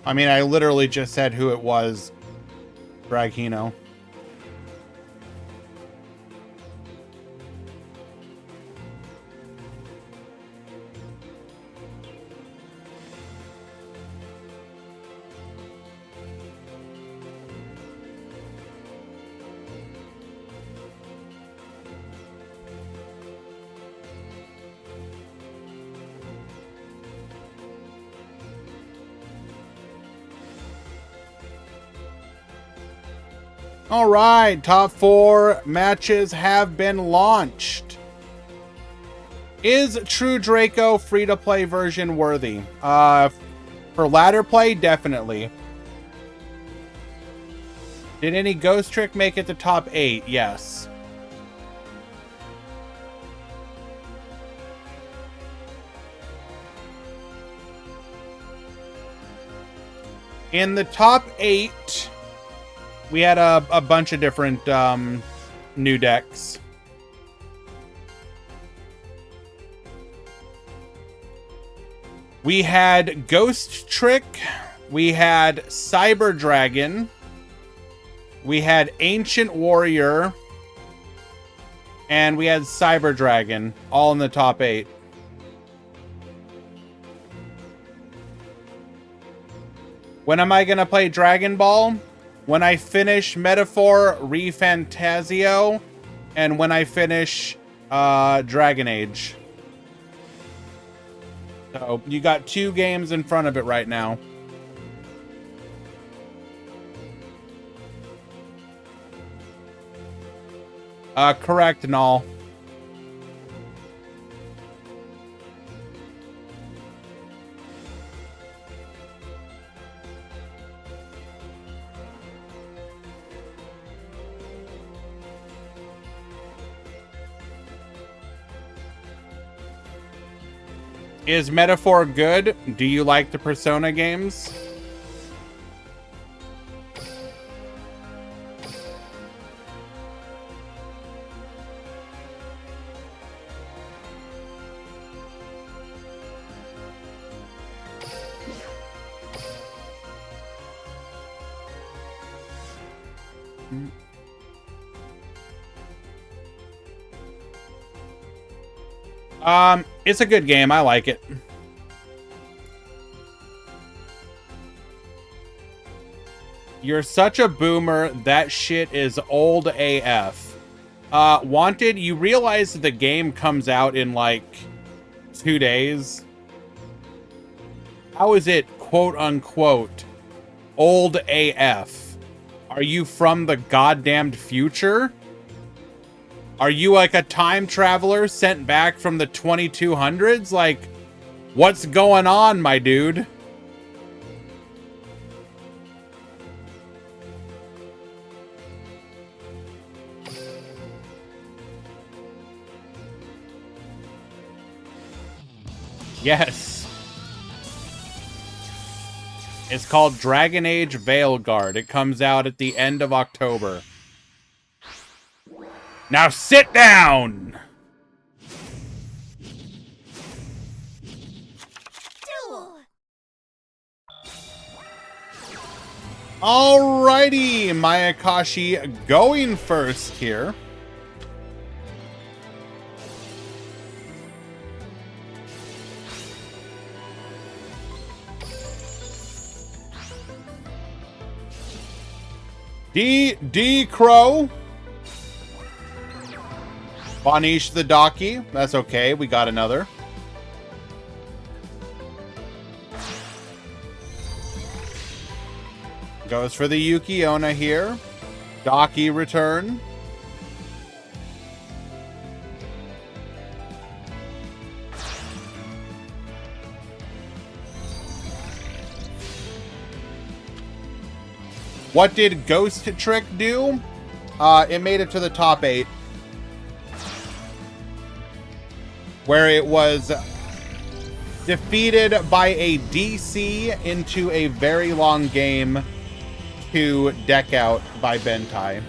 I mean, I literally just said who it was. Braghino. All right, top 4 matches have been launched. Is True Draco free-to-play version worthy? For ladder play, definitely. Did any Ghost Trick make it to top 8? Yes. In the top 8... we had a bunch of different new decks. We had Ghost Trick. We had Cyber Dragon. We had Ancient Warrior. And we had Cyber Dragon, all in the top 8. When am I going to play Dragon Ball? When I finish Metaphor ReFantazio, and when I finish Dragon Age. So, you got 2 games in front of it right now. Correct, Null. Is Metaphor good? Do you like the Persona games? It's a good game. I like it. You're such a boomer. That shit is old AF. Wanted, you realize that the game comes out in like 2 days? How is it quote unquote old AF? Are you from the goddamned future? Are you like a time traveler sent back from the 2200s? Like, what's going on, my dude? Yes. It's called Dragon Age Veilguard. It comes out at the end of October. Now sit down! Alrighty, Mayakashi going first here. D Crow. Bonish the Daki. That's okay. We got another. Goes for the Yuki-onna here. Daki return. What did Ghost Trick do? It made it to the top 8. Where it was defeated by a DC into a very long game to deck out by Bentai.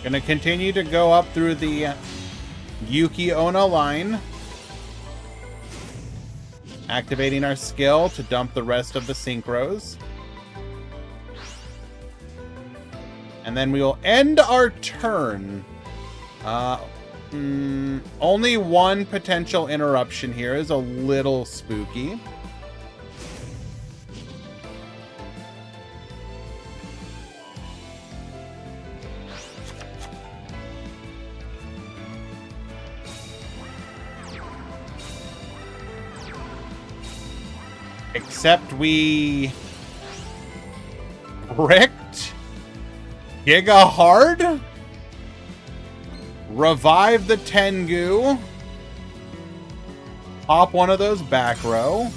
Gonna continue to go up through the Yuki-onna line. Activating our skill to dump the rest of the synchros. And then we will end our turn. Only one potential interruption here is a little spooky. Except we bricked Giga Hard, revive the Tengu, pop one of those back row,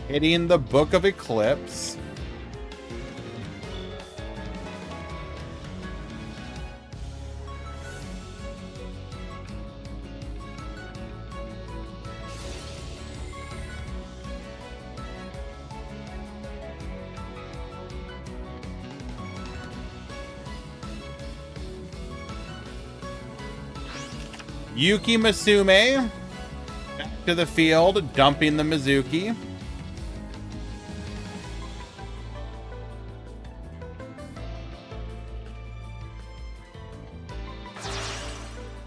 hitting the Book of Eclipse. Yuki Masume back to the field, dumping the Mizuki.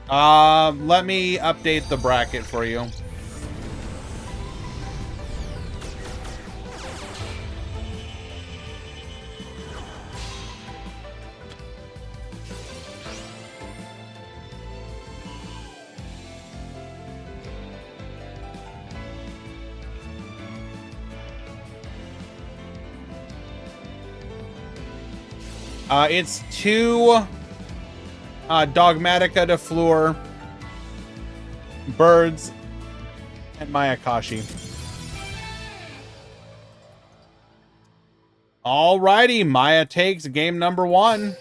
Let me update the bracket for you. It's 2 Dogmatica de Fleur, Birds, and Mayakashi. Alrighty, Maya takes game number 1.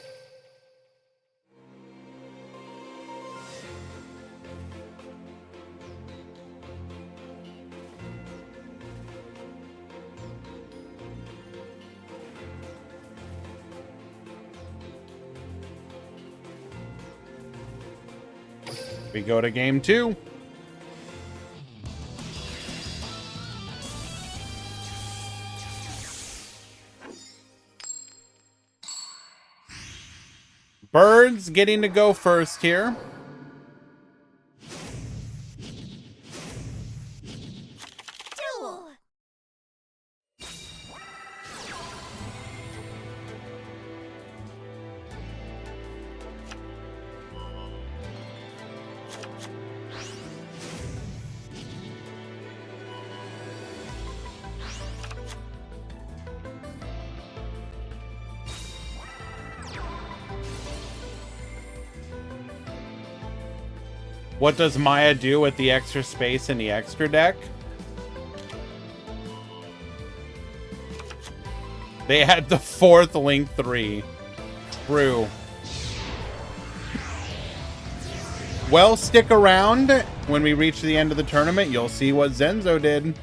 We go to game 2. Birds getting to go first here. Duel. What does Maya do with the extra space in the extra deck? They had the 4th Link 3. True. Well, stick around. When we reach the end of the tournament, you'll see what Zenzo did.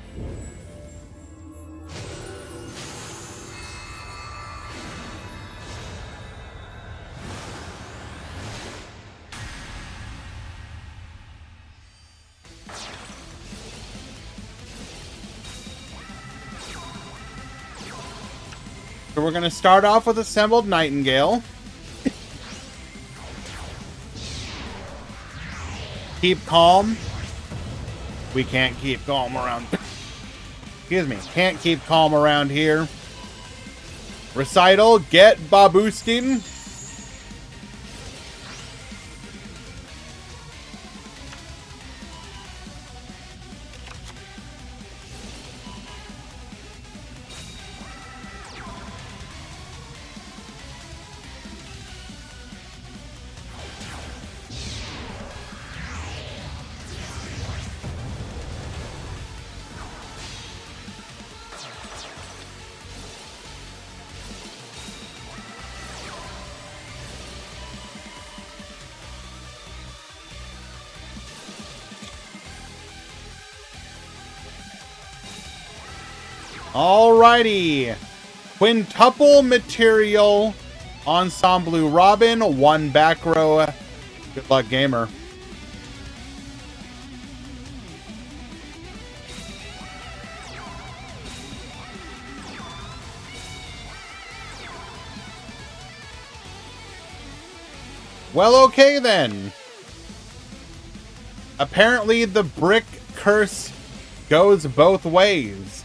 So we're going to start off with Assembled Nightingale. Keep calm. We can't keep calm around. Excuse me. Can't keep calm around here. Recital, get Babuskin. Alrighty. Quintuple material ensemble Robin, one back row. Good luck, gamer. Well, okay then. Apparently the brick curse goes both ways.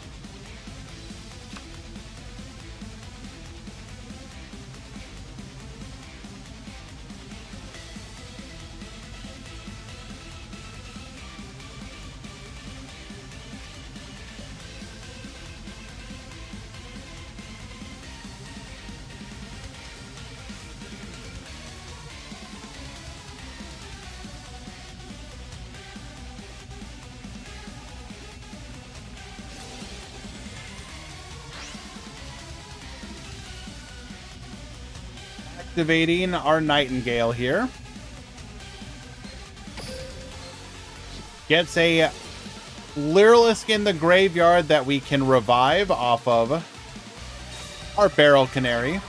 Activating our Nightingale here. Gets a Lyrilisk in the graveyard that we can revive off of our Barrel Canary.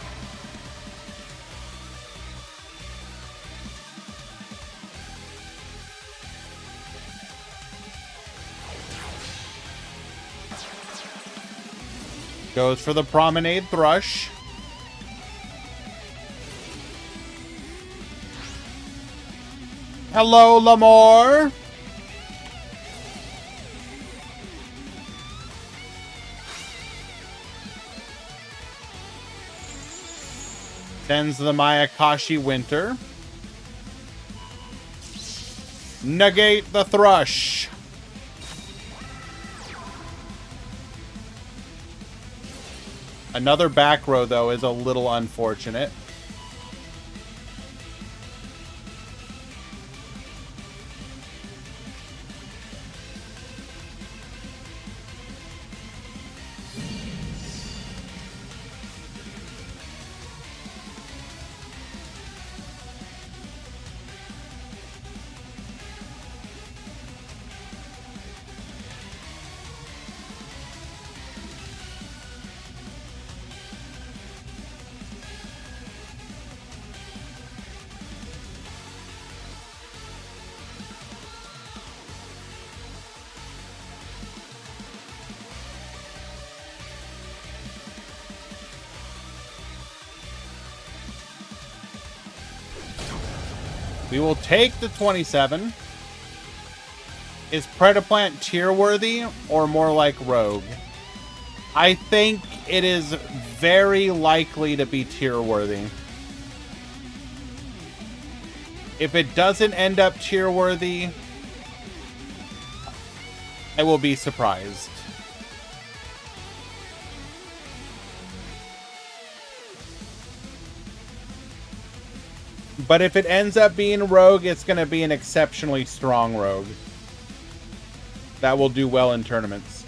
Goes for the Promenade Thrush. Hello, Lamore. Sends the Mayakashi Winter. Negate the Thrush. Another back row, though, is a little unfortunate. We will take the 27. Is Predaplant tier worthy or more like Rogue? I think it is very likely to be tier worthy. If it doesn't end up tier worthy, I will be surprised. But if it ends up being Rogue, it's going to be an exceptionally strong Rogue that will do well in tournaments.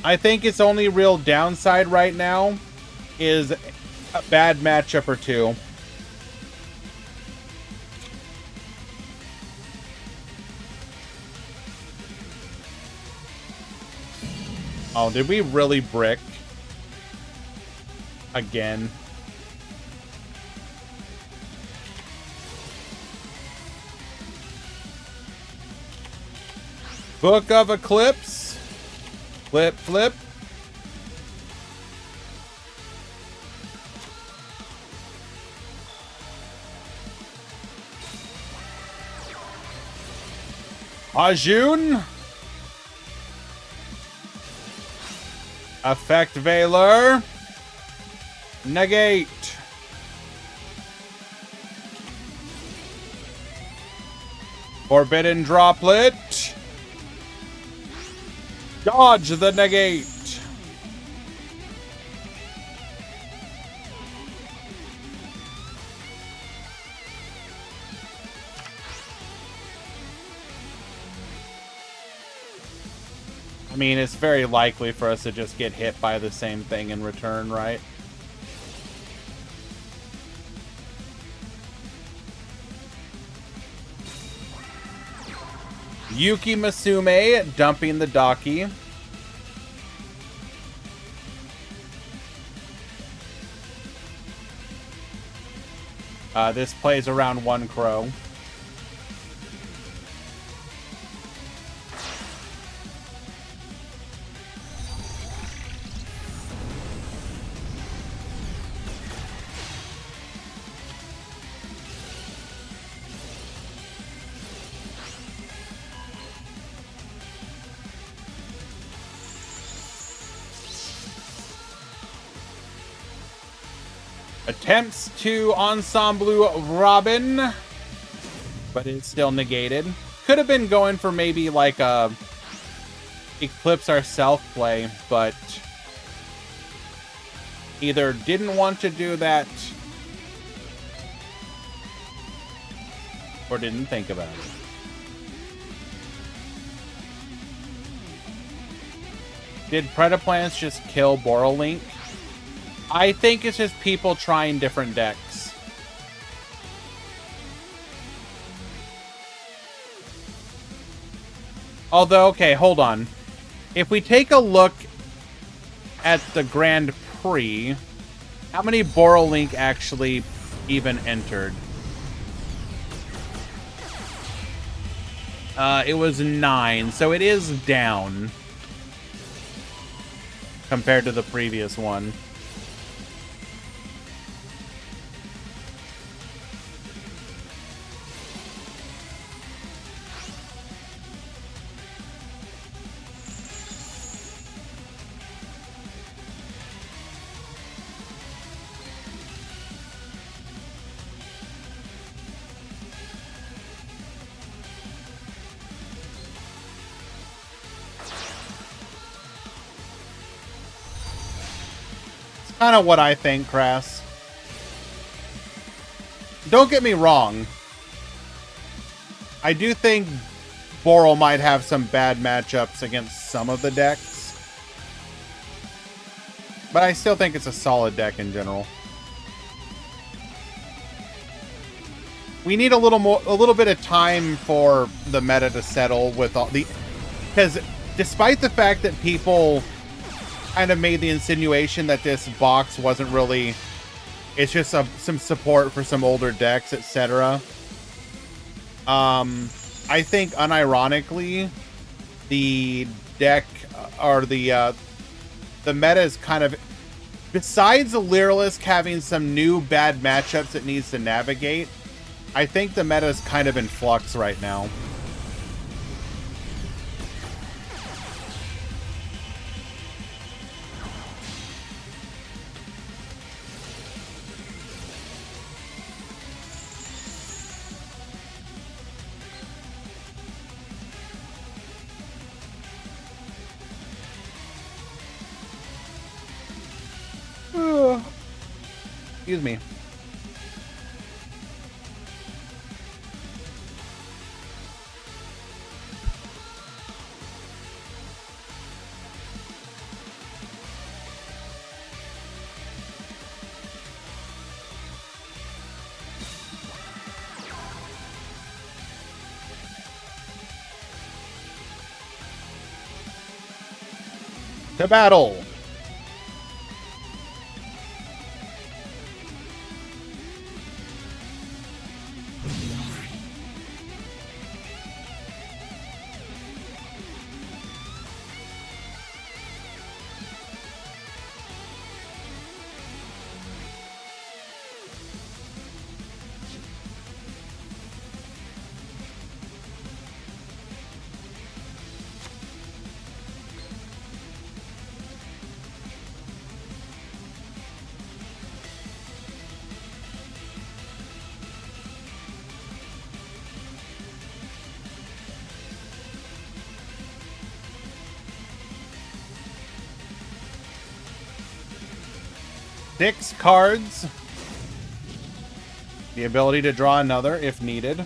I think its only real downside right now is a bad matchup or two. Oh, did we really brick? Again. Book of Eclipse. Flip, flip. Ajun. Effect Valor. Negate. Forbidden Droplet. Dodge the negate. I mean, it's very likely for us to just get hit by the same thing in return, right? Yuki Masume dumping the Daki. This plays around 1 crow. Attempts to ensemble Robin, but it's still negated. Could have been going for maybe like a Eclipse ourself play, but either didn't want to do that or didn't think about it. Did Predaplants just kill Borrelink? I think it's just people trying different decks. Although, okay, hold on. If we take a look at the Grand Prix, how many Borrelink actually even entered? It was 9, so it is down compared to the previous one. Kind of what I think, Crass. Don't get me wrong. I do think Boral might have some bad matchups against some of the decks. But I still think it's a solid deck in general. We need a little bit of time for the meta to settle with all the... Because despite the fact that people kind of made the insinuation that this box wasn't really, it's just some support for some older decks, etc. I think unironically the deck or the meta is kind of, besides the Lyrilisk having some new bad matchups it needs to navigate, I think the meta is kind of in flux right now. Excuse me. To battle. Six cards. The ability to draw another if needed.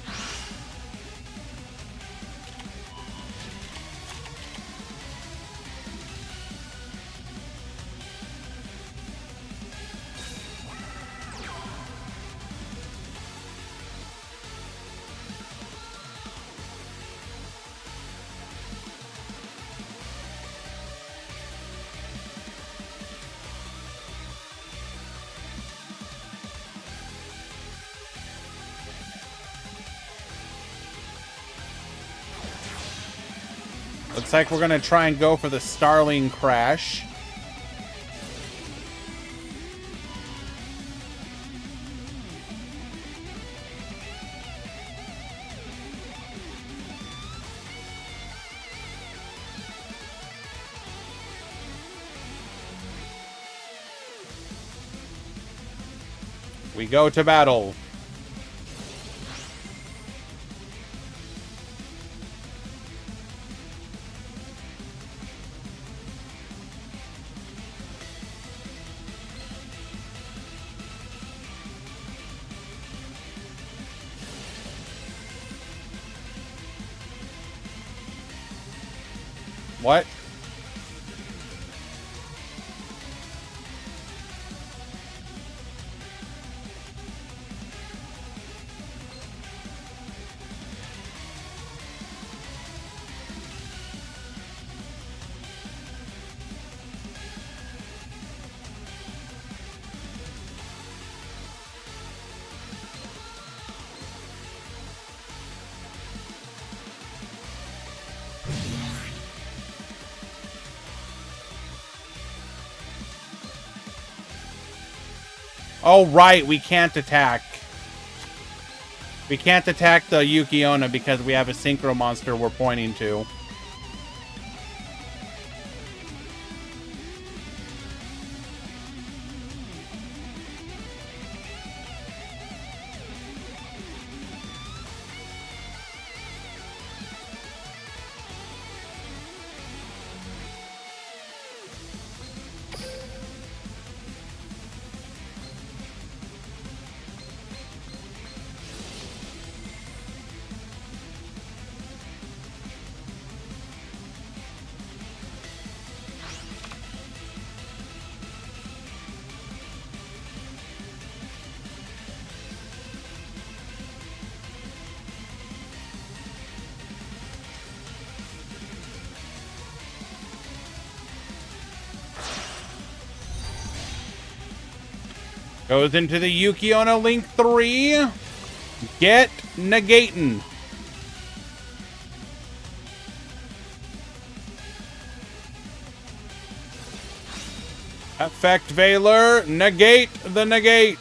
Looks like we're gonna try and go for the Starling Crash. We go to battle. What? Oh, right, we can't attack. We can't attack the Yukiona because we have a Synchro monster we're pointing to. Goes into the Yukiona Link 3. Get negating. Effect Veiler. Negate the negate.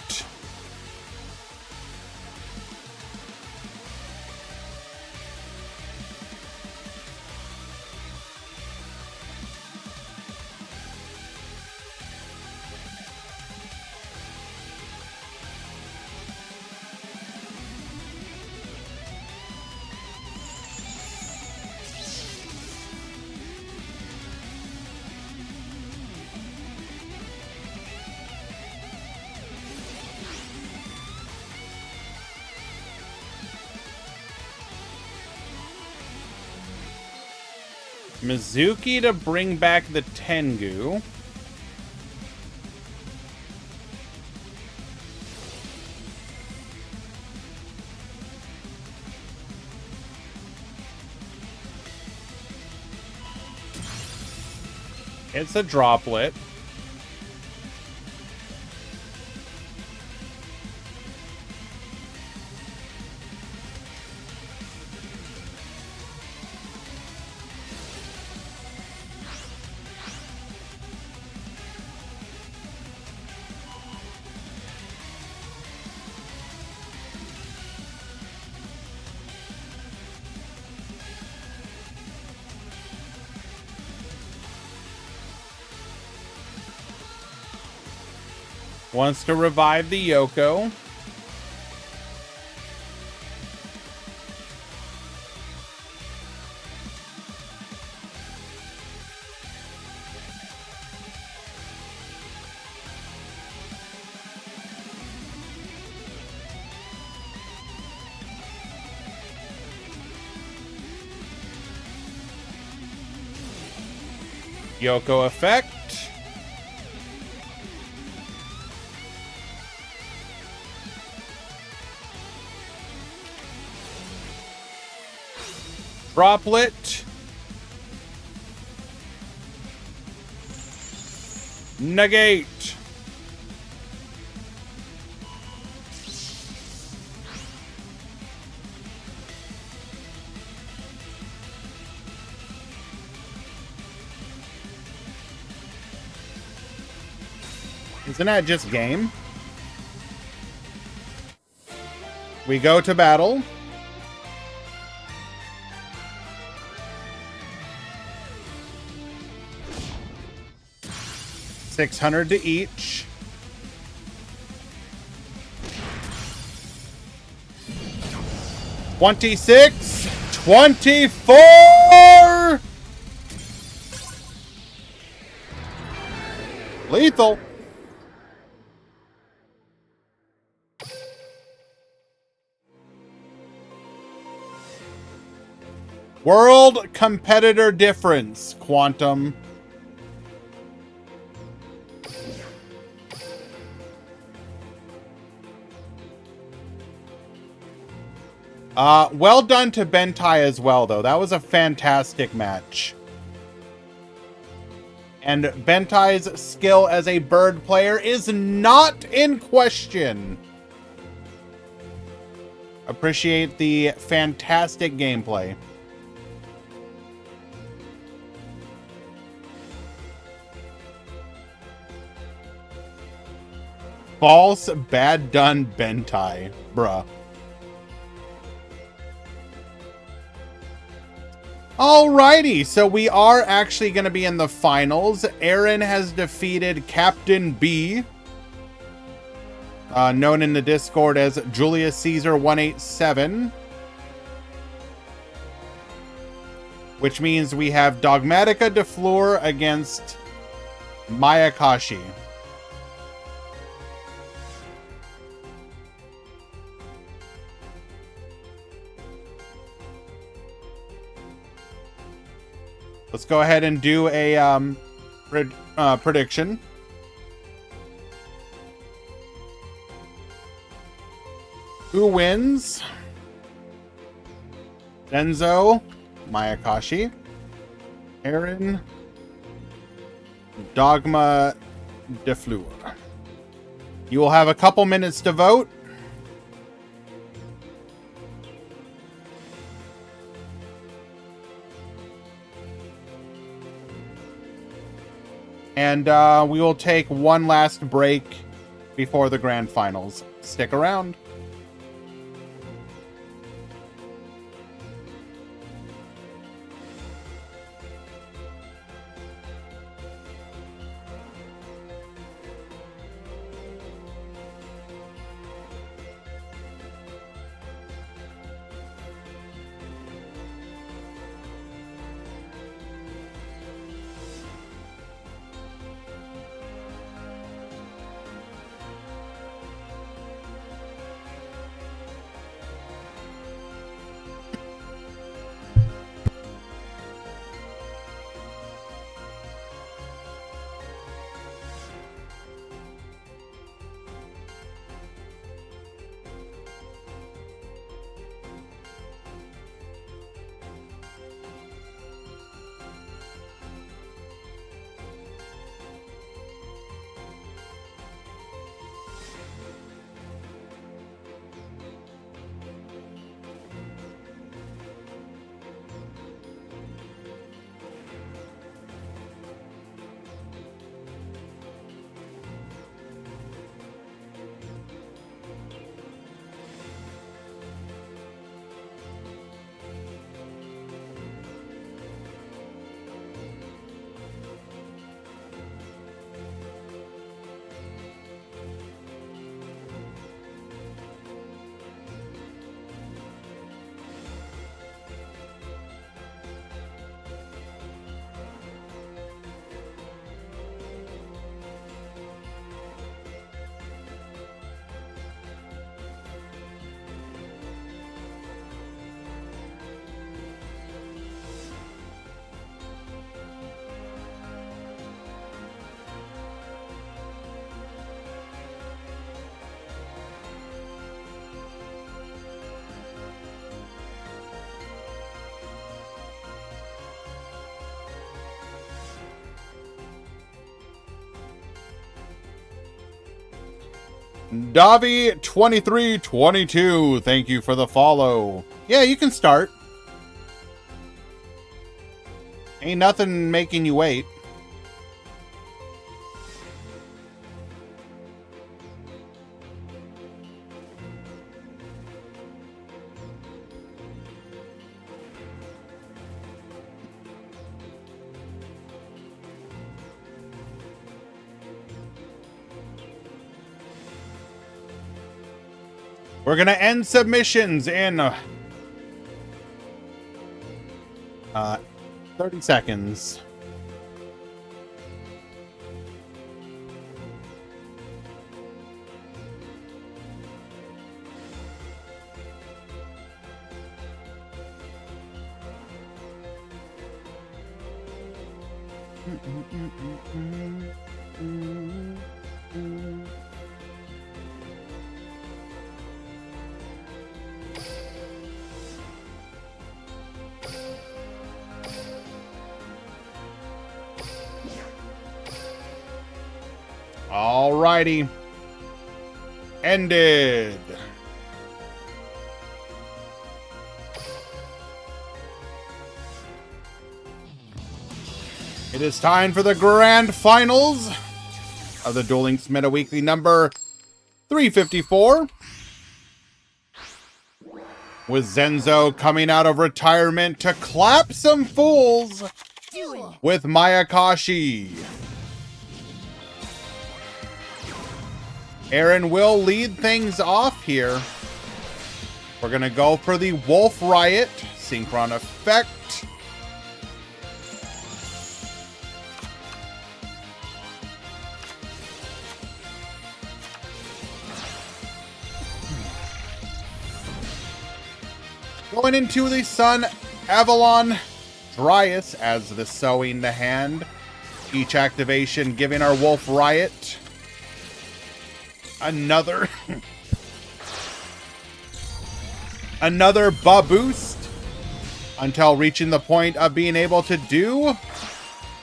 Mizuki to bring back the Tengu. It's a droplet. Wants to revive the Yoko. Yoko effect. Droplet. Negate. Isn't that just game? We go to battle. $600 to each. $26, $24. Lethal. World competitor difference, Quantum. Well done to Bentai as well, though. That was a fantastic match. And Bentai's skill as a bird player is not in question. Appreciate the fantastic gameplay. False, bad done, Bentai. Bruh. Alrighty, so we are actually going to be in the finals. Aaron has defeated Captain B, known in the Discord as Julius Caesar 187, which means we have Dogmatica DeFleur against Mayakashi. Let's go ahead and do a prediction. Who wins? Denzo, Mayakashi, Aaron, Dogma DeFleur. You will have a couple minutes to vote. And we will take one last break before the grand finals. Stick around. Davi2322, thank you for the follow. Yeah, you can start. Ain't nothing making you wait. We're gonna end submissions in 30 seconds. Alrighty. Ended. It is time for the grand finals of the Duel Links Meta Weekly number 354. With Zenzo coming out of retirement to clap some fools with Mayakashi. Aaron will lead things off here. We're going to go for the Wolf Riot Synchron Effect. Going into the Sun Avalon Dryas as the Sowing the Hand. Each activation giving our Wolf Riot another buff boost until reaching the point of being able to do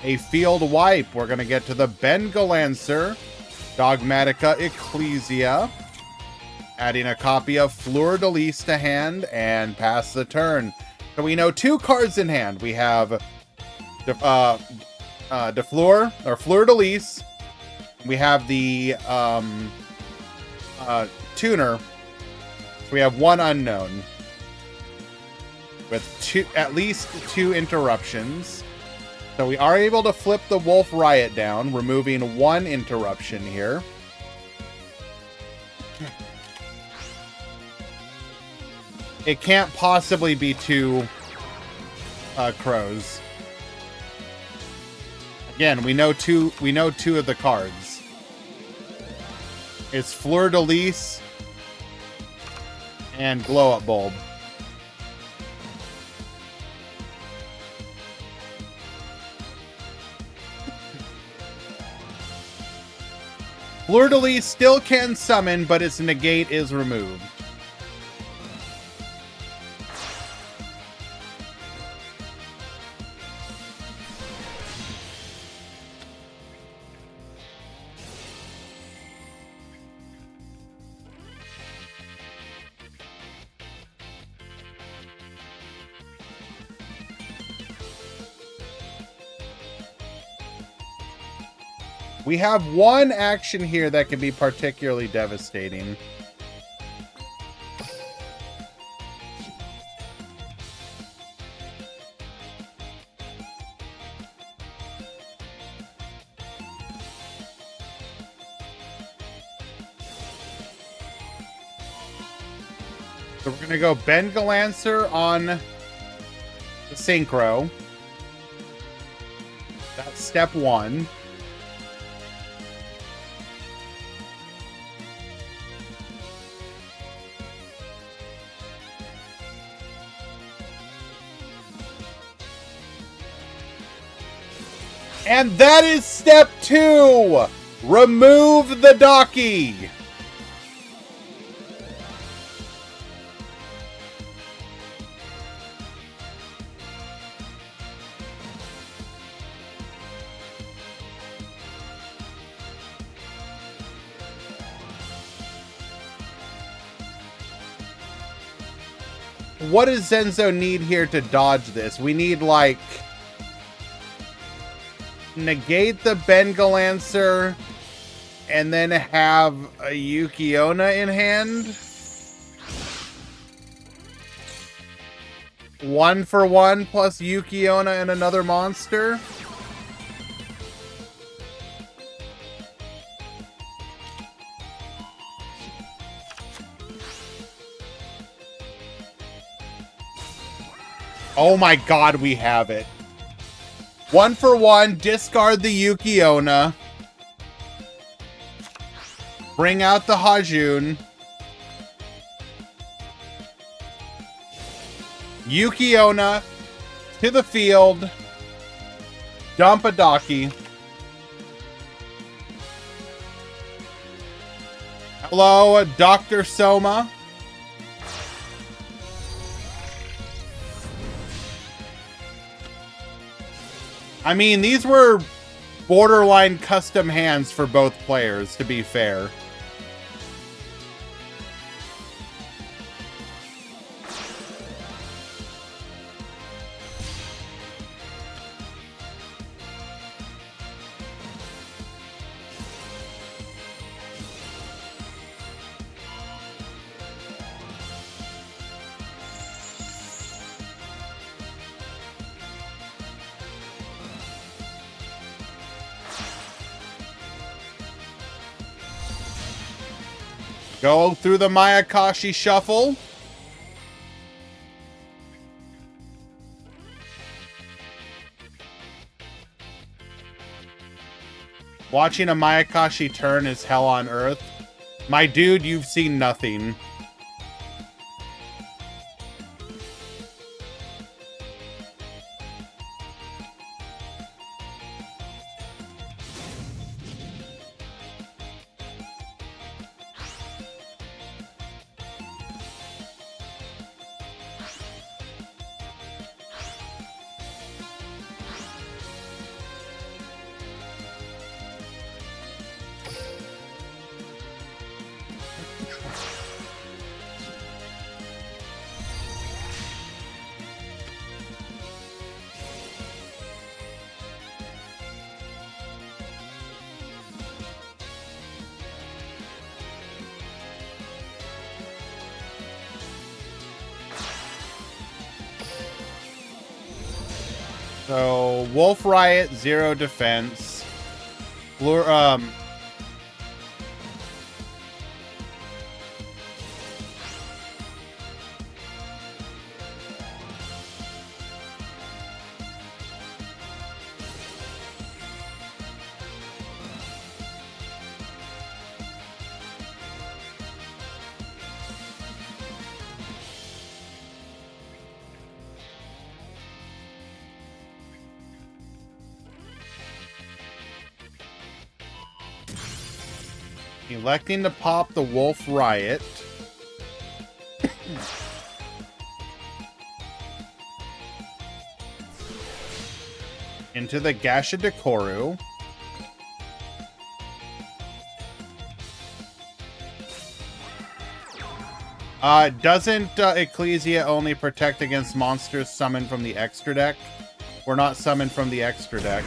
a field wipe. We're going to get to the Bengal Lancer, Dogmatica Ecclesia, adding a copy of Fleur de Lis to hand and pass the turn. So we know two cards in hand. We have Fleur de Lis. We have the Tuner. So we have one unknown with at least two interruptions. So we are able to flip the Wolf Riot down, removing one interruption here. It can't possibly be two crows. Again, we know two of the cards. It's Fleur de Lis and Glow Up Bulb. Fleur de Lis still can summon, but its negate is removed. We have one action here that can be particularly devastating. So we're going to go Bengal Lancer on the Synchro. That's step one. And that is step two. Remove the Docky. what does Zenzo need here to dodge this? We need, like, negate the Bengalancer and then have a Yukiona in hand. 1-for-1 plus Yukiona and another monster. Oh my god, we have it. 1-for-1, discard the Yukiona. Bring out the Hajun. Yukiona to the field. Dump a Daki. Hello, Dr. Soma. I mean, these were borderline custom hands for both players, to be fair. Go through the Mayakashi shuffle. Watching a Mayakashi turn is hell on earth. My dude, you've seen nothing. So, Wolf Riot, 0 defense. Electing to pop the Wolf Riot. Into the Gasha Dekoru. Doesn't Ecclesia only protect against monsters summoned from the extra deck? We're not summoned from the extra deck.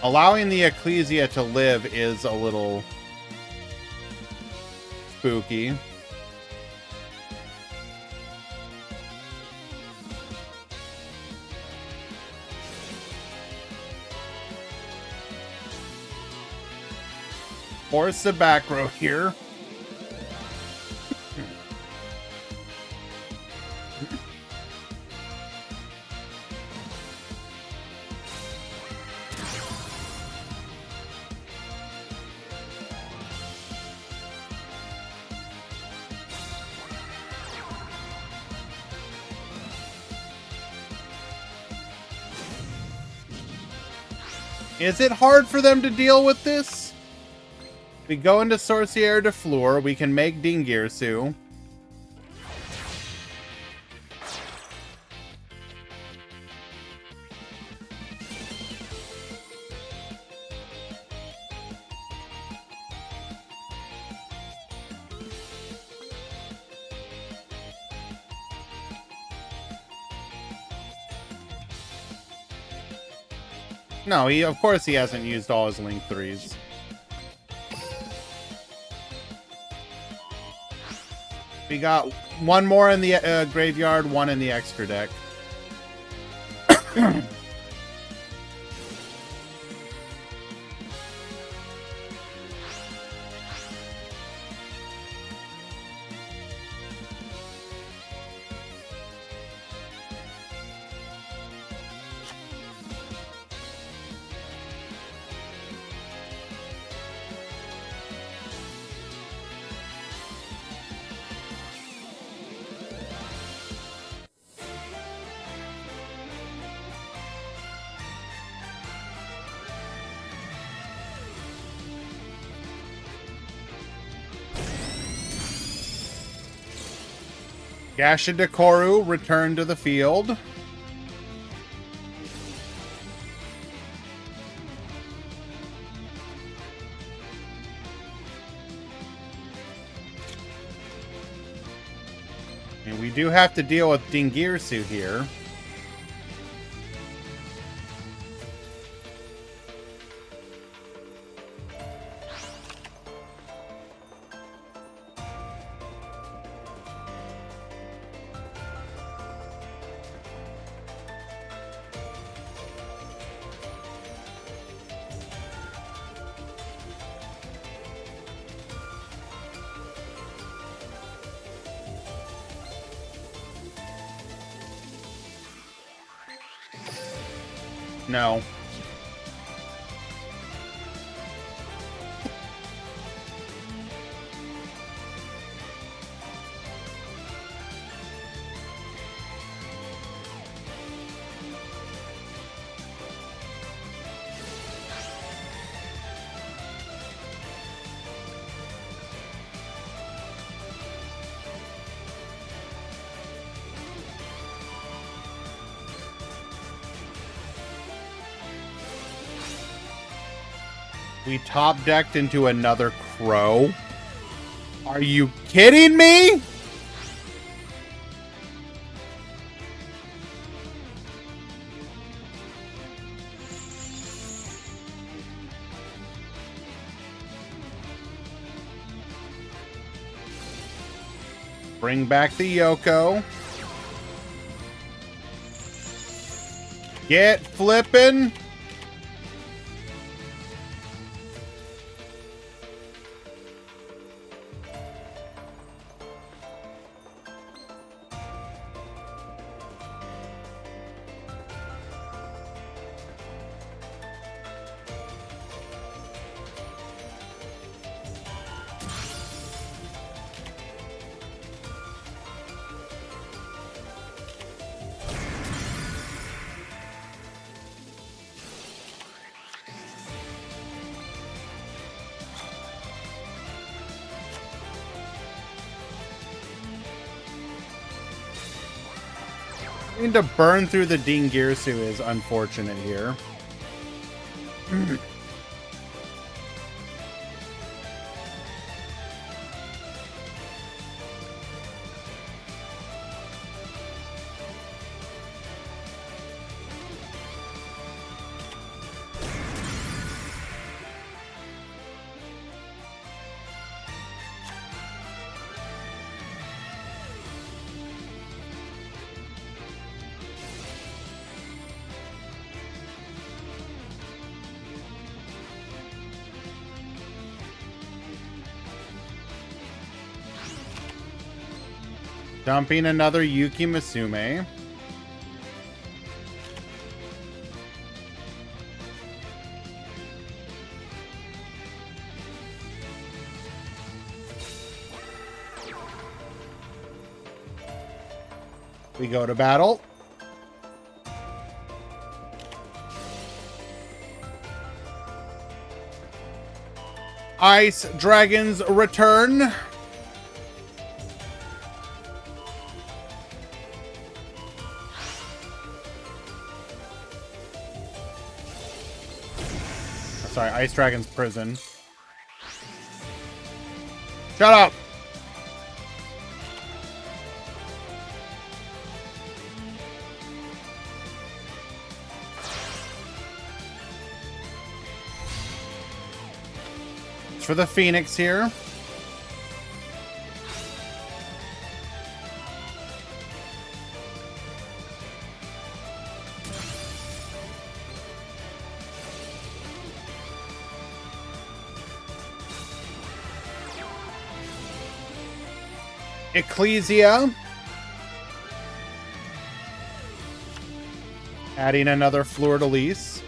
Allowing the Ecclesia to live is a little spooky. Force the back row here. Is it hard for them to deal with this? We go into Sorcière de Fleur. We can make Dingirsu. No, of course he hasn't used all his Link 3s. We got one more in the graveyard, one in the extra deck. Gasha Dekoru returned to the field. And we do have to deal with Dingirsu here. No. We top decked into another crow. Are you kidding me? Bring back the Yoko. Get flippin'. Having to burn through the Dingirsu is unfortunate here. Dumping another Yuki Masume. We go to battle. Ice Dragons return. Sorry, Ice Dragon's prison. Shut up! for the Phoenix here. Ecclesia. Adding another Fleur-de-Lis.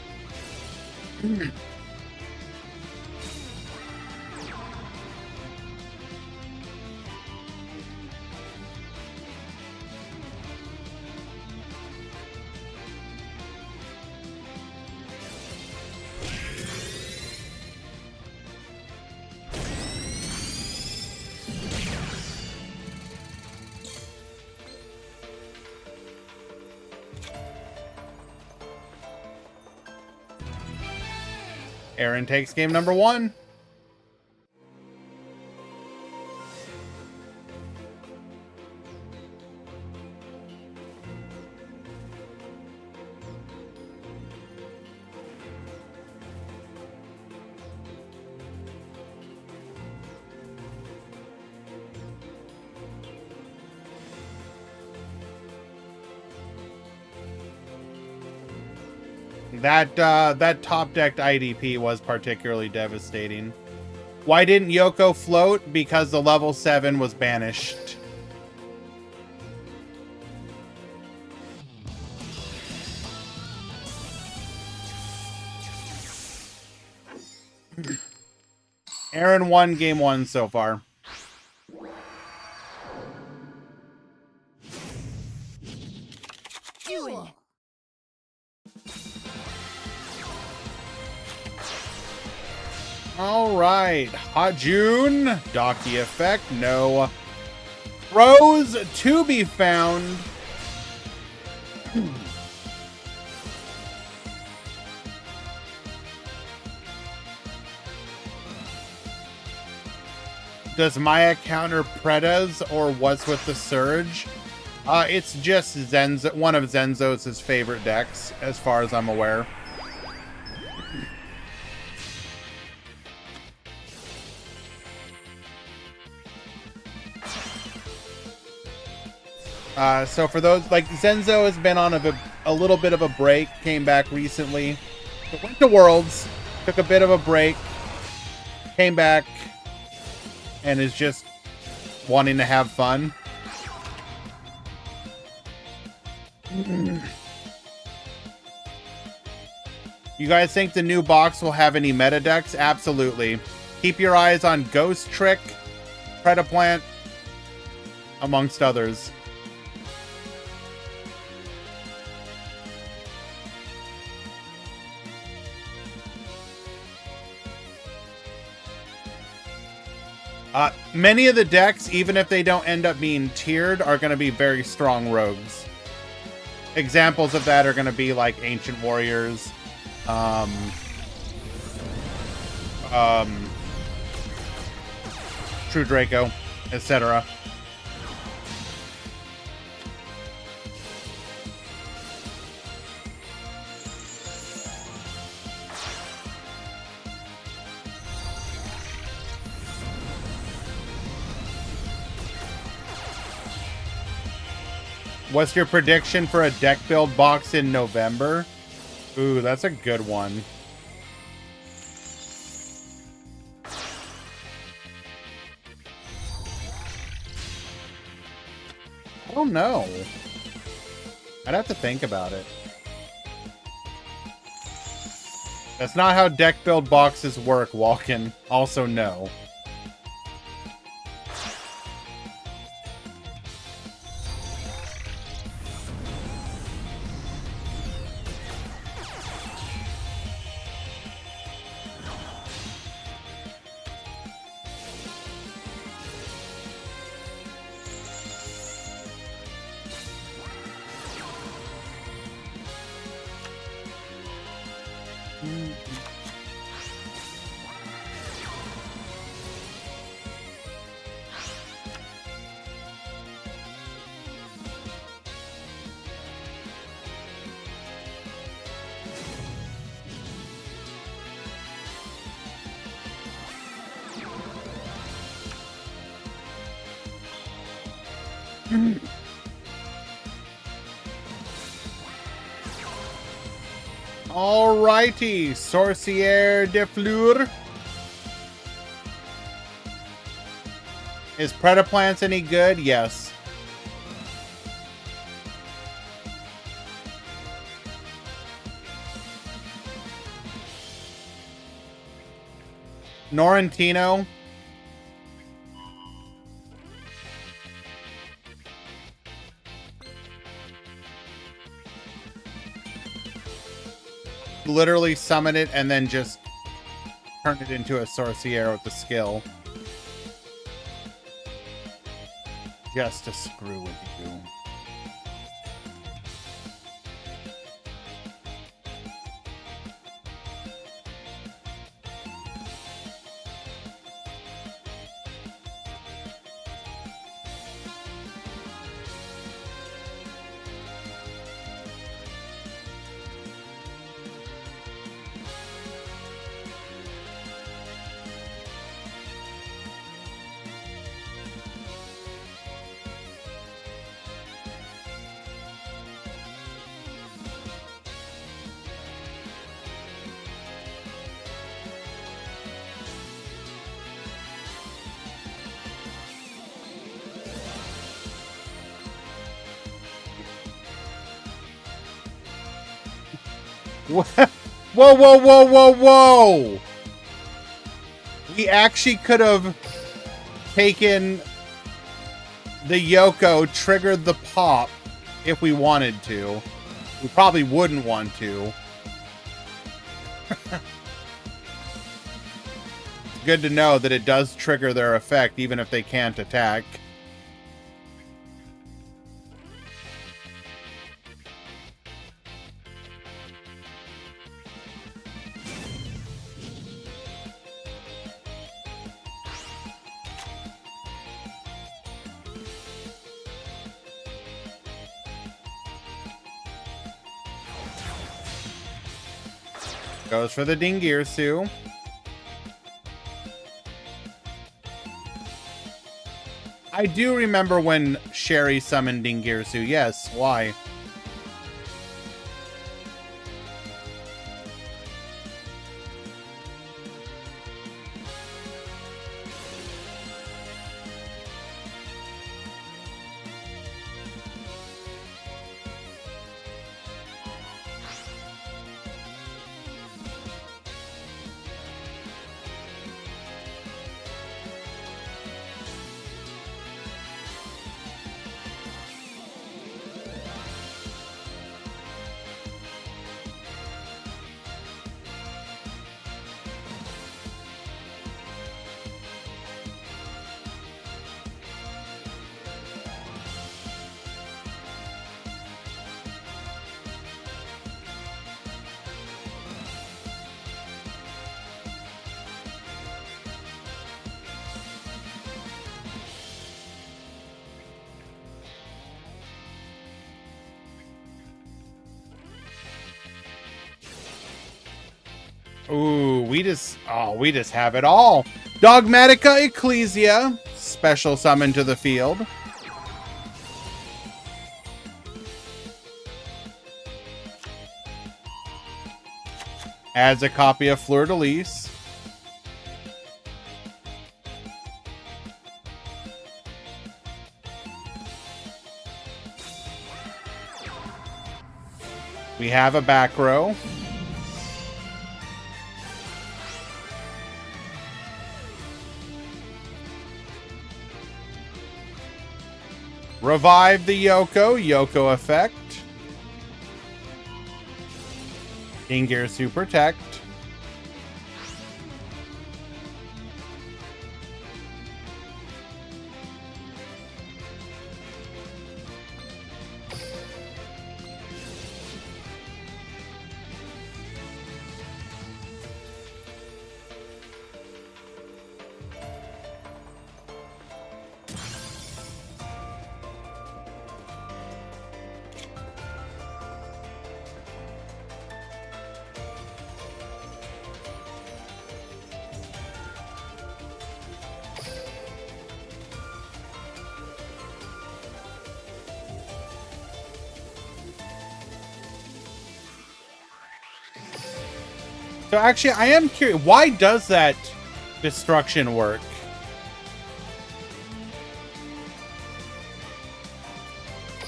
Aaron takes game number 1. That top decked IDP was particularly devastating. Why didn't Yoko float? Because the level 7 was banished. Aaron won game 1 so far. Duel. All right, Hot June, Docky effect, no pros to be found. Does Maya counter Pretas or what's with the Surge? It's just Zenzo, one of Zenzo's favorite decks, as far as I'm aware. So for those, like, Zenzo has been on a little bit of a break, came back recently. Went to Worlds, took a bit of a break, came back, and is just wanting to have fun. You guys think the new box will have any meta decks? Absolutely. Keep your eyes on Ghost Trick, Predaplant, amongst others. Many of the decks, even if they don't end up being tiered, are going to be very strong rogues. Examples of that are going to be like Ancient Warriors, True Draco, etc. What's your prediction for a deck build box in November? Ooh, that's a good one. I don't know. I'd have to think about it. That's not how deck build boxes work, Walken. Also, no. Alrighty, Sorcière de Fleur. Is Predaplants any good? Yes. Norrentino. Literally summon it and then just turn it into a Sorcière with the skill. Just to screw with you. Whoa, whoa, whoa, whoa, whoa! We actually could have taken the Yoko, triggered the pop if we wanted to. We probably wouldn't want to. It's good to know that it does trigger their effect even if they can't attack. Goes for the Dingirsu. I do remember when Sherry summoned Dingirsu. Yes, why? Ooh, we just have it all. Dogmatica Ecclesia, special summon to the field. Adds a copy of Fleur de Lis. We have a back row. Revive the Yoko effect. Dingirsu Protect. So actually, I am curious. Why does that destruction work?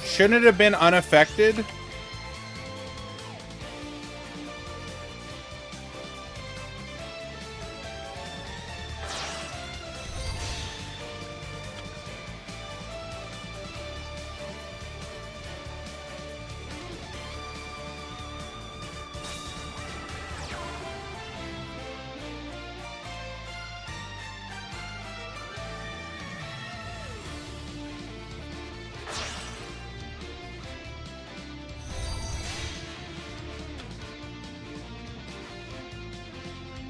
Shouldn't it have been unaffected?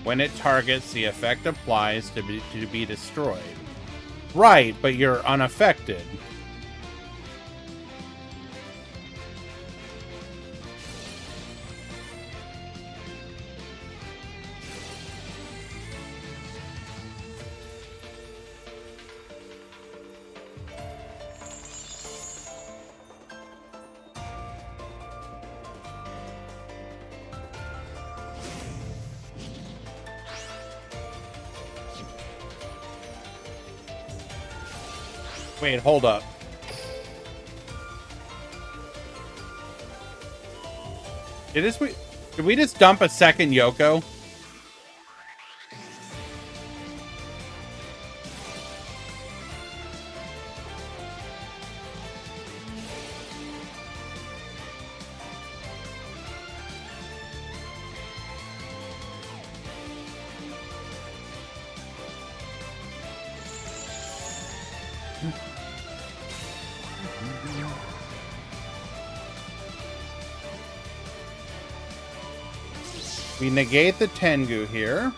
When it targets, the effect applies to be destroyed. Right, but you're unaffected. Wait, hold up. Did we just dump a second Yoko? We negate the Tengu here.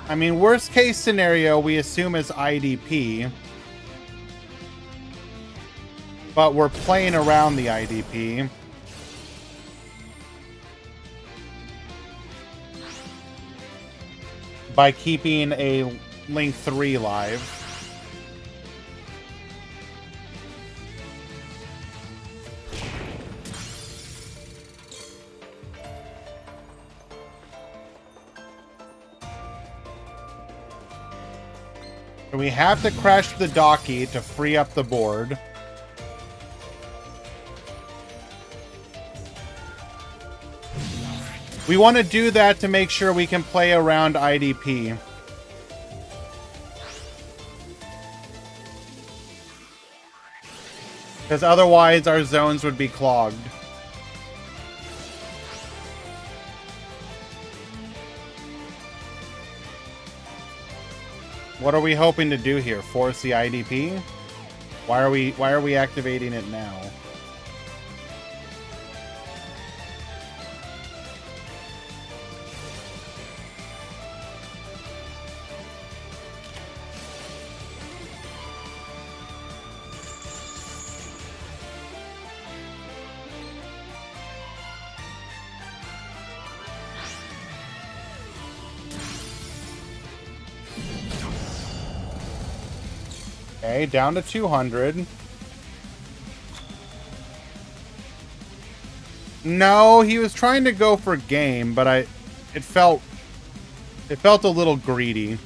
I mean, worst case scenario, we assume is IDP. But we're playing around the IDP. By keeping a Link 3 live. So we have to crash the Docky to free up the board. We want to do that to make sure we can play around IDP. Because otherwise our zones would be clogged. What are we hoping to do here? Force the IDP? Why are we activating it now? Okay, down to 200. No, he was trying to go for game, but it felt a little greedy.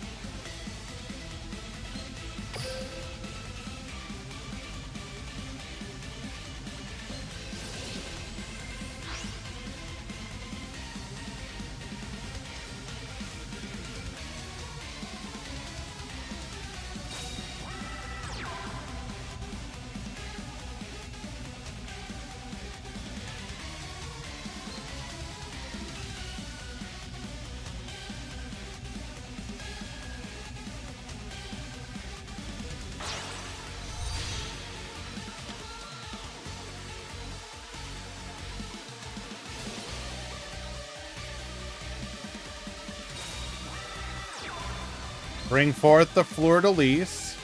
Bring forth the fleur-de-lis.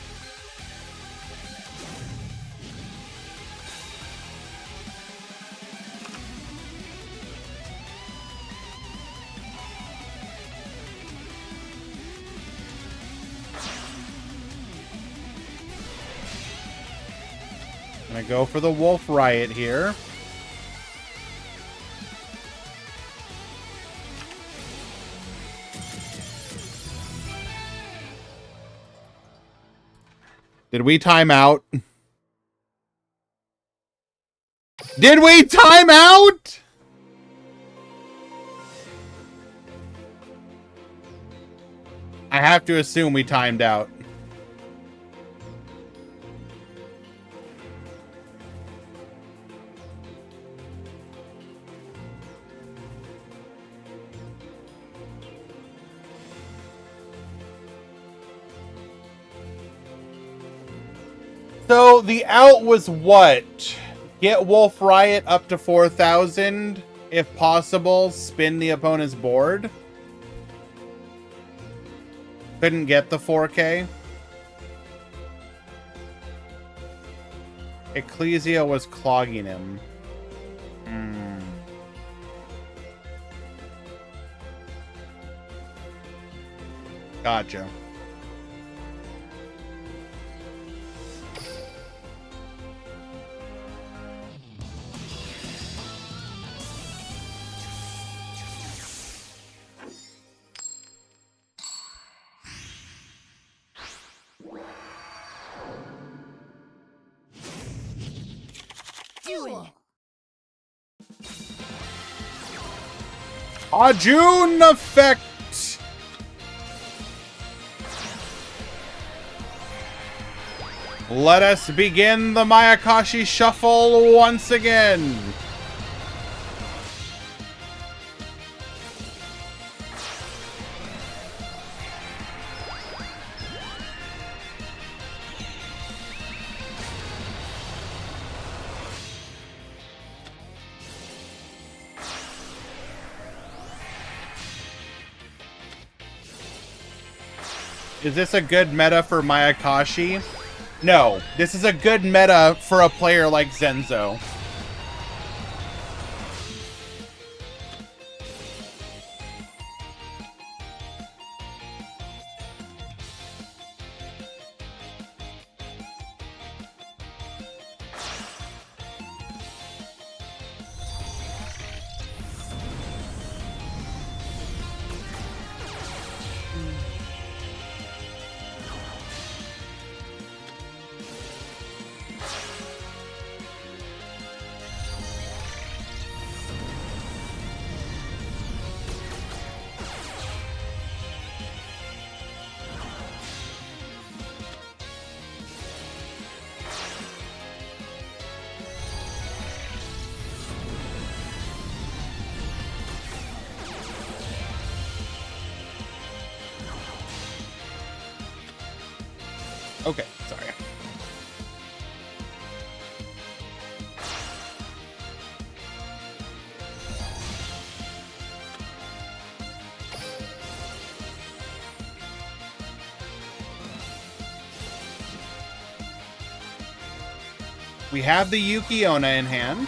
Gonna go for the Wolf Riot here. Did we time out? Did we time out? I have to assume we timed out. So the out was what? Get Wolf Riot up to 4,000. If possible, spin the opponent's board. Couldn't get the 4K. Ecclesia was clogging him. Gotcha. Duel. Ajun effect. Let us begin the Mayakashi Shuffle once again. Is this a good meta for Mayakashi? No, this is a good meta for a player like Zenzo. Okay, sorry. We have the Yuki-onna in hand.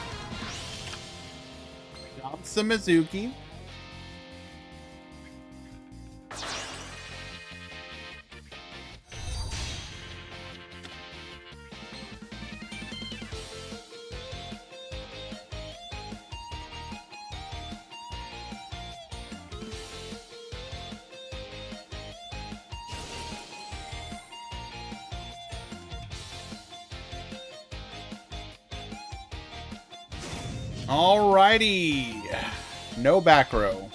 Drops the Mizuki. Alrighty. No back row.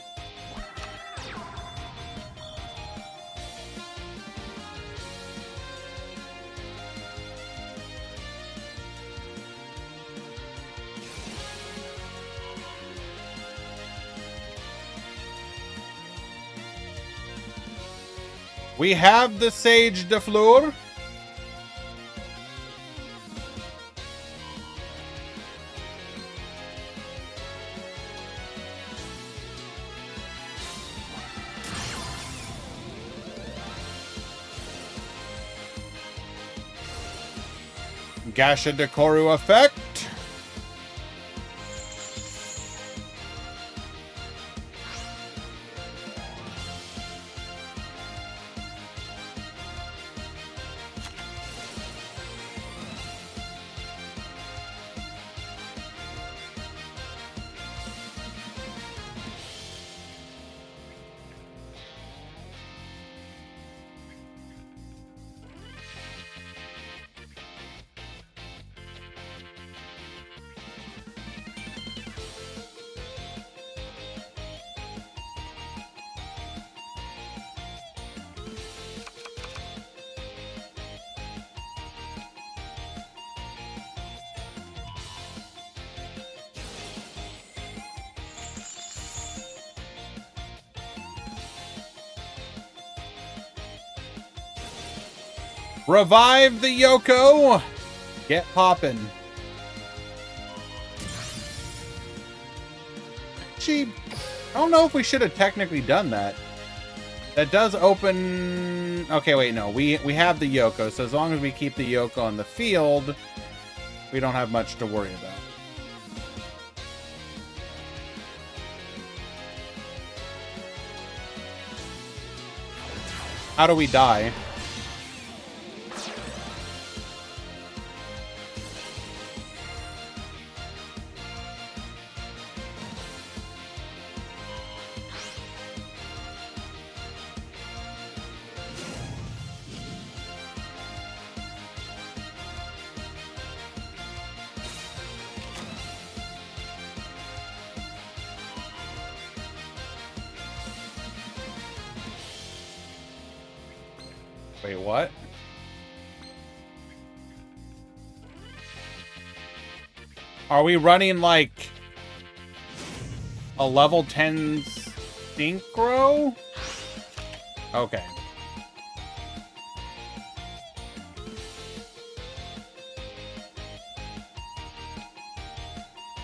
We have the Sage de Fleur. Gasha Dekoru effect. Revive the Yoko! Get poppin'. Actually, I don't know if we should have technically done that. That does open... Okay, wait, no. We have the Yoko, so as long as we keep the Yoko on the field, we don't have much to worry about. How do we die? Wait, what? Are we running like a level 10 synchro? Okay.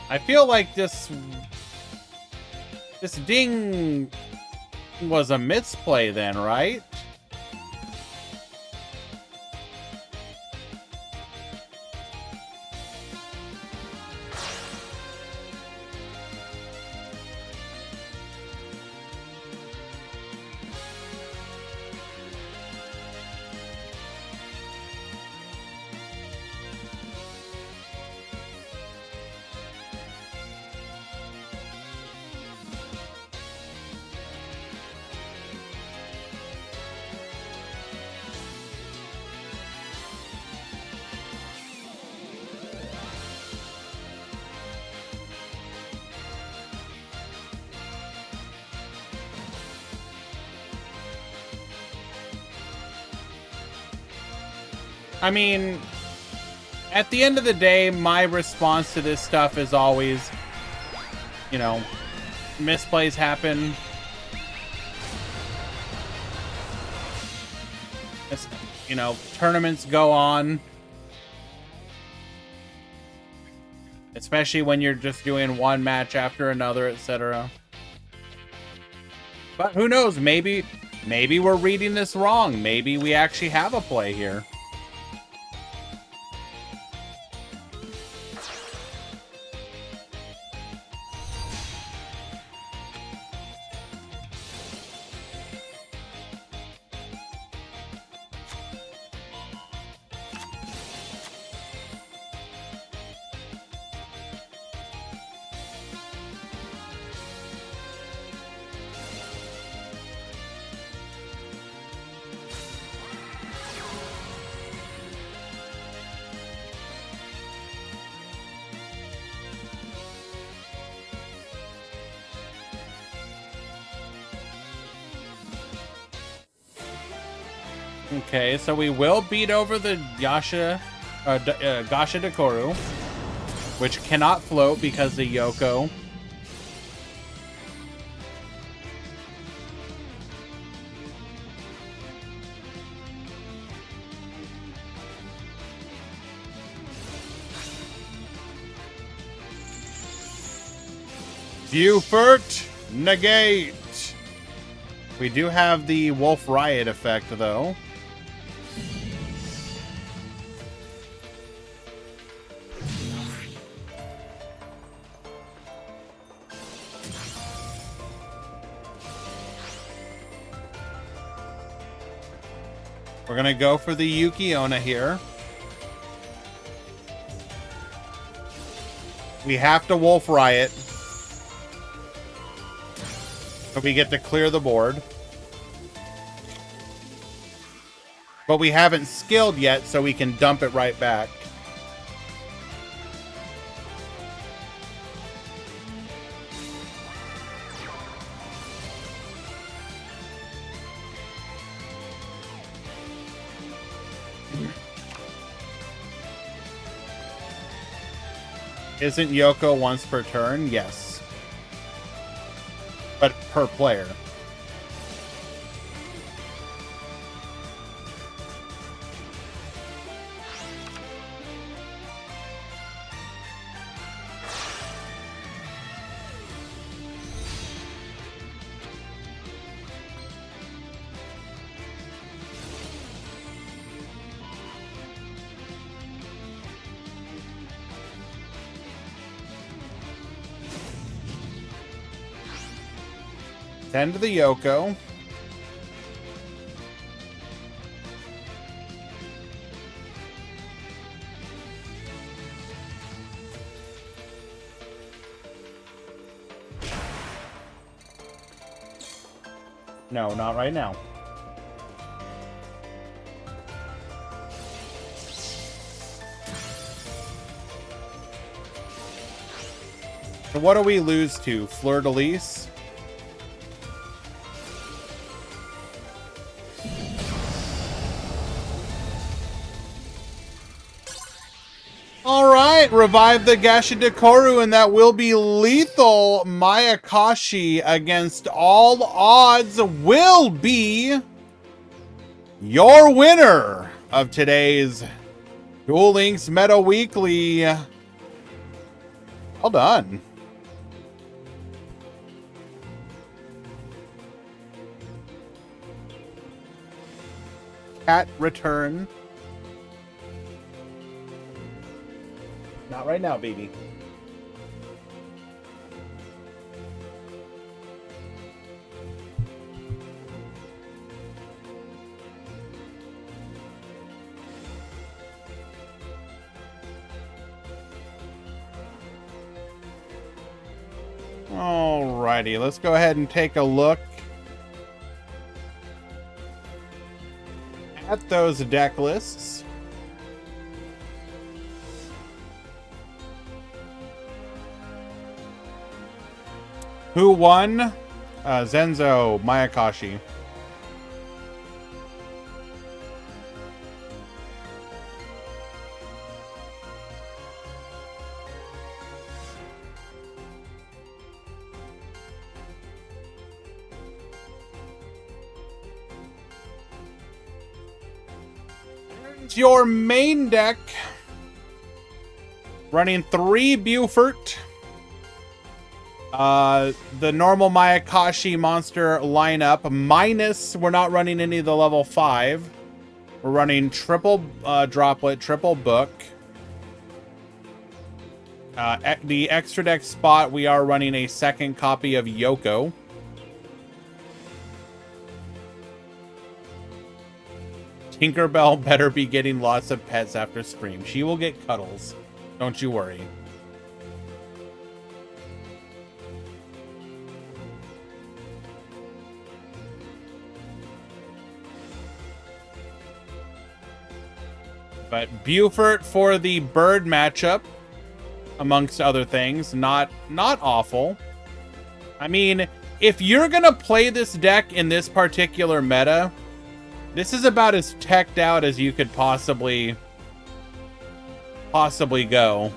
I feel like this ding was a misplay then, right? I mean, at the end of the day, my response to this stuff is always, you know, misplays happen. It's, you know, tournaments go on. Especially when you're just doing one match after another, etc. But who knows? Maybe we're reading this wrong. Maybe we actually have a play here. Okay, so we will beat over the Gasha Dekoru, which cannot float because the Yoko. Buford, negate. We do have the Wolf Riot effect, though. We're gonna go for the Yuki-Onna here. We have to Wolf Riot. So we get to clear the board. But we haven't skilled yet, so we can dump it right back. Isn't Yoko once per turn? Yes. But per player. 10 to the Yoko. No, not right now. So what do we lose to? Fleur-de-Lis? Alright, revive the Gashidakoru, and that will be lethal. Mayakashi, against all odds, will be your winner of today's Duel Links Meta Weekly. Well done. Cat return. Not right now, baby. Alrighty, let's go ahead and take a look at those deck lists. Who won? Zenzo Mayakashi. There's your main deck. Running 3 Buford. The normal Mayakashi monster lineup, minus we're not running any of the level 5. We're running triple droplet, triple book. The extra deck spot, we are running a second copy of Yoko. Tinkerbell better be getting lots of pets after stream. She will get cuddles. Don't you worry. But Buford for the bird matchup, amongst other things, not awful. I mean, if you're gonna play this deck in this particular meta, this is about as teched out as you could possibly go.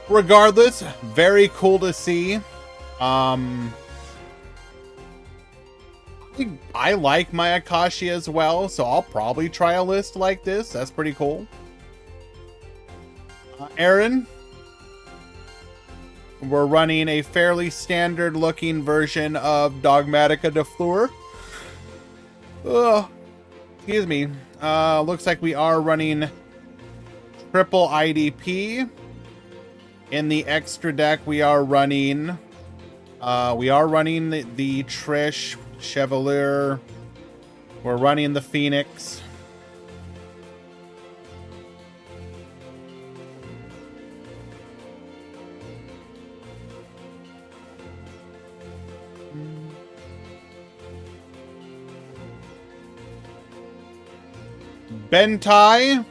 Regardless, very cool to see. I like Mayakashi as well, so I'll probably try a list like this. That's pretty cool. Aaron, we're running a fairly standard looking version of Dogmatica de Fleur. Excuse me. Looks like we are running triple IDP. In the extra deck, we are running the Trish Chevalier. We're running the Phoenix. Bentai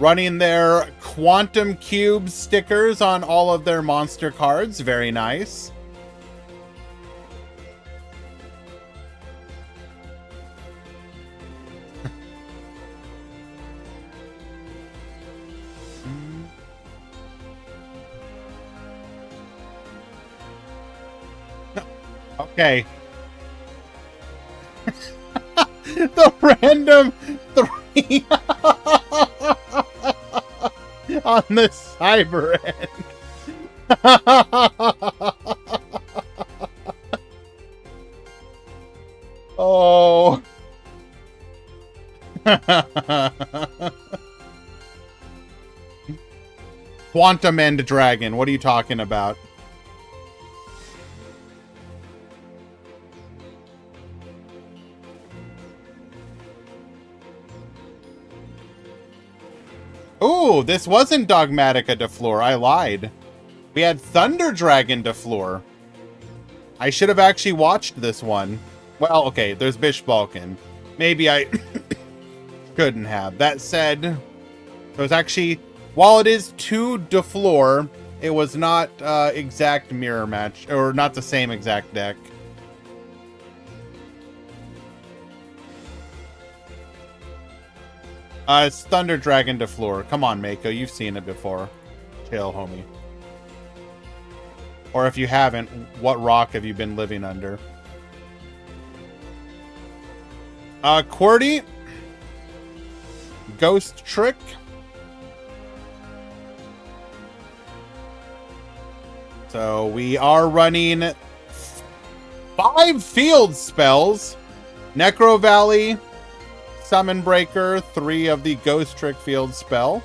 running their Quantum Cube stickers on all of their monster cards. Very nice. Okay. The random 3 on the cyber end. Oh. Quantum End Dragon. What are you talking about? Ooh, this wasn't Dogmatica DeFleur. I lied. We had Thunder Dragon DeFleur. I should have actually watched this one. Well, okay, there's Bish Balkan. Maybe I couldn't have. That said, it was actually, while it is 2 DeFleur, it was not exact mirror match, or not the same exact deck. It's Thunder Dragon DeFleur. Come on, Mako. You've seen it before. Chill, homie. Or if you haven't, what rock have you been living under? QWERTY. Ghost Trick. So we are running 5 field spells. Necro Valley. Summon Breaker, 3 of the Ghost Trick field spell.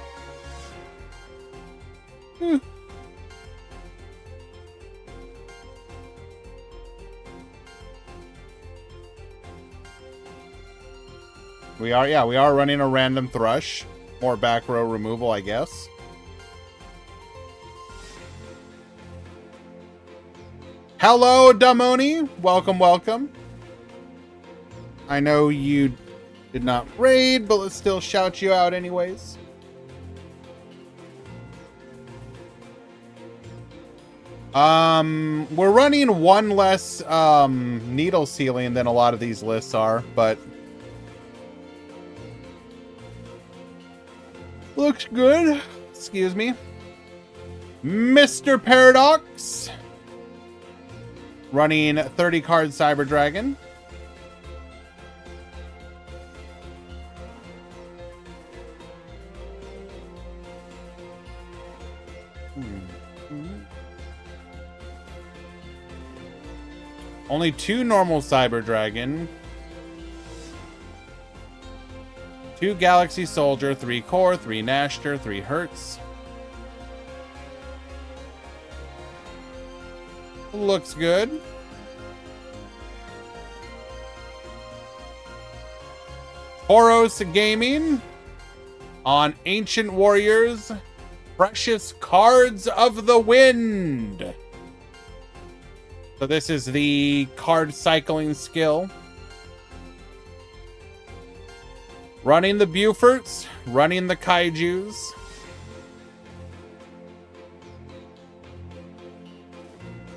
We are running a random Thrush. More back row removal, I guess. Hello, Damoni. Welcome, welcome. I know you did not raid, but let's still shout you out anyways. We're running 1 less needle ceiling than a lot of these lists are, but looks good. Excuse me. Mr. Paradox. Running 30 card Cyber Dragon. Only 2 normal Cyber Dragon. 2 Galaxy Soldier, 3 Core, 3 Nashter, 3 Hertz. Looks good. Horos Gaming on Ancient Warriors. Precious Cards of the Wind. So this is the card cycling skill. Running the Buforts, running the Kaijus.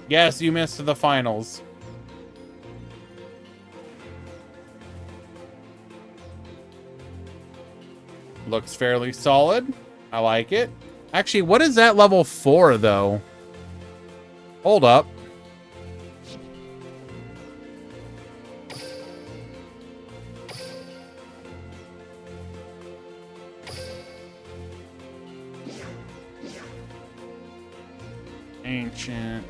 Yes, you missed the finals. Looks fairly solid. I like it. Actually, what is that level 4 though? Hold up. Ancient.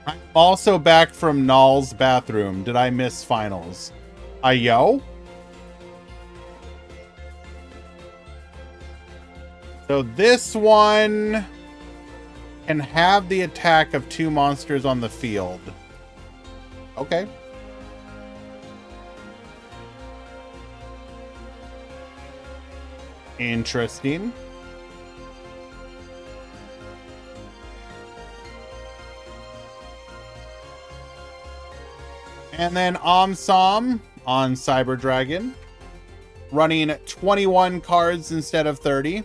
I'm also back from Null's bathroom. Did I miss finals? Yo? So this one can have the attack of 2 monsters on the field. Okay. Interesting. And then Omsom on Cyber Dragon, running 21 cards instead of 30.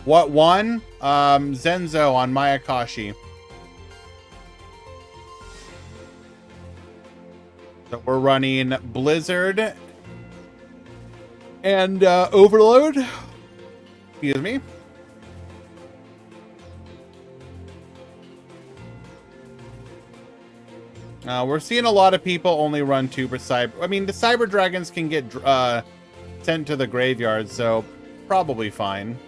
What one? Zenzo on Mayakashi. So we're running Blizzard and Overload. Excuse me. We're seeing a lot of people only run 2 per cyber. I mean, the Cyber Dragons can get sent to the graveyard, so probably fine.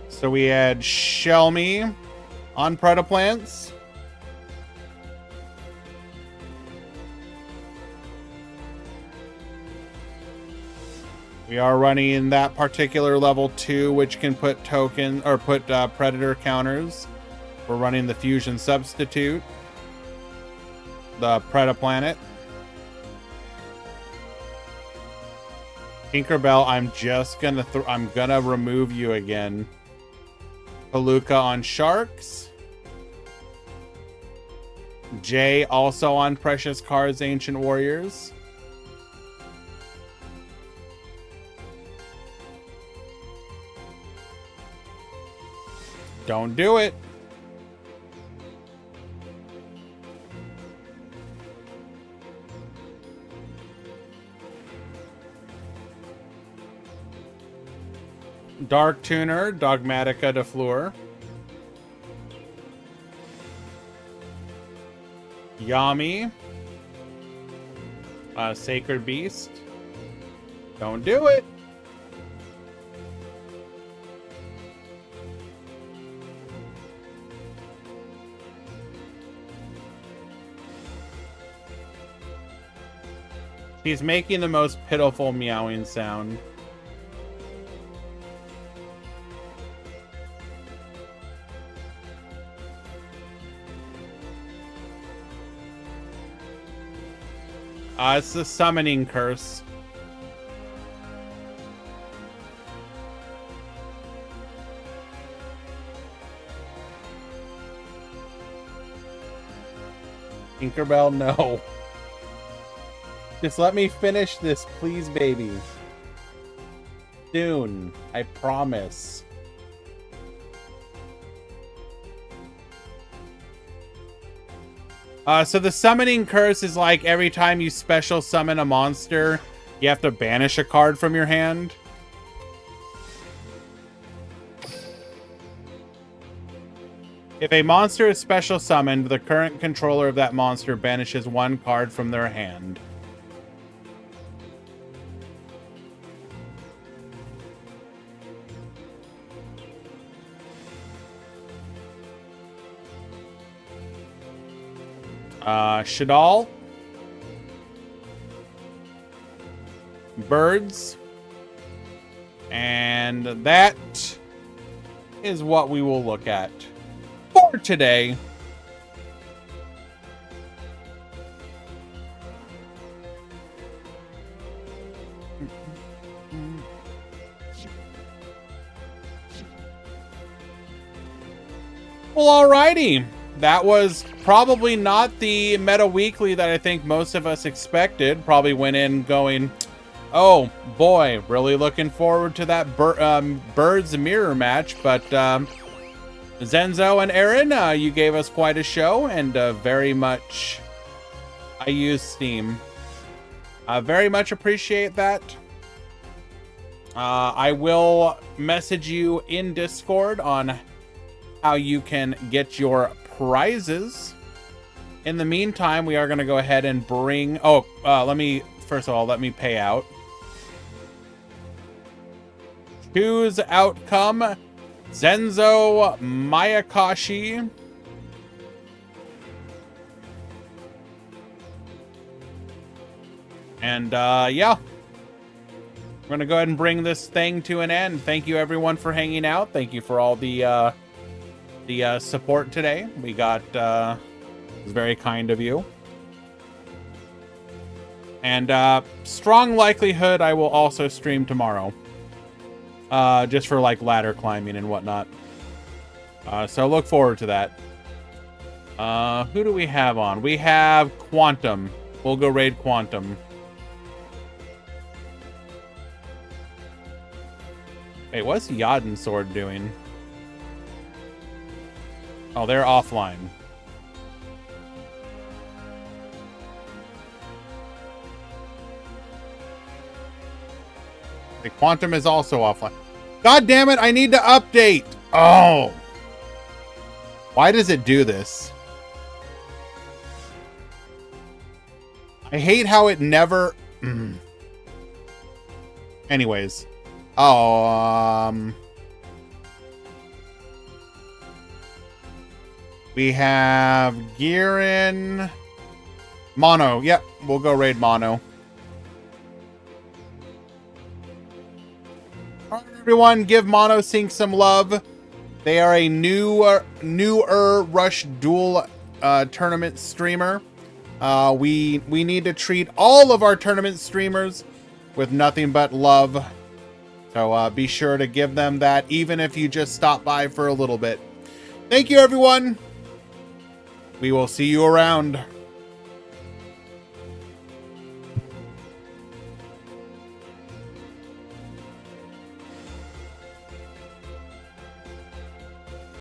So we had Shelmy on Predaplants. We are running that particular level 2, which can put token or put predator counters. We're running the fusion substitute, the Predaplanet. Tinkerbell, I'm just gonna I'm gonna remove you again. Palooka on Sharks. Jay also on Precious Cards, Ancient Warriors. Don't do it. Dark Tuner, Dogmatica de Fleur. Yami. Sacred Beast. Don't do it. He's making the most pitiful meowing sound. It's the summoning curse. Tinkerbell, no. Just let me finish this, please, baby. Soon, I promise. So the summoning curse is like every time you special summon a monster, you have to banish a card from your hand. If a monster is special summoned, the current controller of that monster banishes one card from their hand. Shadal. Birds. And that is what we will look at for today. Well, alrighty. That was probably not the meta weekly that I think most of us expected. Probably went in going, oh boy, really looking forward to that Birds mirror match. But Zenzo and Aaron, you gave us quite a show, and very much I use Steam. Very much appreciate that. I will message you in Discord on how you can get your prizes. In the meantime, we are going to go ahead and bring... first of all, let me pay out. Choose outcome. Zenzo Mayakashi. And, yeah. We're going to go ahead and bring this thing to an end. Thank you, everyone, for hanging out. Thank you for all the support today. We got, it was very kind of you. And, strong likelihood I will also stream tomorrow. Just for, like, ladder climbing and whatnot. So look forward to that. Who do we have on? We have Quantum. We'll go raid Quantum. Wait, what's Yadin Sword doing? Oh, they're offline. The Quantum is also offline. God damn it, I need to update! Oh! Why does it do this? I hate how it never... Anyways. We have Girin. Mono. Yep, we'll go raid Mono. All right, everyone, give Mono Sync some love. They are a newer Rush Duel tournament streamer. We need to treat all of our tournament streamers with nothing but love. So be sure to give them that, even if you just stop by for a little bit. Thank you, everyone. We will see you around.